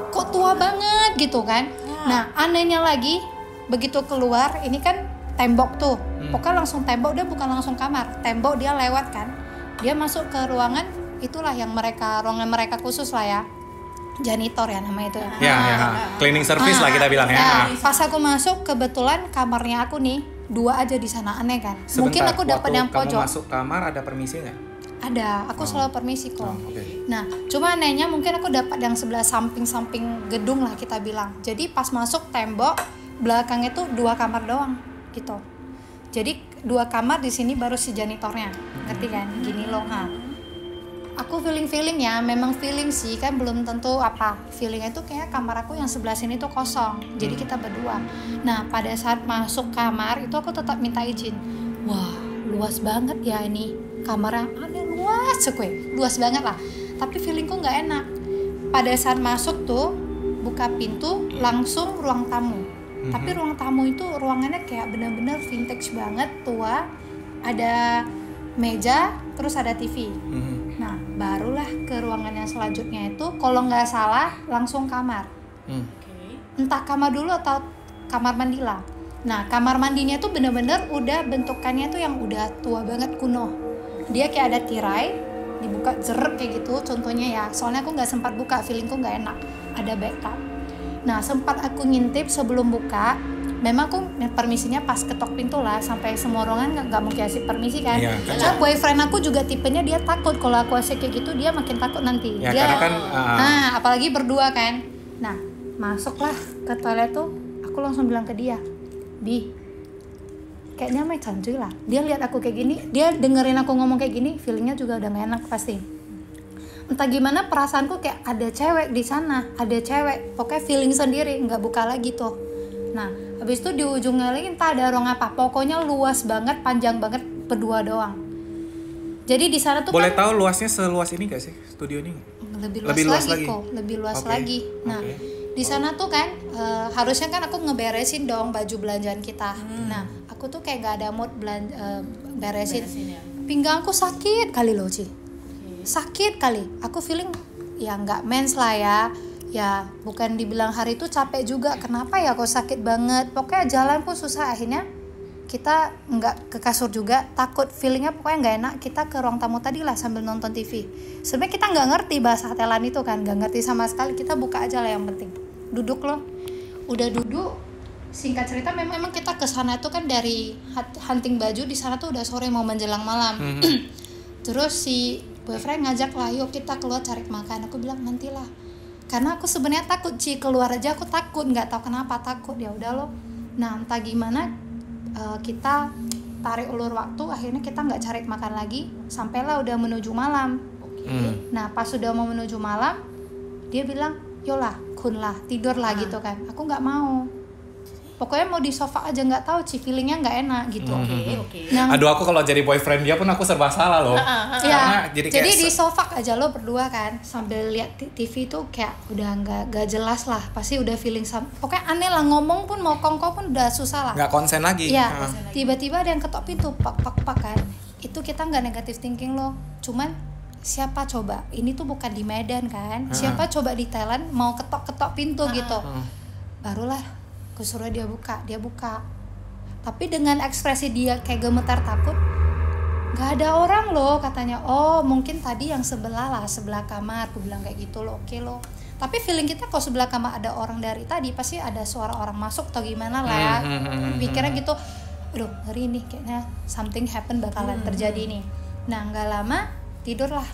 Speaker 4: kok tua banget gitu kan. Nah anehnya lagi, begitu keluar ini kan tembok tuh, pokoknya langsung tembok, dia bukan langsung kamar, tembok dia lewat kan. Dia masuk ke ruangan, itulah yang ruangan mereka khusus lah ya, janitor ya nama itu ya.
Speaker 5: Cleaning service lah kita bilang ya.
Speaker 4: Pas aku masuk, kebetulan kamarnya aku nih 2 aja di sana, aneh kan.
Speaker 5: Sebentar,
Speaker 4: mungkin aku dapat yang pojok.
Speaker 5: Kamu masuk kamar ada permisi nggak?
Speaker 4: Ada, aku selalu permisi kok.
Speaker 5: Okay.
Speaker 4: Nah, cuma anehnya mungkin aku dapat yang sebelah samping gedung lah kita bilang. Jadi pas masuk tembok belakangnya tuh 2 kamar doang gitu. Jadi 2 kamar di sini baru si janitornya, ngerti kan? Gini loh. Aku feeling ya, memang feeling sih kan belum tentu apa. Feelingnya tuh kayak kamar aku yang sebelah sini tuh kosong. Jadi kita berdua. Nah pada saat masuk kamar itu aku tetap minta izin. Wah luas banget ya ini kamarnya, ada luas banget lah. Tapi feelingku nggak enak. Pada saat masuk tuh buka pintu langsung ruang tamu. Tapi ruang tamu itu ruangannya kayak benar-benar vintage banget, tua. Ada meja, terus ada TV. Nah, barulah ke ruangan yang selanjutnya itu, kalau nggak salah langsung kamar. Entah kamar dulu atau kamar mandi lah. Nah, kamar mandinya tuh benar-benar udah bentukannya tuh yang udah tua banget, kuno. Dia kayak ada tirai, dibuka jeruk kayak gitu. Contohnya ya, soalnya aku nggak sempat buka, feelingku nggak enak. Ada bathtub. Nah sempat aku ngintip sebelum buka, memang aku permisinya pas ketok pintu lah, sampai semua ruangan nggak mau kasih permisi kan. Karena boyfriend aku juga tipenya dia takut kalau aku kasih kayak gitu, dia makin takut nanti.
Speaker 5: Ya,
Speaker 4: dia,
Speaker 5: karena kan,
Speaker 4: nah apalagi berdua kan. Nah masuklah ke toilet tuh, aku langsung bilang ke dia, Bi, kayaknya Mai cancuy lah. Dia lihat aku kayak gini, dia dengerin aku ngomong kayak gini, feelingnya juga udah gak enak pasti. Entah gimana perasaanku kayak ada cewek di sana, ada cewek, pokoknya feeling sendiri, nggak buka lagi tuh. Nah, habis itu di ujungnya lagi entah ada ruang apa, pokoknya luas banget, panjang banget, berdua doang. Jadi di sana tuh
Speaker 5: boleh tahu luasnya seluas ini gak sih studio ini?
Speaker 4: Lebih luas lagi kok, lebih luas lagi. Nah, di sana tuh kan harusnya kan aku ngeberesin dong baju belanjaan kita. Nah, aku tuh kayak nggak ada mood beresin ya. Pinggangku sakit kali loh Ci. Sakit kali, aku feeling ya nggak mens lah ya bukan dibilang hari itu capek juga, kenapa ya kok sakit banget, pokoknya jalan pun susah. Akhirnya kita nggak ke kasur juga, takut feelingnya pokoknya nggak enak. Kita ke ruang tamu tadi lah sambil nonton TV. Sebenarnya kita nggak ngerti bahasa hotelan itu kan, nggak ngerti sama sekali. Kita buka aja lah yang penting, duduk loh. Udah duduk, singkat cerita memang kita ke sana itu kan dari hunting baju, di sana tuh udah sore mau menjelang malam. Terus si boyfriend ngajak lah, yuk kita keluar cari makan. Aku bilang nantilah, karena aku sebenarnya takut Ci, keluar aja aku takut, nggak tahu kenapa takut. Ya udah loh. Nah entah gimana kita tarik ulur waktu, akhirnya kita nggak cari makan lagi, sampailah udah menuju malam. Nah pas sudah mau menuju malam, dia bilang yolah kun lah, tidur lah gitu kan. Aku nggak mau, pokoknya mau di sofa aja, nggak tahu Ci, feelingnya nggak enak gitu. Nah,
Speaker 5: aduh aku kalau jadi boyfriend dia pun aku serba salah loh.
Speaker 4: Ya, jadi di sofa aja lo berdua kan sambil lihat TV tuh kayak udah nggak jelas lah, pasti udah feeling pokoknya aneh lah, ngomong pun mau kongko pun udah susah lah.
Speaker 5: Nggak konsen lagi.
Speaker 4: Ya, tiba-tiba ada yang ketok pintu, pak kan. Itu kita nggak negatif thinking loh, cuman siapa coba, ini tuh bukan di Medan kan, siapa coba di Thailand mau ketok pintu gitu. Barulah aku suruh dia buka. Tapi dengan ekspresi dia kayak gemetar takut, nggak ada orang loh katanya. Oh mungkin tadi yang sebelah kamar, aku bilang kayak gitu loh. Oke loh. Tapi feeling kita kalau sebelah kamar ada orang dari tadi, pasti ada suara orang masuk atau gimana lah ya. Pikirnya gitu, aduh ngeri nih, kayaknya something happen bakalan terjadi nih. Nah nggak lama tidurlah,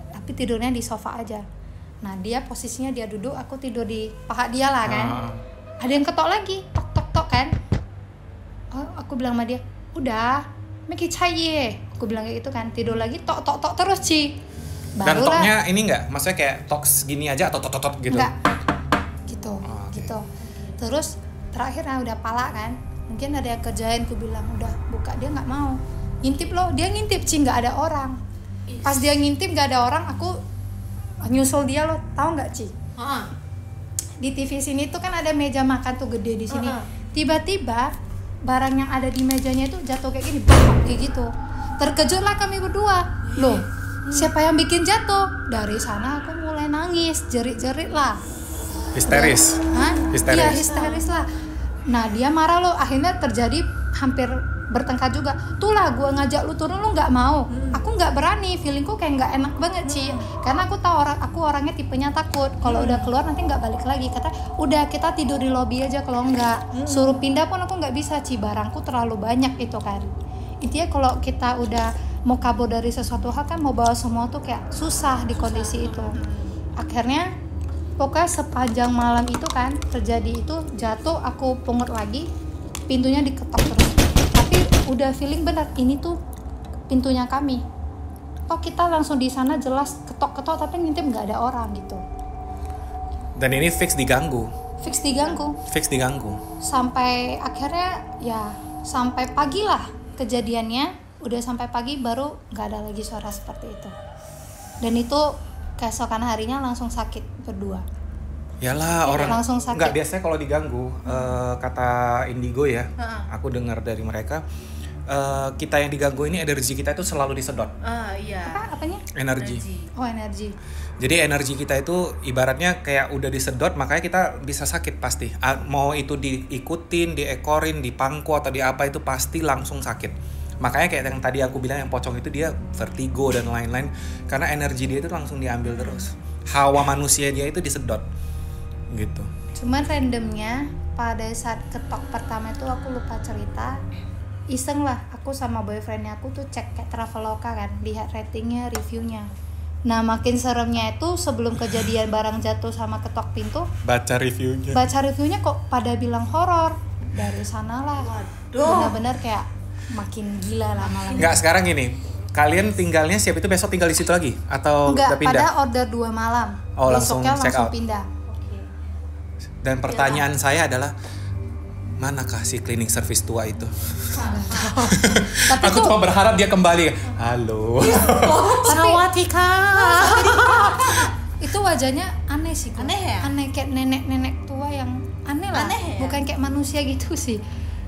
Speaker 4: tapi tidurnya di sofa aja. Nah dia posisinya dia duduk, aku tidur di paha dia lah kan. Ada yang ketok lagi, tok kan. Oh, aku bilang sama dia, udah Meki caye, aku bilang kayak gitu kan, tidur lagi tok terus Ci.
Speaker 5: Dan toknya ini nggak, maksudnya kayak toks gini aja atau tot gitu?
Speaker 4: Enggak, gitu,
Speaker 5: okay.
Speaker 4: gitu. Terus terakhir udah pala kan, mungkin ada yang kerjain, aku bilang udah buka, dia nggak mau. Ngintip loh, dia ngintip Ci, nggak ada orang. Pas dia ngintip nggak ada orang, aku nyusul dia loh, tahu nggak Ci? Di TV sini tuh kan ada meja makan tuh gede di sini. Tiba-tiba barang yang ada di mejanya itu jatuh kayak gini, kayak gitu. Terkejutlah kami berdua. Loh, siapa yang bikin jatuh? Dari sana aku mulai nangis, jerit-jerit lah.
Speaker 5: Histeris.
Speaker 4: Hah?
Speaker 5: Histeris.
Speaker 4: Iya, histeris lah. Nah, dia marah loh. Akhirnya terjadi hampir bertengkar juga. Tuh lah, gue ngajak lu turun, lu nggak mau. Aku nggak berani, feelingku kayak nggak enak banget Ci. Karena aku tahu aku orangnya tipenya takut. Kalau udah keluar nanti nggak balik lagi. Kata, udah kita tidur di lobi aja kalau nggak. Suruh pindah pun aku nggak bisa Ci. Barangku terlalu banyak itu kan. Intinya kalau kita udah mau kabur dari sesuatu hal kan mau bawa semua tuh kayak susah di kondisi itu. Akhirnya pokoknya sepanjang malam itu kan terjadi itu, jatuh, aku pungut lagi, pintunya diketok terus. Tapi udah feeling benar ini tuh pintunya kami. Oh kita langsung di sana jelas ketok-ketok tapi ngintip nggak ada orang gitu.
Speaker 5: Dan ini fix diganggu.
Speaker 4: Fix diganggu. Sampai akhirnya ya sampai pagi lah kejadiannya. Udah sampai pagi baru nggak ada lagi suara seperti itu. Dan itu keesokan harinya langsung sakit berdua.
Speaker 5: Yalah orang
Speaker 4: langsung sakit.
Speaker 5: Nggak, biasanya kalau diganggu kata Indigo ya, aku dengar dari mereka, kita yang diganggu ini energi kita itu selalu disedot.
Speaker 3: Iya.
Speaker 4: Apanya?
Speaker 5: Energi.
Speaker 4: Oh, energi.
Speaker 5: Jadi energi kita itu ibaratnya kayak udah disedot, makanya kita bisa sakit pasti. Mau itu diikutin, diekorin, dipangku atau di apa itu pasti langsung sakit. Makanya kayak yang tadi aku bilang yang pocong itu dia vertigo dan lain-lain karena energi dia itu langsung diambil terus. Hawa manusia dia itu disedot. Gitu.
Speaker 4: Cuman randomnya pada saat ketok pertama itu aku lupa cerita, iseng lah aku sama boyfriendnya aku tuh cek kayak Traveloka kan, lihat ratingnya, reviewnya. Nah makin seremnya itu sebelum kejadian barang jatuh sama ketok pintu, baca reviewnya kok pada bilang horor. Dari sanalah benar-benar kayak makin gila lama-lama.
Speaker 5: Enggak, sekarang gini, kalian tinggalnya siap itu besok tinggal di situ lagi atau
Speaker 4: enggak,
Speaker 5: udah pindah?
Speaker 4: Pada order 2 malam.
Speaker 5: Oh, langsung check out.
Speaker 4: Pindah.
Speaker 5: Dan pertanyaan saya adalah manakah si cleaning service tua itu?
Speaker 4: Tapi
Speaker 5: aku cuma berharap dia kembali. Halo.
Speaker 3: Sawatika.
Speaker 4: Itu wajahnya aneh sih.
Speaker 3: Aneh ya?
Speaker 4: Aneh kayak nenek-nenek tua yang aneh lah.
Speaker 3: Aneh ya?
Speaker 4: Bukan kayak manusia gitu sih.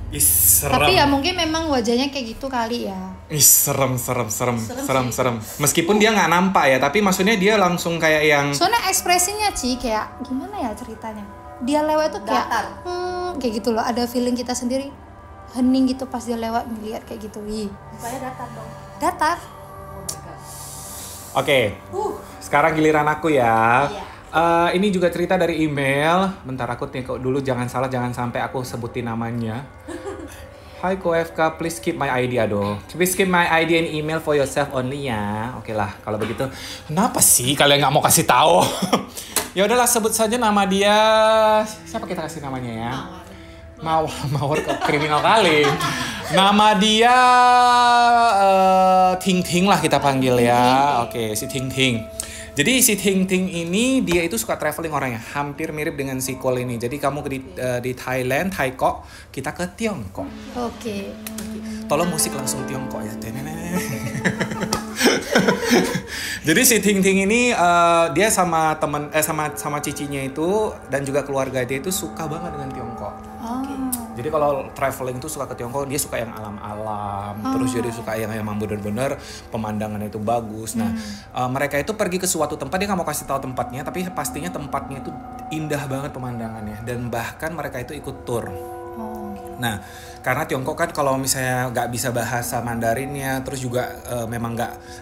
Speaker 5: Ih, serem.
Speaker 4: Tapi ya mungkin memang wajahnya kayak gitu kali ya.
Speaker 5: Ih, serem. Meskipun dia nggak nampak ya, tapi maksudnya dia langsung kayak yang.
Speaker 4: Soalnya ekspresinya Ci kayak gimana ya ceritanya? Dia lewat tuh kayak kayak gitu loh. Ada feeling kita sendiri hening gitu pas dia lewat ngeliat kayak gitu. Ih.
Speaker 3: Mukanya datar dong.
Speaker 4: Datar.
Speaker 5: Oke. Sekarang giliran aku ya.
Speaker 3: Iya.
Speaker 5: Ini juga cerita dari email. Bentar aku nih dulu, jangan sampai aku sebutin namanya. Hi KFK, please keep my ID aduh. Please keep my ID and email for yourself only ya. Oke lah, kalau begitu. Kenapa sih kalian nggak mau kasih tahu? Ya udahlah, sebut saja nama dia. Siapa kita kasih namanya ya? Mawar kriminal kali. Nama dia Ting Ting lah kita panggil ya. Oke, si Ting Ting. Jadi si Ting Ting ini dia itu suka traveling orangnya, hampir mirip dengan si Cole ini. Jadi kamu di Thailand, Thaikok, kita ke Tiongkok.
Speaker 4: Oke.
Speaker 5: Tolong musik langsung Tiongkok ya. Jadi si Ting Ting ini dia sama sama cicinya itu dan juga keluarga dia itu suka banget dengan Tiongkok. Jadi kalau traveling tuh suka ke Tiongkok, dia suka yang alam-alam, terus jadi suka yang emang bener-bener pemandangannya itu bagus. Nah, mereka itu pergi ke suatu tempat, dia nggak mau kasih tahu tempatnya, tapi pastinya tempatnya itu indah banget pemandangannya, dan bahkan mereka itu ikut tour. Nah, karena Tiongkok kan kalau misalnya nggak bisa bahasa Mandarinnya, terus juga memang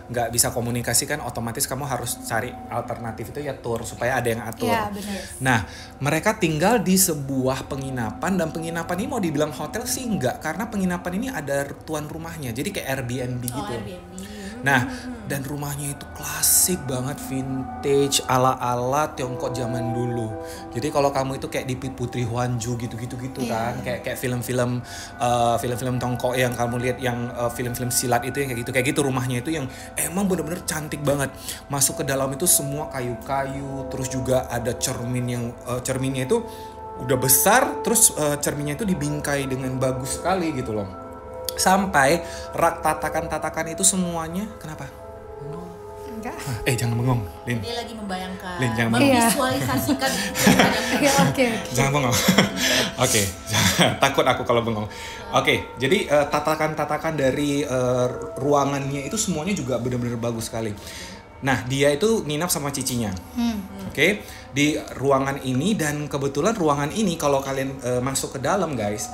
Speaker 5: nggak bisa komunikasi kan, otomatis kamu harus cari alternatif itu ya tour supaya ada yang atur.
Speaker 4: Iya, benar.
Speaker 5: Nah, mereka tinggal di sebuah penginapan, dan penginapan ini mau dibilang hotel sih enggak, karena penginapan ini ada tuan rumahnya, jadi kayak Airbnb gitu.
Speaker 3: Airbnb.
Speaker 5: Nah, dan rumahnya itu klasik banget, vintage, ala-ala Tiongkok zaman dulu. Jadi kalau kamu itu kayak di Putri Huanju gitu kan, kayak film-film Tiongkok yang kamu lihat, yang film-film silat itu yang kayak gitu rumahnya itu yang emang bener-bener cantik banget. Masuk ke dalam itu semua kayu-kayu, terus juga ada cermin yang cerminnya itu udah besar, terus cerminnya itu dibingkai dengan bagus sekali gitu loh. Sampai rak tatakan-tatakan itu semuanya, kenapa?
Speaker 4: Enggak.
Speaker 5: Jangan bengong, Lin.
Speaker 3: Dia lagi membayangkan,
Speaker 5: Lin, jangan bengong.
Speaker 3: memvisualisasikan.
Speaker 4: Oke.
Speaker 5: Jangan bengong. Oke, takut aku kalau bengong. Oke, jadi tatakan-tatakan dari ruangannya itu semuanya juga benar-benar bagus sekali. Nah, dia itu nginap sama cicinya. Oke, di ruangan ini, dan kebetulan ruangan ini kalau kalian masuk ke dalam guys,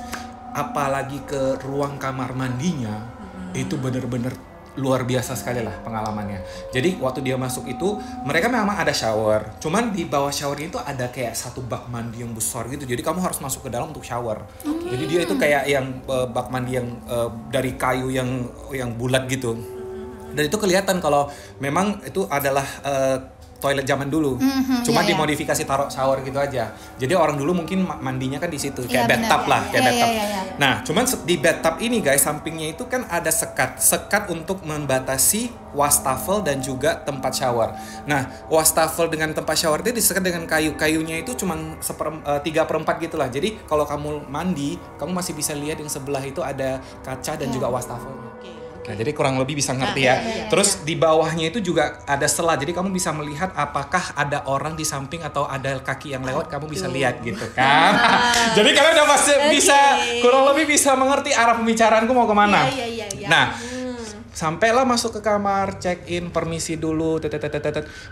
Speaker 5: apalagi ke ruang kamar mandinya, itu benar-benar luar biasa sekali lah pengalamannya. Jadi waktu dia masuk itu, mereka memang ada shower. Cuman di bawah showernya itu ada kayak satu bak mandi yang besar gitu. Jadi kamu harus masuk ke dalam untuk shower. Jadi dia itu kayak yang bak mandi yang dari kayu yang bulat gitu. Dan itu kelihatan kalau memang itu adalah toilet zaman dulu, cuma dimodifikasi taruh shower gitu aja. Jadi orang dulu mungkin mandinya kan di situ, kayak bathtub lah, kayak bathtub. Nah, cuman di bathtub ini guys, sampingnya itu kan ada sekat untuk membatasi wastafel dan juga tempat shower. Nah, wastafel dengan tempat shower itu disekat dengan kayunya itu cuma 3/4 gitulah. Jadi kalau kamu mandi, kamu masih bisa lihat yang sebelah itu ada kaca dan juga wastafelnya. Nah, jadi kurang lebih bisa ngerti ya. Terus di bawahnya itu juga ada selah. Jadi kamu bisa melihat apakah ada orang di samping atau ada kaki yang lewat, kamu bisa lihat gitu kan. Jadi kalian udah pasti bisa kurang lebih bisa mengerti arah pembicaraanku mau kemana. Nah, sampailah masuk ke kamar, check in, permisi dulu,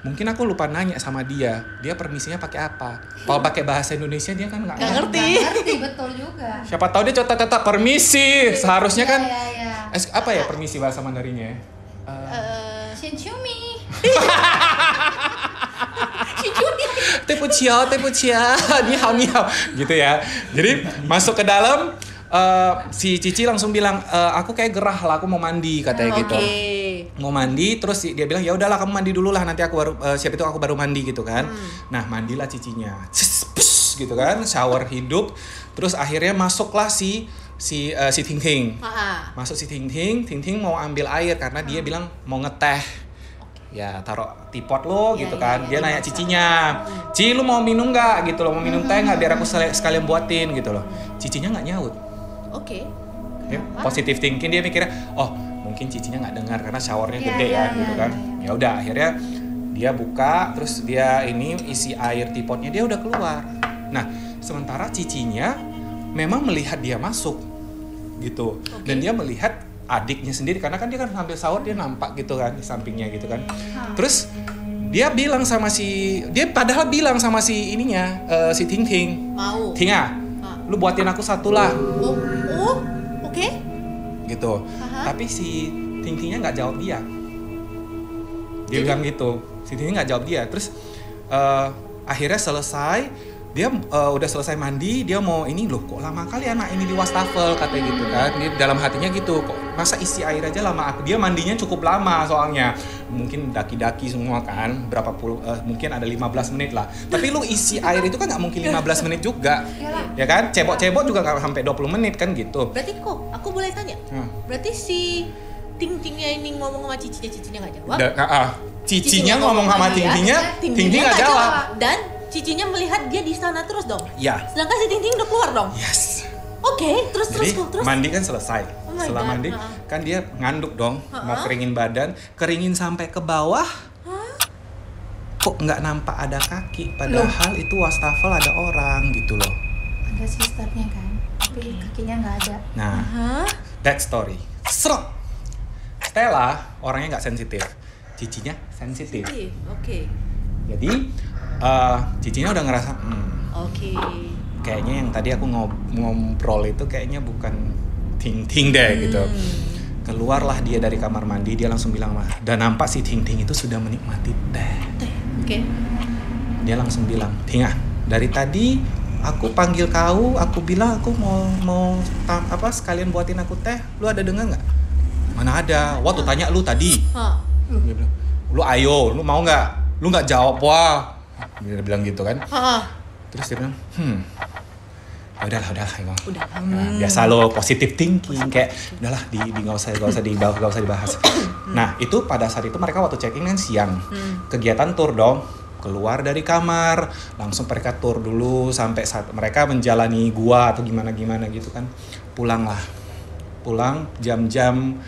Speaker 5: mungkin aku lupa nanya sama dia permisinya pakai apa. Kalau pakai bahasa Indonesia dia kan nggak
Speaker 4: Ngerti, betul juga.
Speaker 5: Siapa tahu dia tetap permisi. Seharusnya kan apa ya permisi bahasa Mandarinnya?
Speaker 4: Shinchumi.
Speaker 5: Tepucia, ni hao gitu ya. Jadi masuk ke dalam, si Cici langsung bilang, aku kayak gerah lah, aku mau mandi katanya gitu. Mau mandi, terus dia bilang ya udahlah kamu mandi dulu lah, nanti aku baru aku baru mandi gitu kan. Nah, mandilah Cicinya, gitu kan, shower hidup. Terus akhirnya masuklah si Ting Ting. Masuk si Ting Ting mau ambil air karena dia bilang mau ngeteh. Ya taruh tipot lo gitu kan. Dia nanya Cicinya, Ci lu mau minum nggak gitu loh, mau minum teh nggak biar aku sekalian buatin gitu loh. Cicinya nggak nyaut. Positive thinking, dia mikirnya mungkin Cicinya nggak dengar karena showernya gede gitu kan. Ya udah akhirnya dia buka, terus dia isi air tipotnya, dia udah keluar. Nah, sementara Cicinya memang melihat dia masuk gitu. Dan dia melihat adiknya sendiri karena kan dia kan sambil shower, dia nampak gitu kan di sampingnya gitu kan. Terus dia bilang sama si Ting Ting, mau Tinga, lu buatin aku satu lah. Gitu. Tapi si Ting Tingnya nggak jawab dia. Dia bilang gitu. Si Ting Ting nggak jawab dia. Terus akhirnya selesai. Dia udah selesai mandi, dia mau kok lama kali anak ini di wastafel katanya gitu kan. Dia dalam hatinya gitu, kok masa isi air aja lama. Dia mandinya cukup lama soalnya. Mungkin daki-daki semua kan, mungkin ada 15 menit lah. Tapi lu isi air itu kan nggak mungkin 15 menit juga. Ya kan? Cebok-cebok juga nggak sampai 20 menit kan gitu.
Speaker 3: Berarti kok aku boleh tanya? Berarti si Ting-Tingnya ini ngomong sama Cicinya nggak jawab?
Speaker 5: Cicinya ngomong sama Ting-Tingnya nggak jawab.
Speaker 3: Dan Cicinya melihat dia di sana terus dong.
Speaker 5: Ya.
Speaker 3: Sedangkan si Ting Ting udah keluar dong.
Speaker 5: Yes.
Speaker 3: Terus.
Speaker 5: Mandi kan selesai. Setelah mandi kan dia nganduk dong, mau keringin badan, keringin sampai ke bawah. Kok nggak nampak ada kaki, padahal itu wastafel ada orang gitu loh.
Speaker 4: Ada sisternya kan, tapi kakinya nggak ada.
Speaker 5: Nah, that story. Serok. Stella orangnya nggak sensitif, Cicinya sensitif. Jadi Cicinya udah ngerasa kayaknya yang tadi aku ngobrol itu kayaknya bukan Ting Ting deh gitu. Keluarlah dia dari kamar mandi, dia langsung bilang, dan nampak si Ting Ting itu sudah menikmati teh. Dia langsung bilang, Tinga, dari tadi aku panggil kau, aku bilang aku mau sekalian buatin aku teh, lu ada dengar nggak? Mana ada, wah tuh tanya lu tadi.
Speaker 3: Hah.
Speaker 5: Dia bilang, lu ayo, lu mau nggak? Lu nggak jawab, wah. Dia bilang gitu kan. Terus dia bilang, ya udahlah emang. Nah, biasa lo positive thinking kayak udahlah nggak usah dibahas. Nah itu pada saat itu mereka waktu check in kan siang, kegiatan tour dong. Keluar dari kamar, langsung mereka tour dulu sampai saat mereka menjalani gua atau gimana gitu kan. Pulang jam-jam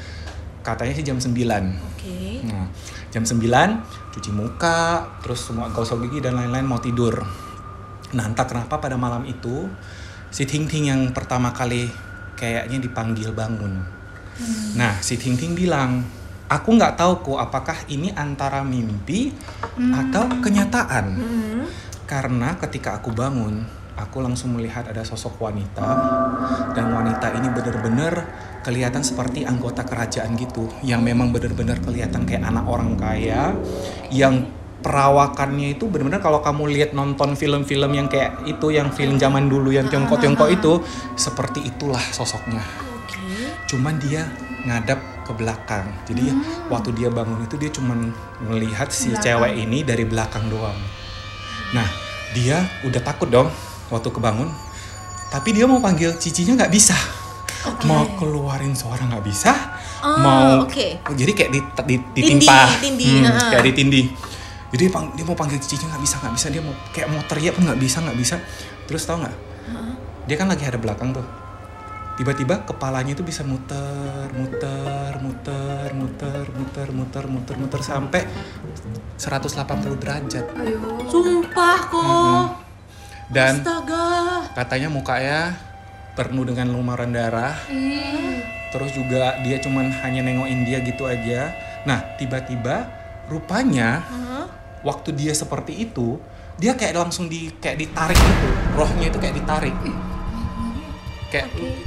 Speaker 5: katanya sih jam 9.
Speaker 3: Oke.
Speaker 5: Nah, jam 9 cuci muka, terus semua gosok gigi dan lain-lain mau tidur. Nah, entah kenapa pada malam itu si Ting Ting yang pertama kali kayaknya dipanggil bangun. Nah, si Ting Ting bilang, aku nggak tahu kok apakah ini antara mimpi atau kenyataan. Karena ketika aku bangun, aku langsung melihat ada sosok wanita, dan wanita ini benar-benar kelihatan seperti anggota kerajaan gitu, yang memang benar-benar kelihatan kayak anak orang kaya, yang perawakannya itu benar-benar kalau kamu lihat nonton film-film yang kayak itu, yang film zaman dulu yang Tiongkok itu, seperti itulah sosoknya. Cuman dia ngadap ke belakang. Jadi waktu dia bangun itu dia cuman melihat si cewek ini dari belakang doang. Nah, dia udah takut dong waktu kebangun. Tapi dia mau panggil cicinya nggak bisa. Mau keluarin suara nggak bisa. Jadi kayak ditimpa. Kayak ditindih. Jadi dia mau panggil cicinya nggak bisa. Dia mau kayak mau teriak pun nggak bisa. Terus tahu nggak? Dia kan lagi ada belakang tuh. Tiba-tiba kepalanya itu bisa muter sampai 180 derajat.
Speaker 3: Sumpah kok.
Speaker 5: Dan
Speaker 3: astaga,
Speaker 5: katanya mukanya penuh dengan lumuran darah. Terus juga dia cuman hanya nengokin dia gitu aja. Nah, tiba-tiba rupanya waktu dia seperti itu, dia kayak langsung ditarik gitu. Rohnya itu kayak ditarik.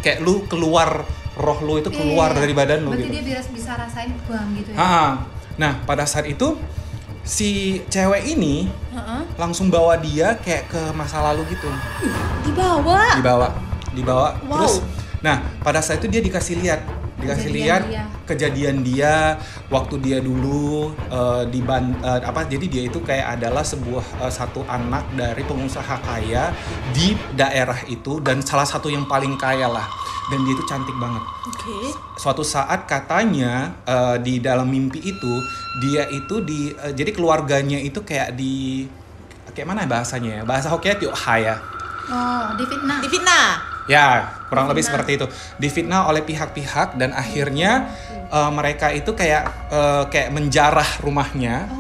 Speaker 5: Kayak lu keluar, roh lu itu keluar dari badan lu.
Speaker 4: Berarti
Speaker 5: gitu.
Speaker 4: dia bisa rasain bam gitu ya.
Speaker 5: Nah, pada saat itu si cewek ini langsung bawa dia kayak ke masa lalu gitu. Dibawa.
Speaker 3: Wow.
Speaker 5: Terus nah, pada saat itu dia dikasih lihat kejadian dia waktu dia dulu jadi dia itu kayak adalah satu anak dari pengusaha kaya di daerah itu, dan salah satu yang paling kaya lah, dan dia itu cantik banget. Suatu saat katanya di dalam mimpi itu dia itu jadi keluarganya itu kayak mana bahasanya ya, bahasa Hokkien itu haya.
Speaker 3: Difitnah.
Speaker 5: Ya, kurang lebih seperti itu. Difitnah oleh pihak-pihak, dan akhirnya mereka itu kayak menjarah rumahnya.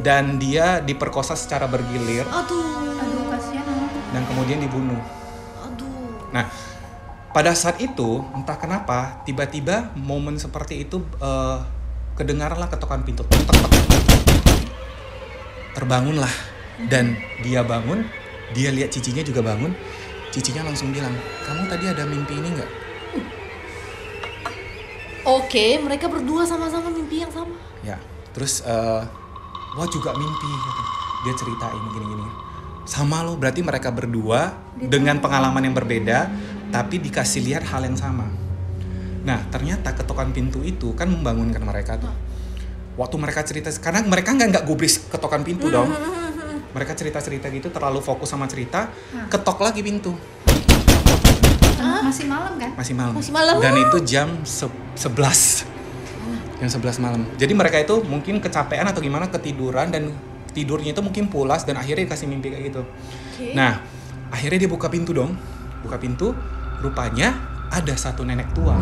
Speaker 5: Dan dia diperkosa secara bergilir.
Speaker 4: Aduh, kasihan.
Speaker 5: Dan kemudian dibunuh. Nah, pada saat itu entah kenapa tiba-tiba momen seperti itu kedengaranlah ketukan pintu. Terbangunlah, dan dia bangun, dia lihat cicinya juga bangun. Cicinya langsung bilang, kamu tadi ada mimpi ini nggak?
Speaker 3: Oke, mereka berdua sama-sama mimpi yang sama.
Speaker 5: Ya, terus wah juga mimpi. Dia ceritain gini-gini. Sama lo, berarti mereka berdua dengan pengalaman yang berbeda, tapi dikasih lihat hal yang sama. Nah, ternyata ketukan pintu itu kan membangunkan mereka tuh. Waktu mereka cerita, karena mereka nggak gubris ketukan pintu dong. Mereka cerita-cerita gitu, terlalu fokus sama cerita, ketok lagi pintu.
Speaker 4: Masih malam kan?
Speaker 5: Masih malam.
Speaker 3: Dan
Speaker 5: Dan itu jam 11. Jam 11 malam. Jadi mereka itu mungkin kecapean atau gimana, ketiduran, dan tidurnya itu mungkin pulas, dan akhirnya dikasih mimpi kayak gitu. Nah, akhirnya dia buka pintu dong. Buka pintu, rupanya ada satu nenek tua.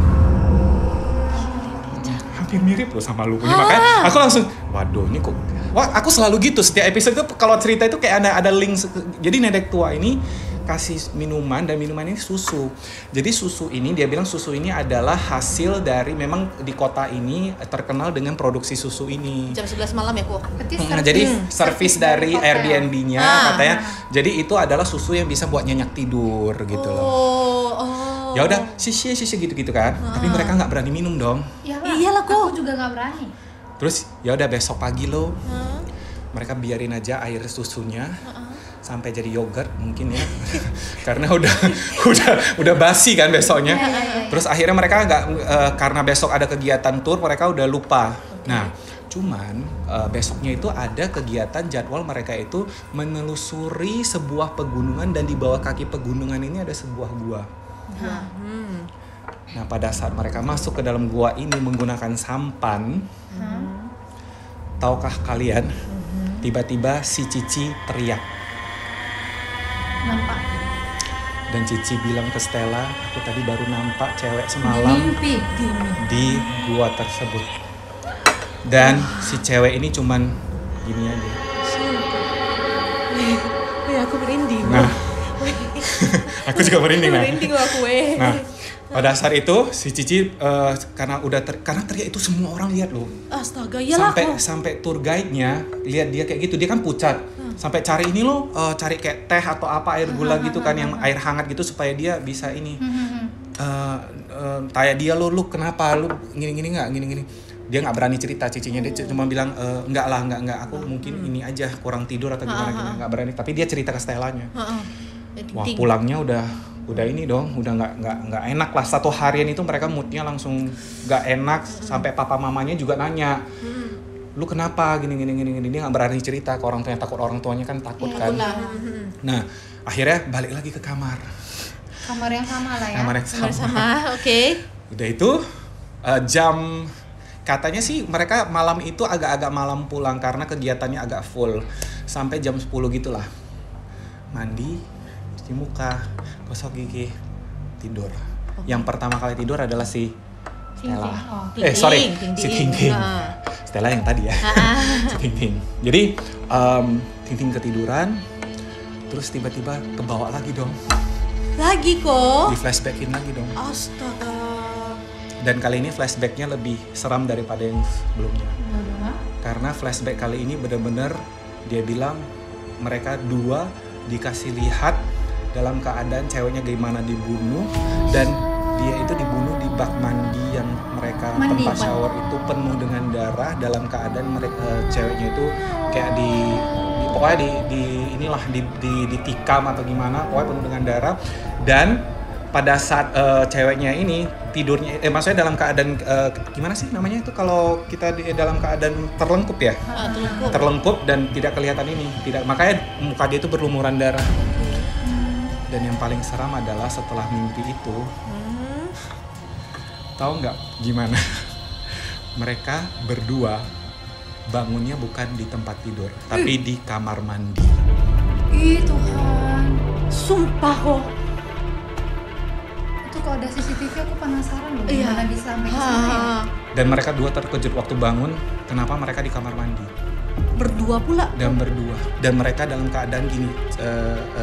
Speaker 5: Hampir mirip loh sama lu punya. Makanya aku langsung, waduh ini kok. Wah, aku selalu gitu, setiap episode itu kalau cerita itu kayak ada link. Jadi nenek tua ini kasih minuman, dan minuman ini susu. Jadi susu ini, dia bilang susu ini adalah hasil dari, memang di kota ini terkenal dengan produksi susu ini.
Speaker 3: Jam 11 malam ya kok.
Speaker 5: Jadi service dari Airbnb-nya katanya. Jadi itu adalah susu yang bisa buat nyenyak tidur gitu loh. Ya udah, sisi gitu kan. Tapi mereka nggak berani minum dong.
Speaker 3: Iyalah kok.
Speaker 4: Aku juga nggak berani.
Speaker 5: Terus ya udah besok pagi lo mereka biarin aja air susunya sampai jadi yogurt mungkin ya. Karena udah basi kan besoknya. Terus akhirnya mereka nggak karena besok ada kegiatan tour, mereka udah lupa. Nah, cuman besoknya itu ada kegiatan jadwal mereka itu menelusuri sebuah pegunungan, dan di bawah kaki pegunungan ini ada sebuah gua. Nah, pada saat mereka masuk ke dalam gua ini menggunakan sampan, tahukah kalian? Tiba-tiba si Cici teriak.
Speaker 4: Nampak.
Speaker 5: Dan Cici bilang ke Stella, aku tadi baru nampak cewek semalam di gua tersebut. Dan si cewek ini cuman gini aja.
Speaker 3: Aku merinding.
Speaker 5: Nah, aku juga merinding.
Speaker 3: Merinding loh aku.
Speaker 5: Nah, pada saat itu si Cici karena teriak itu semua orang lihat loh.
Speaker 3: Astaga, iyalah.
Speaker 5: Sampai tour guide-nya lihat dia kayak gitu, dia kan pucat. Sampai cari ini loh, cari kayak teh atau apa air gula gitu kan, yang air hangat gitu supaya dia bisa ini. Tanya dia lu kenapa lu gini-gini nggak gini-gini. Dia nggak berani cerita, Cicinya dia cuma bilang enggak aku mungkin ini aja kurang tidur atau gimana nggak berani. Tapi dia cerita ke Stellanya. Wah, pulangnya udah ini dong, udah nggak enak lah. Satu harian itu mereka moodnya langsung nggak enak, sampai papa mamanya juga nanya, lu kenapa gini. Dia nggak berani cerita ke orang tuanya, takut orang tuanya kan takut kan. Nah, akhirnya balik lagi ke kamar
Speaker 4: Kamar yang sama lah ya.
Speaker 5: Kamar yang sama.
Speaker 3: Oke.
Speaker 5: Udah itu jam, katanya sih mereka malam itu agak-agak malam pulang karena kegiatannya agak full, sampai jam 10 gitulah. Mandi, cuci muka, gosok gigi, tidur. Yang pertama kali tidur adalah si Stella. Si Ting-Ting. Stella yang tadi ya. Si Ting-Ting. Jadi Ting-Ting ketiduran, terus tiba-tiba kebawa lagi dong.
Speaker 3: Lagi kok?
Speaker 5: Di flashbackin lagi dong.
Speaker 3: Astaga.
Speaker 5: Dan kali ini flashbacknya lebih seram daripada yang sebelumnya. Karena flashback kali ini benar-benar dia bilang mereka dua dikasih lihat dalam keadaan ceweknya gimana dibunuh, dan dia itu dibunuh di bak mandi yang mereka tempat shower itu penuh dengan darah, dalam keadaan mereka ceweknya itu kayak pokoknya ditikam atau gimana, pokoknya penuh dengan darah. Dan pada saat ceweknya ini tidurnya, maksudnya dalam keadaan gimana sih namanya itu kalau kita dalam keadaan terlengkup ya, terlengkup dan tidak kelihatan ini, makanya muka dia itu berlumuran darah. Dan yang paling seram adalah setelah mimpi itu, tahu nggak gimana? Mereka berdua bangunnya bukan di tempat tidur, tapi di kamar mandi.
Speaker 4: Ih Tuhan,
Speaker 3: Sumpah kok.
Speaker 4: itu kalau ada CCTV aku penasaran loh gimana bisa sampai ke sana ya.
Speaker 5: Dan mereka dua terkejut waktu bangun, kenapa mereka di kamar mandi?
Speaker 3: Berdua pula.
Speaker 5: Dan berdua. Dan mereka dalam keadaan gini,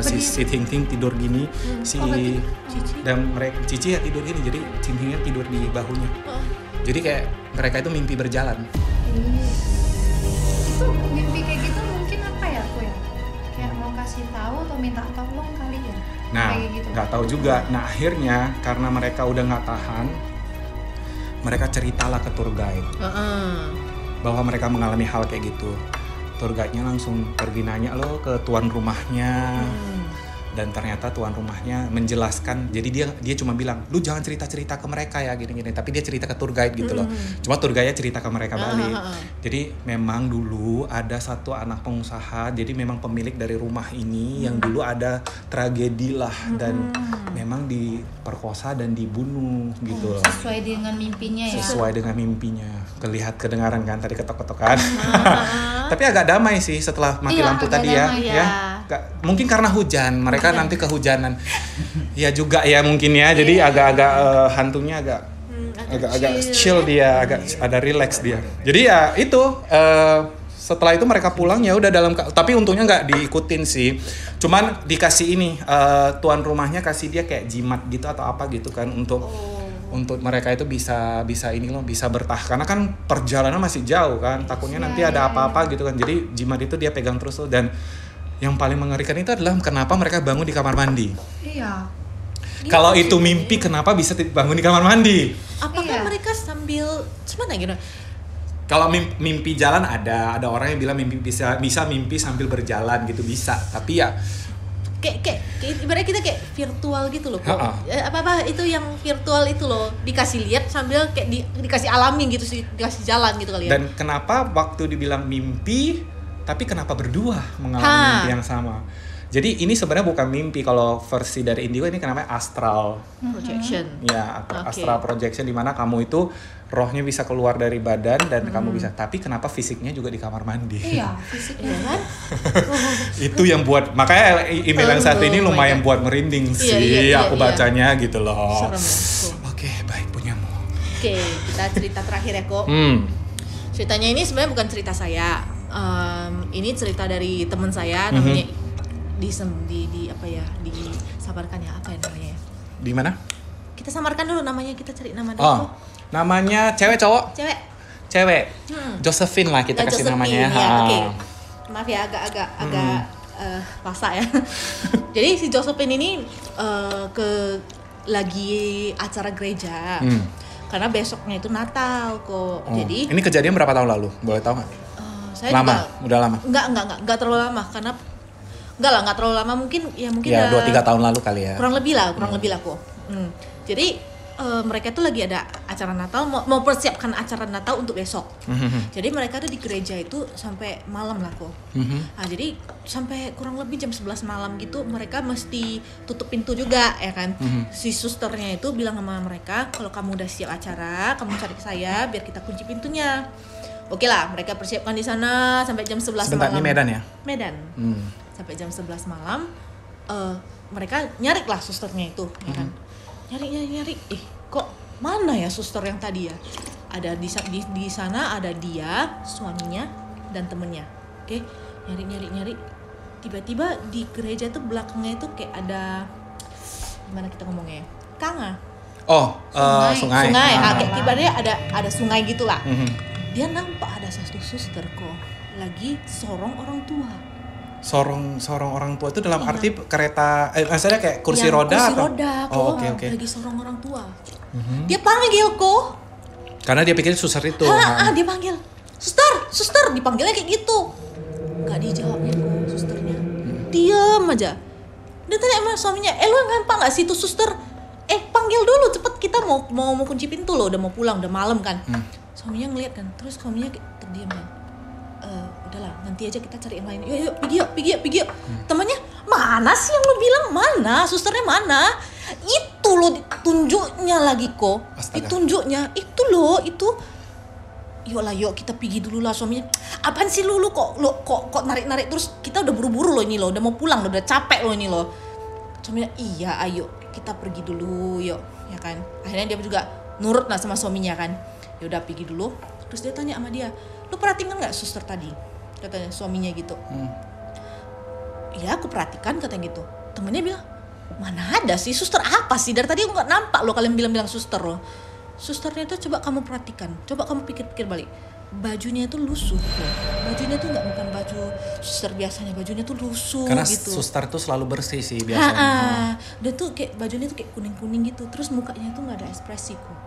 Speaker 5: si Ting-Ting tidur gini,
Speaker 3: Cici.
Speaker 5: dan Cici ya tidur gini, jadi Ting-Tingnya tidur di bahunya. Jadi kayak mereka itu mimpi berjalan.
Speaker 4: Itu mimpi kayak gitu mungkin apa ya aku ya? Kayak mau kasih tahu atau minta tolong kali ya?
Speaker 5: Nah,
Speaker 4: Kayak gitu.
Speaker 5: nggak tahu juga. Nah, akhirnya karena mereka udah nggak tahan, mereka ceritalah ke tour guide bahwa mereka mengalami hal kayak gitu. Tour guide-nya langsung pergi nanya lo ke tuan rumahnya. Dan ternyata tuan rumahnya menjelaskan, jadi dia cuma bilang, lu jangan cerita-cerita ke mereka ya gini-gini, tapi dia cerita ke tour guide gitu loh. Cuma tour guide-nya cerita ke mereka balik. Jadi memang dulu ada satu anak pengusaha, jadi memang pemilik dari rumah ini yang dulu ada tragedi lah, dan memang diperkosa dan dibunuh gitu loh.
Speaker 4: Sesuai dengan mimpinya ya?
Speaker 5: Sesuai dengan mimpinya. Kedengaran kan tadi ketok-ketokan. Tapi agak damai sih setelah mati lampu tadi ya. Mungkin karena hujan, mereka nanti kehujanan. Ya juga ya mungkin ya. Jadi agak-agak hantunya agak chill dia, agak ada relax dia. Jadi ya itu setelah itu mereka pulang ya udah tapi untungnya nggak diikutin sih. Cuman dikasih ini tuan rumahnya kasih dia kayak jimat gitu atau apa gitu kan untuk mereka itu bisa ini loh, bisa bertahan karena kan perjalanan masih jauh kan, takutnya nanti ada apa-apa gitu kan. Jadi jimat itu dia pegang terus loh. Dan yang paling mengerikan itu adalah kenapa mereka bangun di kamar mandi.
Speaker 4: Iya.
Speaker 5: Kalau itu mimpi, kenapa bisa bangun di kamar mandi?
Speaker 3: Apakah mereka sambil gimana gitu?
Speaker 5: Kalau mimpi jalan ada orang yang bilang mimpi bisa mimpi sambil berjalan gitu bisa, tapi ya
Speaker 3: kayak ibaratnya kita kayak virtual gitu loh kok. Apa itu yang virtual itu loh dikasih lihat sambil kayak dikasih alami gitu sih, dikasih jalan gitu kali ya.
Speaker 5: Dan kenapa waktu dibilang mimpi tapi kenapa berdua mengalami mimpi yang sama? Jadi ini sebenarnya bukan mimpi, kalau versi dari Indigo ini namanya astral
Speaker 3: projection.
Speaker 5: Ya, atau astral projection, di mana kamu itu rohnya bisa keluar dari badan dan kamu bisa, tapi kenapa fisiknya juga di kamar mandi?
Speaker 4: Iya, fisiknya kan.
Speaker 5: Itu yang buat, makanya email yang satu ini lumayan buat merinding sih, aku bacanya gitu loh.
Speaker 3: Serem ya.
Speaker 5: Oke, baik, punyamu.
Speaker 3: Oke, kita cerita terakhir ya kok. Ceritanya ini sebenarnya bukan cerita saya. Ini cerita dari teman saya, namanya disamarkan ya, apa ya namanya?
Speaker 5: Di mana?
Speaker 3: Kita samarkan dulu namanya, kita cari nama dulu.
Speaker 5: Oh, namanya cewek cowok? Cewek. Josephine lah kita kasih namanya.
Speaker 3: Ya, oke. Maaf ya agak pasak ya. Jadi si Josephine ini lagi acara gereja. Karena besoknya itu Natal kok. Jadi
Speaker 5: ini kejadian berapa tahun lalu? Boleh tahu nggak?
Speaker 3: Saya
Speaker 5: udah lama.
Speaker 3: Enggak terlalu lama karena nggak terlalu lama, mungkin ya
Speaker 5: 2-3 tahun lalu kali ya.
Speaker 3: Kurang lebih lah kok. Jadi mereka tuh lagi ada acara Natal, mau persiapkan acara Natal untuk besok. Jadi mereka tuh di gereja itu sampai malam lah kok. Nah, jadi sampai kurang lebih jam 11 malam gitu mereka mesti tutup pintu juga ya kan. Si susternya itu bilang sama mereka, kalau kamu udah siap acara, kamu cari ke saya biar kita kunci pintunya. Oke lah, mereka persiapkan di sana sampai jam 11 malam.
Speaker 5: Sebentar, ini Medan ya?
Speaker 3: Medan. Sampai jam 11 malam mereka nyari lah susternya itu ya kan. Nyari kok mana ya suster yang tadi ya? Ada di sana ada dia, suaminya dan temennya. Oke, nyari. Tiba-tiba di gereja tuh belakangnya itu kayak ada, gimana kita ngomongnya? Kanga.
Speaker 5: Oh, sungai.
Speaker 3: Kayak tiba-tiba ada sungai gitulah. Dia nampak ada satu suster kok lagi sorong orang tua.
Speaker 5: Sorong orang tua itu dalam arti kereta, maksudnya kayak kursi roda atau? Oke.
Speaker 3: Lagi sorong orang tua. Dia panggil kok.
Speaker 5: Karena dia pikir suster itu.
Speaker 3: Dia panggil. Suster, dipanggilnya kayak gitu. Gak dijawabnya kok susternya. Diam aja. Dia tanya sama suaminya, lu nampak gak sih itu suster? Panggil dulu cepet, kita mau kunci pintu loh, udah mau pulang, udah malam kan. Suaminya ngeliat kan, terus suaminya terdiam kan. Udahlah, nanti aja kita cari yang lain. Yuk, pergi yuk. Temannya, mana sih yang lu bilang mana? Susternya mana? Itu loh ditunjuknya lagi kok.
Speaker 5: Astaga.
Speaker 3: Ditunjuknya, itu loh, itu. Yuk kita pergi dulu lah. Suaminya, apaan sih lu kok narik terus, kita udah buru-buru loh ini loh, udah mau pulang, udah capek loh ini loh. Suaminya, iya ayo kita pergi dulu yuk, ya kan. Akhirnya dia juga nurut lah sama suaminya kan. Ya udah pergi dulu. Terus dia tanya sama dia, lu perhatikan nggak suster tadi? Katanya suaminya gitu. Iya aku perhatikan katanya gitu. Temennya bilang, mana ada sih suster apa sih? Dari tadi aku nggak nampak lo kalian bilang suster lo. Susternya itu coba kamu perhatikan, coba kamu pikir-pikir balik. Bajunya itu lusuh loh. Bajunya itu bukan baju suster biasanya, bajunya tuh lusuh.
Speaker 5: Karena
Speaker 3: gitu.
Speaker 5: suster tuh selalu bersih sih biasanya.
Speaker 3: Dan tuh kayak bajunya tuh kayak kuning-kuning gitu. Terus mukanya tuh nggak ada ekspresi kok.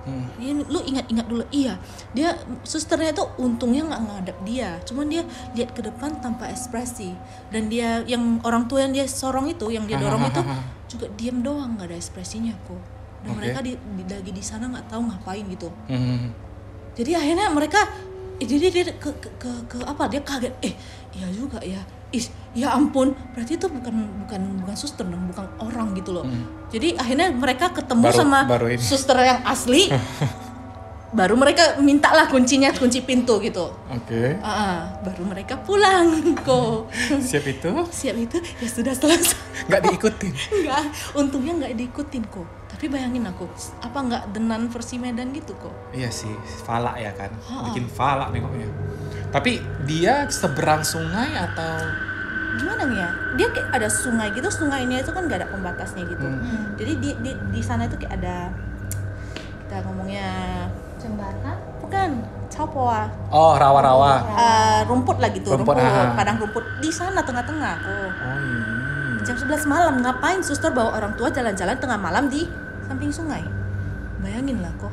Speaker 3: Lu ingat dulu, iya. Dia susternya tuh untungnya nggak ngadep dia, cuman dia lihat ke depan tanpa ekspresi. Dan dia yang orang tua yang dia sorong itu, yang dia dorong itu juga diam doang, nggak ada ekspresinya kok. Dan mereka lagi di sana nggak tahu ngapain gitu. Jadi akhirnya mereka dia ke apa, dia kaget, iya juga ya, ya ampun, berarti itu bukan suster dong, bukan orang gitu loh. Jadi akhirnya mereka ketemu sama suster yang asli. Baru mereka mintalah kunci pintu gitu. Baru mereka pulang kok.
Speaker 5: Siap itu
Speaker 3: ya sudah selesai.
Speaker 5: Nggak diikutin.
Speaker 3: Nggak, untungnya nggak diikutin kok. Tapi bayangin aku, apa nggak Denan versi Medan gitu kok?
Speaker 5: Iya sih, falak ya kan, bikin falak nengoknya. Tapi dia seberang sungai atau
Speaker 3: gimana nih ya? Dia kayak ada sungai gitu, sungainya itu kan nggak ada pembatasnya gitu. Jadi di sana itu kayak ada, kita ngomongnya
Speaker 4: Jembatan?
Speaker 3: Bukan, capoa.
Speaker 5: Oh, rawa-rawa.
Speaker 3: Rumput lah gitu, rumput, padang rumput di sana tengah-tengah kok. Jam 11 malam ngapain suster bawa orang tua jalan-jalan tengah malam di samping sungai? Bayangin lah kok.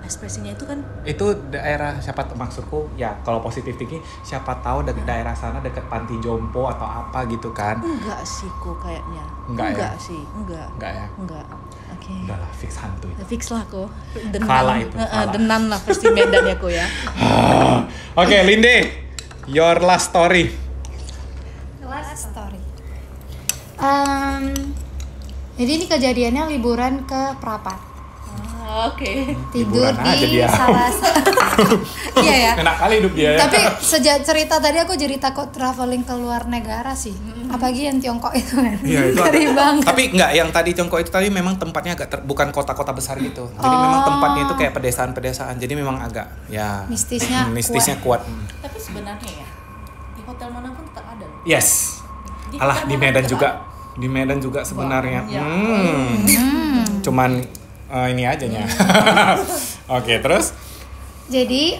Speaker 3: ekspresinya itu kan
Speaker 5: Itu daerah siapa maksudku ya kalau positif thinking siapa tahu daerah sana dekat panti jompo atau apa gitu kan.
Speaker 3: enggak sih kok kayaknya.
Speaker 5: Enggak ya?
Speaker 3: sih, enggak.
Speaker 5: Enggak ya?
Speaker 3: Enggak. Oke.
Speaker 5: Udahlah fix hantu itu.
Speaker 3: Fix lah kok.
Speaker 5: Fala itu, fala.
Speaker 3: Denan lah versi Medan ya kok ya.
Speaker 5: Oke, Linde. Your last story.
Speaker 4: Last story. Jadi ini kejadiannya liburan ke Prapat.
Speaker 3: Oke.
Speaker 4: Tidur
Speaker 5: Liburan aja
Speaker 4: di
Speaker 5: dia.
Speaker 4: salah satu. Iya ya.
Speaker 5: Enak kali hidup dia.
Speaker 4: Tapi sejak cerita tadi aku jadi takut traveling ke luar negara sih. Apalagi yang Tiongkok itu kan.
Speaker 5: Iya, itu
Speaker 4: Ngeri banget.
Speaker 5: Tapi enggak, yang tadi Tiongkok itu tadi memang tempatnya agak bukan kota-kota besar gitu. Jadi memang tempatnya itu kayak pedesaan-pedesaan. Jadi memang agak ya
Speaker 4: Mistisnya
Speaker 5: kuat.
Speaker 3: Tapi sebenarnya ya di hotel manapun tetap ada loh.
Speaker 5: Yes.
Speaker 3: Di
Speaker 5: Alah
Speaker 3: hotel
Speaker 5: di
Speaker 3: mana
Speaker 5: Medan
Speaker 3: tetap
Speaker 5: juga.
Speaker 3: ada.
Speaker 5: Di Medan juga sebenarnya.
Speaker 3: Ya.
Speaker 5: Cuman ini aja nya. Oke, terus
Speaker 4: Jadi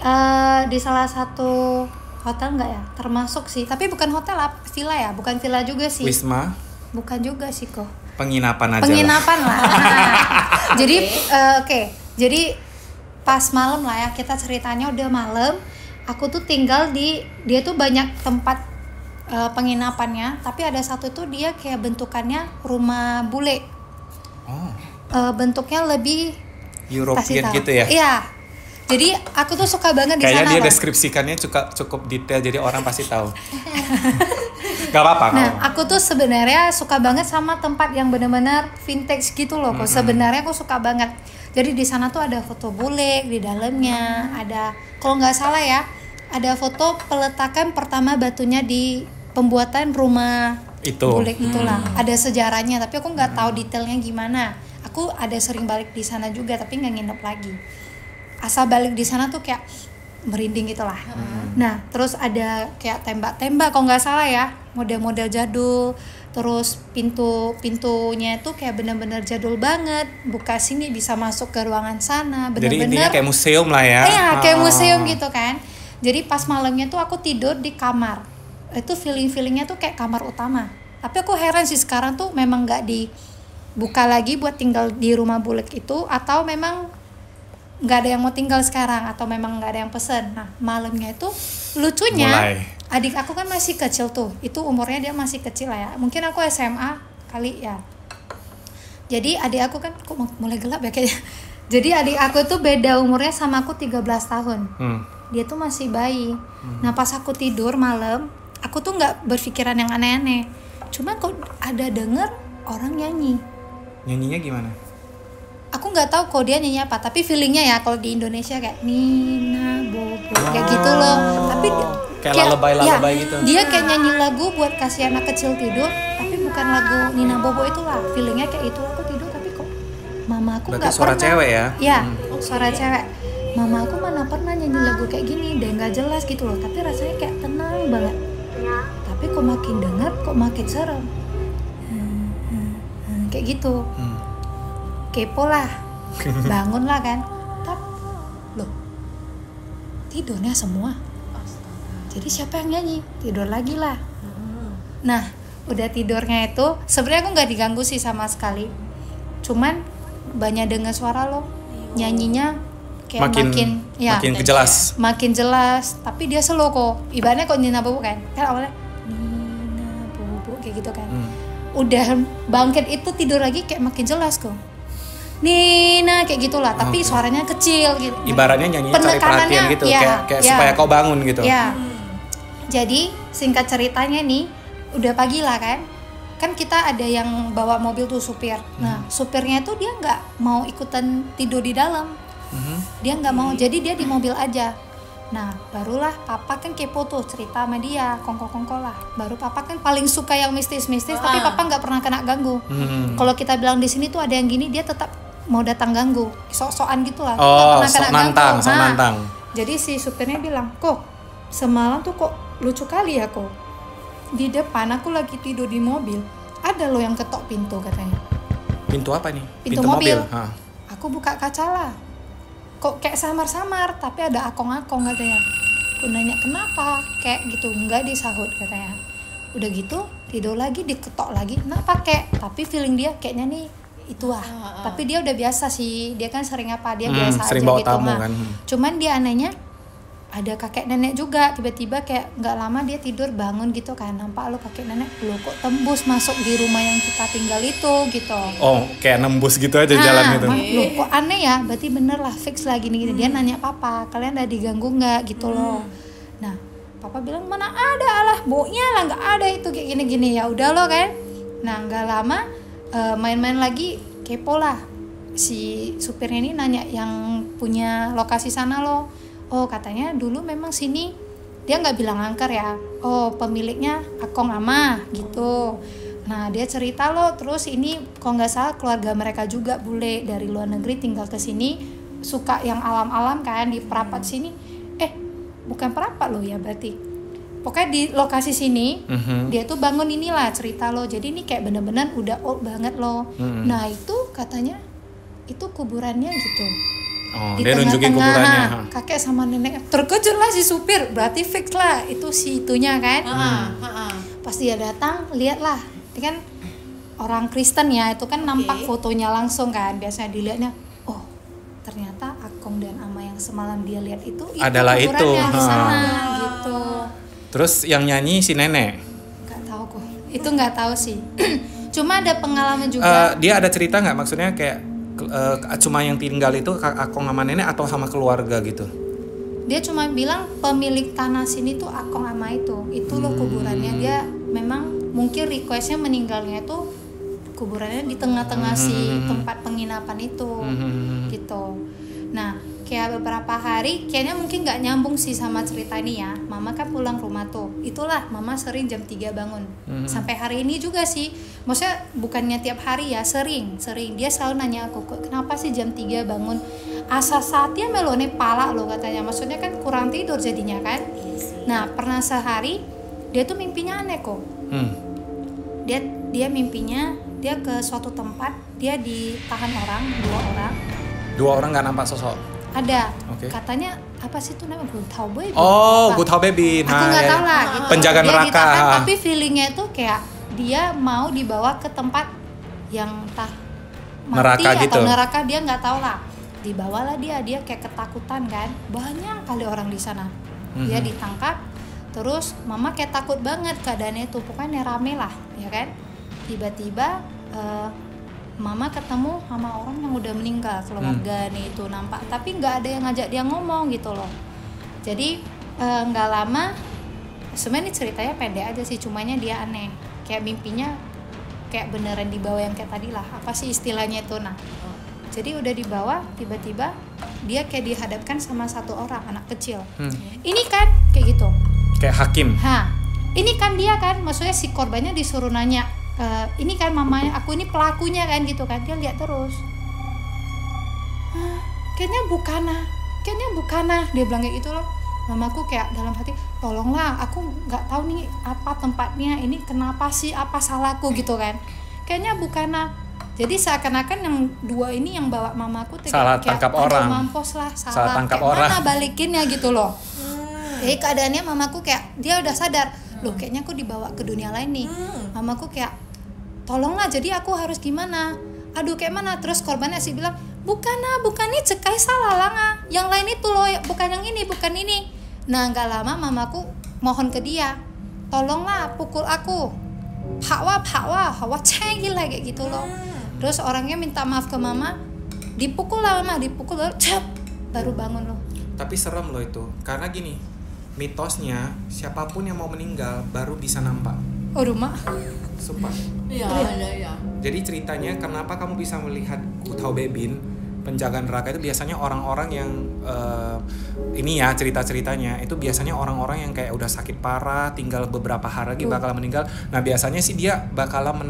Speaker 4: di salah satu hotel enggak ya? Termasuk sih. Tapi bukan hotel, villa ya? Bukan villa juga sih.
Speaker 5: Wisma
Speaker 4: Bukan juga sih kok.
Speaker 5: penginapan aja lah.
Speaker 4: Penginapan lah. Nah, jadi oke. Jadi pas malam lah ya, kita ceritanya udah malam. Aku tuh tinggal dia tuh banyak tempat penginapannya, tapi ada satu tuh dia kayak bentukannya rumah bule.
Speaker 5: Oh,
Speaker 4: Bentuknya lebih kasih
Speaker 5: European
Speaker 4: tahu.
Speaker 5: gitu ya.
Speaker 4: Iya. Jadi aku tuh suka banget di
Speaker 5: Kayaknya
Speaker 4: sana.
Speaker 5: dia
Speaker 4: loh.
Speaker 5: deskripsikannya cukup detail jadi orang pasti tahu. Gak apa-apa.
Speaker 4: Nah, aku tuh sebenarnya suka banget sama tempat yang benar-benar vintage gitu loh. Kok sebenarnya aku suka banget. Jadi di sana tuh ada foto bule di dalamnya, ada kalau nggak salah ya, ada foto peletakan pertama batunya di pembuatan rumah
Speaker 5: Itu.
Speaker 4: bule itulah. Ada sejarahnya, tapi aku nggak tahu detailnya gimana. Aku ada sering balik di sana juga, tapi nggak nginep lagi. Asal balik di sana tuh kayak merinding gitu lah. Nah, terus ada kayak tembak-tembak kalau nggak salah ya, model-model jadul. Terus pintunya itu kayak benar-benar jadul banget. Buka sini bisa masuk ke ruangan sana.
Speaker 5: Jadi intinya
Speaker 4: Benar-benar
Speaker 5: kayak museum lah ya.
Speaker 4: iya, kayak museum gitu kan. Jadi pas malamnya tuh aku tidur di kamar. Itu feelingnya tuh kayak kamar utama. Tapi aku heran sih sekarang tuh memang nggak dibuka lagi buat tinggal di rumah bulik itu, atau memang nggak ada yang mau tinggal sekarang, atau memang nggak ada yang pesen. Nah malamnya itu lucunya
Speaker 5: Mulai.
Speaker 4: adik aku kan masih kecil tuh, itu umurnya dia masih kecil lah ya, mungkin aku SMA kali ya. Jadi adik aku kan kok mulai gelap ya kayaknya. Jadi adik aku tuh beda umurnya sama aku 13 tahun. Dia tuh masih bayi. Nah pas aku tidur malam, aku tuh nggak berpikiran yang aneh-aneh. Cuma kok ada denger orang nyanyi.
Speaker 5: Nyanyinya gimana?
Speaker 4: Aku nggak tahu kok dia nyanyi apa, tapi feelingnya ya kalau di Indonesia kayak Nina Bobo kayak gitu loh. Tapi
Speaker 5: Kayak lalebay-lalebay gitu.
Speaker 4: Dia kayak nyanyi lagu buat kasih anak kecil tidur, tapi bukan lagu Nina Bobo itulah. Feelingnya kayak itu, aku tidur tapi kok mama aku
Speaker 5: Berarti
Speaker 4: nggak
Speaker 5: suara
Speaker 4: pernah.
Speaker 5: cewek ya?
Speaker 4: Iya, suara cewek. Mama aku mana pernah nyanyi lagu kayak gini, dan nggak jelas gitu loh. Tapi rasanya kayak tenang banget. Tapi kok makin denger, kok makin serem. Kayak gitu. Kepo lah, bangun lah kan. Loh, tidurnya semua. Jadi siapa yang nyanyi? Tidur lagi lah. Nah, udah tidurnya itu sebenarnya aku nggak diganggu sih sama sekali. Cuman banyak dengar suara lo, nyanyinya kayak
Speaker 5: makin jelas.
Speaker 4: makin jelas. Tapi dia slow kok. Ibaratnya kok Nina Bobo kan awalnya Nina Bobo kayak gitu kan. Udah bangkit itu tidur lagi kayak makin jelas kok. Nina kayak gitulah, tapi suaranya kecil gitu.
Speaker 5: Ibaratnya nyanyinya cari perhatian gitu,
Speaker 4: ya,
Speaker 5: kayak supaya kau bangun gitu.
Speaker 4: Ya. Jadi singkat ceritanya nih, udah pagi lah kan. Kan kita ada yang bawa mobil tuh supir. Nah, supirnya itu dia nggak mau ikutan tidur di dalam. Dia nggak mau, jadi dia di mobil aja. Nah, barulah papa kan kepo tuh cerita sama dia, kongko-kongko lah. Baru papa kan paling suka yang mistis-mistis, tapi papa nggak pernah kena ganggu. Kalau kita bilang di sini tuh ada yang gini, dia tetap mau datang ganggu, sok-sokan gitu lah.
Speaker 5: Oh, sok nantang.
Speaker 4: Jadi si supirnya bilang, kok semalam tuh kok lucu kali ya kok. Di depan aku lagi tidur di mobil, ada loh yang ketok pintu katanya.
Speaker 5: Pintu apa nih?
Speaker 4: Pintu mobil.
Speaker 5: Hah.
Speaker 4: Aku buka kaca lah. Kok kayak samar-samar, tapi ada akong-akong katanya. Aku nanya kenapa, kayak gitu, enggak disahut katanya. Udah gitu tidur lagi, diketok lagi, kenapa kek? Tapi feeling dia kayaknya nih itu tapi dia udah biasa sih, dia kan sering dia biasa
Speaker 5: sering
Speaker 4: aja
Speaker 5: bawa
Speaker 4: gitu
Speaker 5: tamu
Speaker 4: mah.
Speaker 5: kan.
Speaker 4: Cuman dia anehnya ada kakek nenek juga, tiba-tiba kayak nggak lama dia tidur bangun gitu kan, nampak lo kakek nenek lo kok tembus masuk di rumah yang kita tinggal itu gitu.
Speaker 5: Oh, kayak nembus gitu aja jalan gitu.
Speaker 4: Lo kok aneh ya, berarti bener lah fix lah gini-gini. Dia nanya papa, kalian udah diganggu nggak gitu loh. Nah papa bilang mana ada, alah baunya lah nggak ada itu kayak gini-gini. Ya udah lo kan. Nah nggak lama main-main lagi, kepo lah si supirnya ini nanya yang punya lokasi sana lo. Oh katanya dulu memang sini, dia nggak bilang angker ya, oh pemiliknya Akong Ama gitu. Nah dia cerita loh, terus ini kalau nggak salah keluarga mereka juga bule dari luar negeri tinggal ke sini, suka yang alam-alam kan di Perapat sini. Bukan Perapat loh ya berarti, pokoknya di lokasi sini dia tuh bangun inilah cerita loh. Jadi ini kayak bener-bener udah old banget loh. Nah itu katanya itu kuburannya gitu.
Speaker 5: Oh,
Speaker 4: Di
Speaker 5: dia nunjukin
Speaker 4: tengah-tengah,
Speaker 5: kuburannya.
Speaker 4: kakek sama nenek terkejut lah si supir, berarti fix lah itu si itunya kan. Pas dia datang lihat lah, itu kan orang Kristen ya, itu kan nampak fotonya langsung kan, biasanya dilihatnya oh ternyata Akong dan Ama yang semalam dia lihat itu
Speaker 5: Adalah itu.
Speaker 4: kuburannya di sana gitu.
Speaker 5: Terus yang nyanyi si nenek.
Speaker 4: Nggak tahu kok, itu nggak tahu sih. Cuma ada pengalaman juga.
Speaker 5: Dia ada cerita nggak, maksudnya kayak cuma yang tinggal itu Akong sama nenek atau sama keluarga gitu?
Speaker 4: Dia cuma bilang pemilik tanah sini tuh Akong Ama itu loh kuburannya. Dia memang mungkin requestnya meninggalnya itu kuburannya di tengah-tengah si tempat penginapan itu gitu. Nah kayak beberapa hari kayaknya mungkin nggak nyambung sih sama cerita ini ya. Mama kan pulang rumah tuh, itulah mama sering jam 3 bangun sampai hari ini juga sih. Maksudnya bukannya tiap hari ya, sering dia selalu nanya aku, kenapa sih jam 3 bangun, asa saatnya melone pala lo katanya, maksudnya kan kurang tidur jadinya kan. Nah pernah sehari dia tuh mimpinya aneh kok. Dia mimpinya dia ke suatu tempat, dia ditahan dua orang
Speaker 5: nggak nampak sosok.
Speaker 4: ada.
Speaker 5: Okay.
Speaker 4: Katanya apa sih itu namanya, Gutau Baby.
Speaker 5: Oh,
Speaker 4: apa?
Speaker 5: Gutau Baby.
Speaker 4: Aku nggak tahu lah gitu.
Speaker 5: Penjaga
Speaker 4: Dia
Speaker 5: neraka.
Speaker 4: ditahan, tapi feelingnya itu kayak dia mau dibawa ke tempat yang entah mati
Speaker 5: Neraka
Speaker 4: atau
Speaker 5: gitu.
Speaker 4: neraka, dia nggak tahu lah. Dibawalah dia kayak ketakutan kan. Banyak kali orang di sana. Dia ditangkap, terus mama kayak takut banget keadaannya itu. Pokoknya rame lah, ya kan. Tiba-tiba mama ketemu sama orang yang udah meninggal, keluarga nih itu nampak, tapi nggak ada yang ngajak dia ngomong gitu loh. Jadi nggak lama, sebenarnya ceritanya pendek aja sih, cumanya dia aneh, kayak mimpinya kayak beneran dibawa yang kayak tadi lah, apa sih istilahnya itu. Nah jadi udah dibawa, tiba-tiba dia kayak dihadapkan sama satu orang anak kecil. Ini kan kayak gitu,
Speaker 5: kayak hakim.
Speaker 4: Ini kan dia kan, maksudnya si korbannya disuruh nanya, ini kan mamanya, aku ini pelakunya kan gitu kan. Dia lihat terus, kayaknya bukan dia bilang kayak gitu loh. Mamaku kayak dalam hati, tolonglah, aku nggak tahu nih apa tempatnya, ini kenapa sih, apa salahku gitu kan, kayaknya bukan. Jadi seakan-akan yang dua ini yang bawa mamaku
Speaker 5: salah
Speaker 4: kayak
Speaker 5: tangkap orang,
Speaker 4: mampus lah, salah
Speaker 5: tangkap
Speaker 4: kayak
Speaker 5: orang,
Speaker 4: mana balikinnya gitu loh. Jadi keadaannya mamaku kayak dia udah sadar, loh kayaknya aku dibawa ke dunia lain nih. Mamaku kayak, tolonglah, jadi aku harus gimana? Aduh kayak mana? Terus korbannya sih bilang, bukan nih cekai salah lah, yang lain itu loh, bukan yang ini, bukan ini. Nah nggak lama mamaku mohon ke dia, tolonglah pukul aku, hawa cengil lah kayak gitu loh. Terus orangnya minta maaf ke mama, dipukul lah mama, dipukul baru cep, baru bangun loh.
Speaker 5: Tapi serem loh itu, karena gini, mitosnya siapapun yang mau meninggal baru bisa nampak.
Speaker 4: Oh rumah?
Speaker 5: Sumpah.
Speaker 3: Iya, ada ya.
Speaker 5: Jadi ceritanya kenapa kamu bisa melihat Gutau Bebin, penjaga neraka itu biasanya orang-orang yang ini ya cerita-ceritanya itu biasanya orang-orang yang kayak udah sakit parah, tinggal beberapa hari lagi bakal meninggal. Nah biasanya sih dia bakalan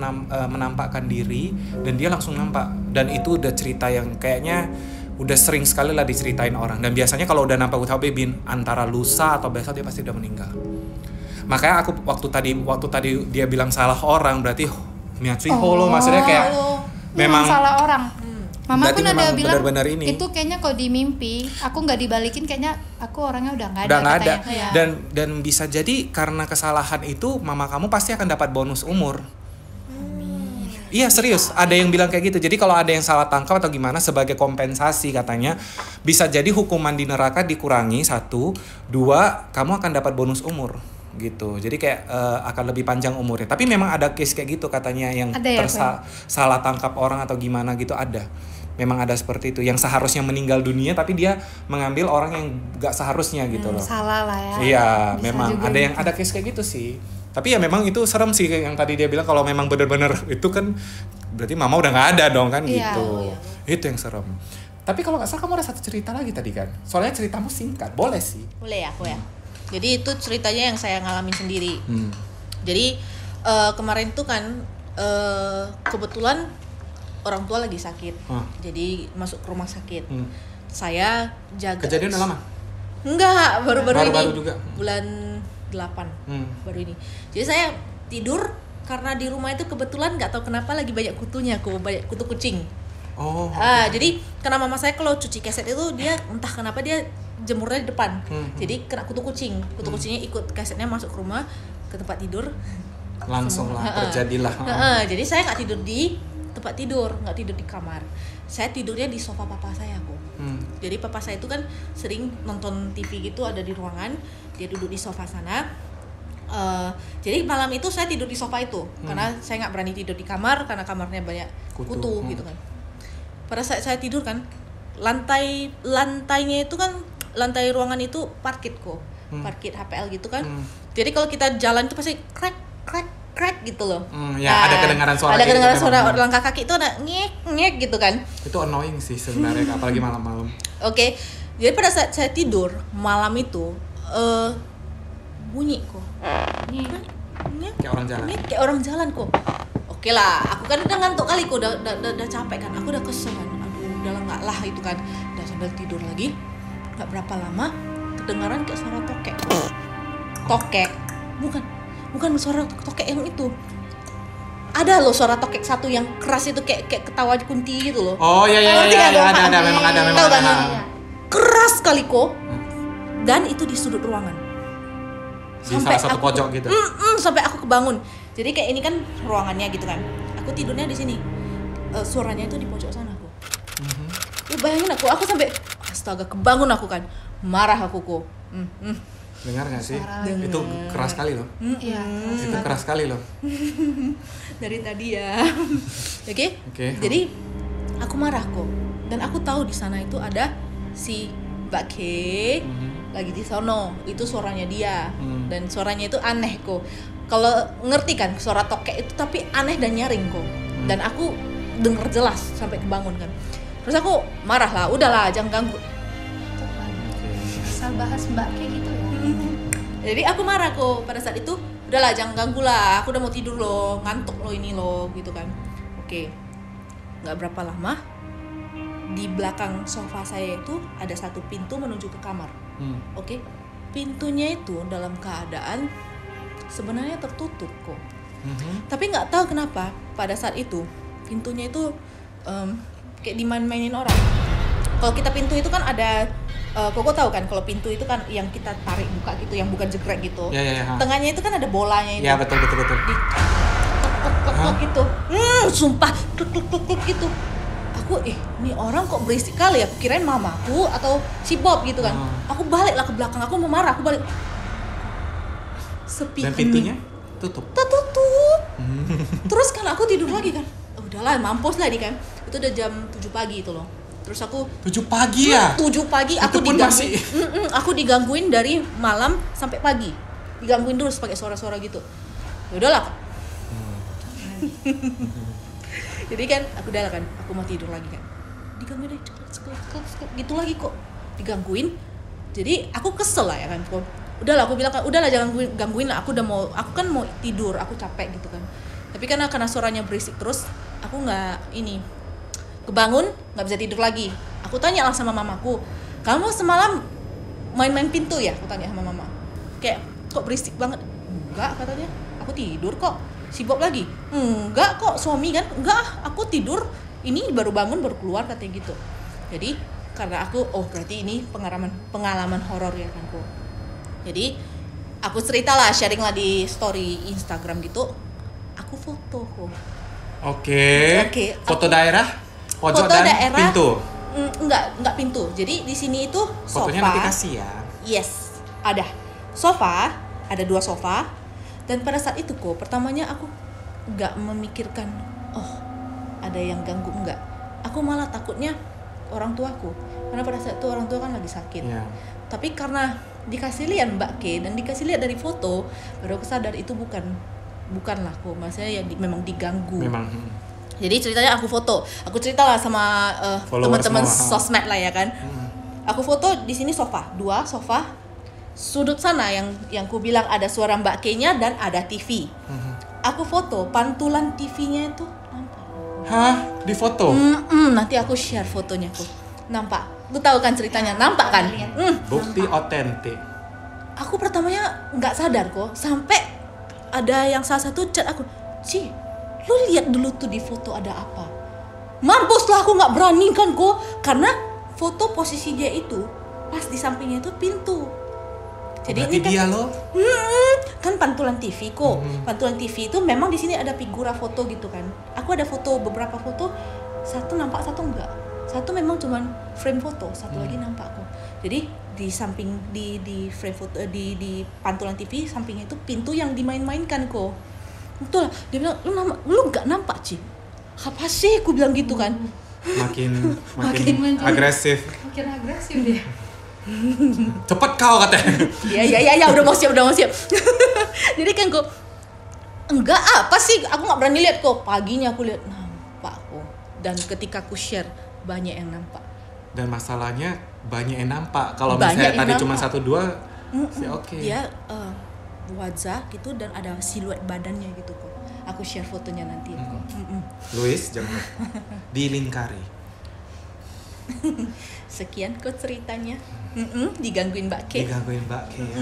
Speaker 5: menampakkan diri dan dia langsung nampak. Dan itu udah cerita yang kayaknya udah sering sekali lah diceritain orang. Dan biasanya kalau udah nampak Gutau Bebin antara lusa atau besok dia pasti udah meninggal. Makanya aku waktu tadi dia bilang salah orang, berarti Miatsuho lo maksudnya kayak memang
Speaker 4: salah orang. Mama pun ada bilang
Speaker 5: benar-benar ini.
Speaker 4: Itu kayaknya kalau di mimpi aku nggak dibalikin, kayaknya aku orangnya udah nggak ada.
Speaker 5: Udah nggak ada.
Speaker 4: Ya.
Speaker 5: Dan bisa jadi karena kesalahan itu mama kamu pasti akan dapat bonus umur. Iya serius, ada yang bilang kayak gitu. Jadi kalau ada yang salah tangkap atau gimana, sebagai kompensasi katanya bisa jadi hukuman di neraka dikurangi 1, 2, kamu akan dapat bonus umur gitu. Jadi kayak akan lebih panjang umurnya. Tapi memang ada case kayak gitu katanya yang
Speaker 4: Ada ya,
Speaker 5: salah tangkap orang atau gimana gitu ada. Memang ada seperti itu yang seharusnya meninggal dunia tapi dia mengambil orang yang gak seharusnya gitu loh.
Speaker 4: Salah lah ya.
Speaker 5: Iya,
Speaker 4: Bisa
Speaker 5: memang
Speaker 4: juga
Speaker 5: ada yang
Speaker 4: gitu.
Speaker 5: ada case kayak gitu sih. Tapi ya memang itu serem sih kayak yang tadi dia bilang kalau memang bener-bener itu kan berarti mama udah nggak ada dong kan
Speaker 4: Iya.
Speaker 5: gitu. Itu yang serem. Tapi kalau nggak salah kamu ada satu cerita lagi tadi kan. Soalnya ceritamu singkat, boleh sih.
Speaker 3: Boleh ya aku ya. Jadi itu ceritanya yang saya ngalamin sendiri.
Speaker 5: Hmm.
Speaker 3: Jadi kemarin tuh kan kebetulan orang tua lagi sakit. Jadi masuk ke rumah sakit. Saya jaga.
Speaker 5: Kejadian udah lama?
Speaker 3: Enggak, baru-baru ini.
Speaker 5: Baru juga.
Speaker 3: Bulan 8 baru ini. Jadi saya tidur karena di rumah itu kebetulan nggak tahu kenapa lagi banyak kutunya, banyak kutu kucing.
Speaker 5: Oh.
Speaker 3: Jadi karena mama saya kalau cuci keset itu dia entah kenapa dia jemurnya di depan. Jadi kena kutu kucing. Kutu kucingnya ikut kesetnya masuk ke rumah, ke tempat tidur.
Speaker 5: Langsung lah terjadilah.
Speaker 3: Jadi saya nggak tidur di tempat tidur, nggak tidur di kamar. Saya tidurnya di sofa papa saya kok. Jadi papa saya itu kan sering nonton TV gitu, ada di ruangan, dia duduk di sofa sana. Jadi malam itu saya tidur di sofa itu karena saya nggak berani tidur di kamar karena kamarnya banyak kutu gitu kan. Pada saat saya tidur kan, lantainya itu kan lantai ruangan itu parkit kok, parkit HPL gitu kan. Jadi kalau kita jalan itu pasti krek gitu loh.
Speaker 5: Ya ada kedengaran suara.
Speaker 3: Ada
Speaker 5: gitu
Speaker 3: kedengaran
Speaker 5: memang.
Speaker 3: suara langkah kaki itu ada ngek gitu kan.
Speaker 5: Itu annoying sih sebenarnya apalagi malam-malam.
Speaker 3: Oke. Jadi pada saat saya tidur malam itu bunyi kok. Ngek.
Speaker 5: Kayak orang jalan.
Speaker 3: Ngek kayak orang jalan kok. Oke lah, aku kan udah ngantuk kali kok, udah capek kan. Aku udah kesel kan. Aduh, udahlah enggak lah itu kan. Udah sambil tidur lagi. Enggak berapa lama kedengaran kayak suara tokek. Tokek. Bukan suara tokek yang itu. Ada loh suara tokek satu yang keras itu kayak ketawa kunti gitu loh.
Speaker 5: Oh iya
Speaker 3: Ngerti nggak, Bang?
Speaker 5: ada memang ada.
Speaker 3: Tahu kan? Keras sekali kok. Dan itu di sudut ruangan.
Speaker 5: Di salah satu pojok gitu.
Speaker 3: Sampai aku kebangun. Jadi kayak ini kan ruangannya gitu kan. Aku tidurnya di sini. Suaranya itu di pojok sana kok. Bayangin aku sampai astaga kebangun aku kan. Marah aku kok.
Speaker 5: Dengar nggak sih? Itu keras sekali loh.
Speaker 4: Iya.
Speaker 5: Itu keras sekali loh.
Speaker 3: Dari tadi ya. Oke.
Speaker 5: Oke.
Speaker 3: Jadi aku marah kok. Dan aku tahu di sana itu ada si Mbak K lagi di sono. Itu suaranya dia. Dan suaranya itu aneh kok. Kalau ngerti kan suara tokek itu tapi aneh dan nyaring kok. Dan aku denger jelas sampai kebangun kan. Terus aku marah lah, udahlah jangan ganggu.
Speaker 4: Asal bahas Mbak kayak gitu ya.
Speaker 3: Jadi aku marah kok pada saat itu, udahlah jangan ganggu lah, aku udah mau tidur loh, ngantuk loh ini loh gitu kan. Oke. Nggak berapa lama di belakang sofa saya itu ada satu pintu menuju ke kamar. Oke. Pintunya itu dalam keadaan sebenarnya tertutup kok. Tapi nggak tahu kenapa pada saat itu pintunya itu kayak dimain-mainin orang. Kalau kita pintu itu kan ada Koko tahu kan kalau pintu itu kan yang kita tarik buka gitu, yang bukan jegrek gitu.
Speaker 5: Ya.
Speaker 3: Tengahnya itu kan ada bolanya itu.
Speaker 5: Ya betul.
Speaker 3: Di klek gitu. Sumpah klek gitu. Aku ini orang kok berisik kali ya. Aku kirain mamaku atau si Bob gitu kan. Aku baliklah ke belakang, aku mau marah, aku balik. Sepi.
Speaker 5: Dan pintunya tutup.
Speaker 3: Tertutup. Terus kan aku tidur lagi kan. Udahlah mampus lah ini kan. Itu udah jam 7 pagi itu loh. Terus aku
Speaker 5: 7 pagi ya?
Speaker 3: 7 pagi aku
Speaker 5: Itu pun
Speaker 3: digangguin.
Speaker 5: masih-
Speaker 3: Aku digangguin dari malam sampai pagi. Digangguin terus pakai suara-suara gitu. Ya udahlah. Jadi kan aku udah kan, aku mau tidur lagi kan. Digangguin deh, gitu lagi kok. Digangguin. Jadi aku kesel lah ya kan. Udahlah aku bilang kan, udahlah jangan gangguin lah. Aku kan mau tidur, aku capek gitu kan. Tapi karena suaranya berisik terus, aku nggak kebangun, nggak bisa tidur lagi. Aku tanya lah sama mamaku, kamu semalam main-main pintu ya? Aku tanya sama mama. Kayak kok berisik banget? Enggak katanya, aku tidur kok. Si Bob lagi, enggak kok suami kan? Enggak, aku tidur. Ini baru bangun baru keluar katanya gitu. Jadi karena aku, berarti ini pengalaman horor ya kan kok. Jadi aku cerita lah, sharing lah di story Instagram gitu. Aku foto kok.
Speaker 5: Oke. Foto daerah? Pojok
Speaker 3: Foto
Speaker 5: dan
Speaker 3: daerah.
Speaker 5: pintu.
Speaker 3: Enggak pintu. Jadi di sini itu sofa.
Speaker 5: Fotonya nanti kasih ya.
Speaker 3: Yes, ada sofa, ada 2 sofa. Dan pada saat itu kok, pertamanya aku nggak memikirkan, ada yang ganggu, enggak. Aku malah takutnya orang tuaku, karena pada saat itu orang tua kan lagi sakit.
Speaker 5: Iya.
Speaker 3: Tapi karena dikasih lihat Mbak K dan dikasih lihat dari foto, baru aku sadar itu bukanlah kok, maksudnya memang diganggu.
Speaker 5: Memang.
Speaker 3: Jadi ceritanya aku cerita lah sama teman-teman
Speaker 5: semua.
Speaker 3: sosmed lah ya kan. Aku foto di sini sofa, 2 sofa. Sudut sana yang ku bilang ada suara Mbak K-nya dan ada TV. Aku foto pantulan TV-nya itu nampak.
Speaker 5: Hah? Di foto?
Speaker 3: Nanti aku share fotonya kok. Nampak. Lu tahu kan ceritanya? Nampak kan?
Speaker 5: Bukti otentik.
Speaker 3: Aku pertamanya nggak sadar kok, sampai ada yang salah satu chat aku, "Ci, lu lihat dulu tuh di foto ada apa?" Mampus lah, aku nggak berani kan kok, karena foto posisi dia itu pas di sampingnya itu pintu. Jadi
Speaker 5: berarti
Speaker 3: ini kan,
Speaker 5: dia loh.
Speaker 3: kan pantulan TV kok. Pantulan TV itu memang di sini ada figura foto gitu kan. Aku ada foto, beberapa foto, satu nampak satu enggak. Satu memang cuman frame foto, satu lagi nampak kok. Jadi di samping di frame foto di pantulan TV sampingnya itu pintu yang dimain-mainkan kok. Betul. Dia bilang, lu enggak nampak, Ci? Apa sih? Aku bilang gitu kan.
Speaker 5: Makin agresif.
Speaker 4: Makin agresif dia.
Speaker 5: Cepet kau katanya.
Speaker 3: Ya, udah mau siap. Jadi kan kok enggak apa sih, aku nggak berani lihat kok. Paginya aku lihat nampak kok. Dan ketika aku share banyak yang nampak.
Speaker 5: Dan masalahnya banyak yang nampak. Kalau
Speaker 3: Banyak
Speaker 5: misalnya
Speaker 3: yang
Speaker 5: tadi
Speaker 3: nampak.
Speaker 5: cuma 1-2 sih oke.
Speaker 3: Dia wajah gitu dan ada siluet badannya gitu kok. Aku share fotonya nanti kok.
Speaker 5: Luis, jangan dilingkari.
Speaker 3: Sekian kok ceritanya. Digangguin Mbak K.
Speaker 5: Digangguin Mbak K ya.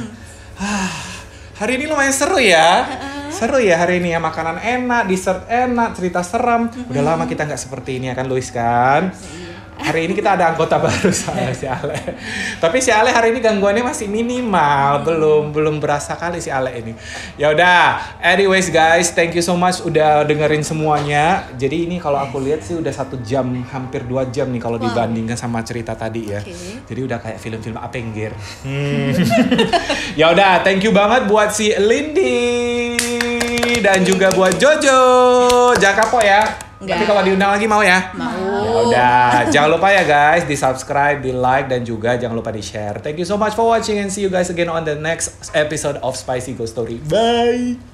Speaker 5: Hari ini lumayan seru ya. Seru ya hari ini ya, makanan enak, dessert enak, cerita seram. Udah lama kita nggak seperti ini ya kan Luis kan? Hari ini kita ada anggota baru saya si Ale. Tapi si Ale hari ini gangguannya masih minimal, belum berasa kali si Ale ini. Ya udah, anyways guys, thank you so much udah dengerin semuanya. Jadi ini kalau aku lihat sih udah 1 jam, hampir 2 jam nih kalau dibandingkan sama cerita tadi ya. Jadi udah kayak film-film Avenger. Ya udah, thank you banget buat si Lindy dan juga buat Jojo. Jangan kapok ya. Tapi kalau diundang lagi mau ya?
Speaker 3: Mau.
Speaker 5: Ya udah, jangan lupa ya guys, di subscribe, di like, dan juga jangan lupa di share. Thank you so much for watching and see you guys again on the next episode of Spicy Ghost Story. Bye!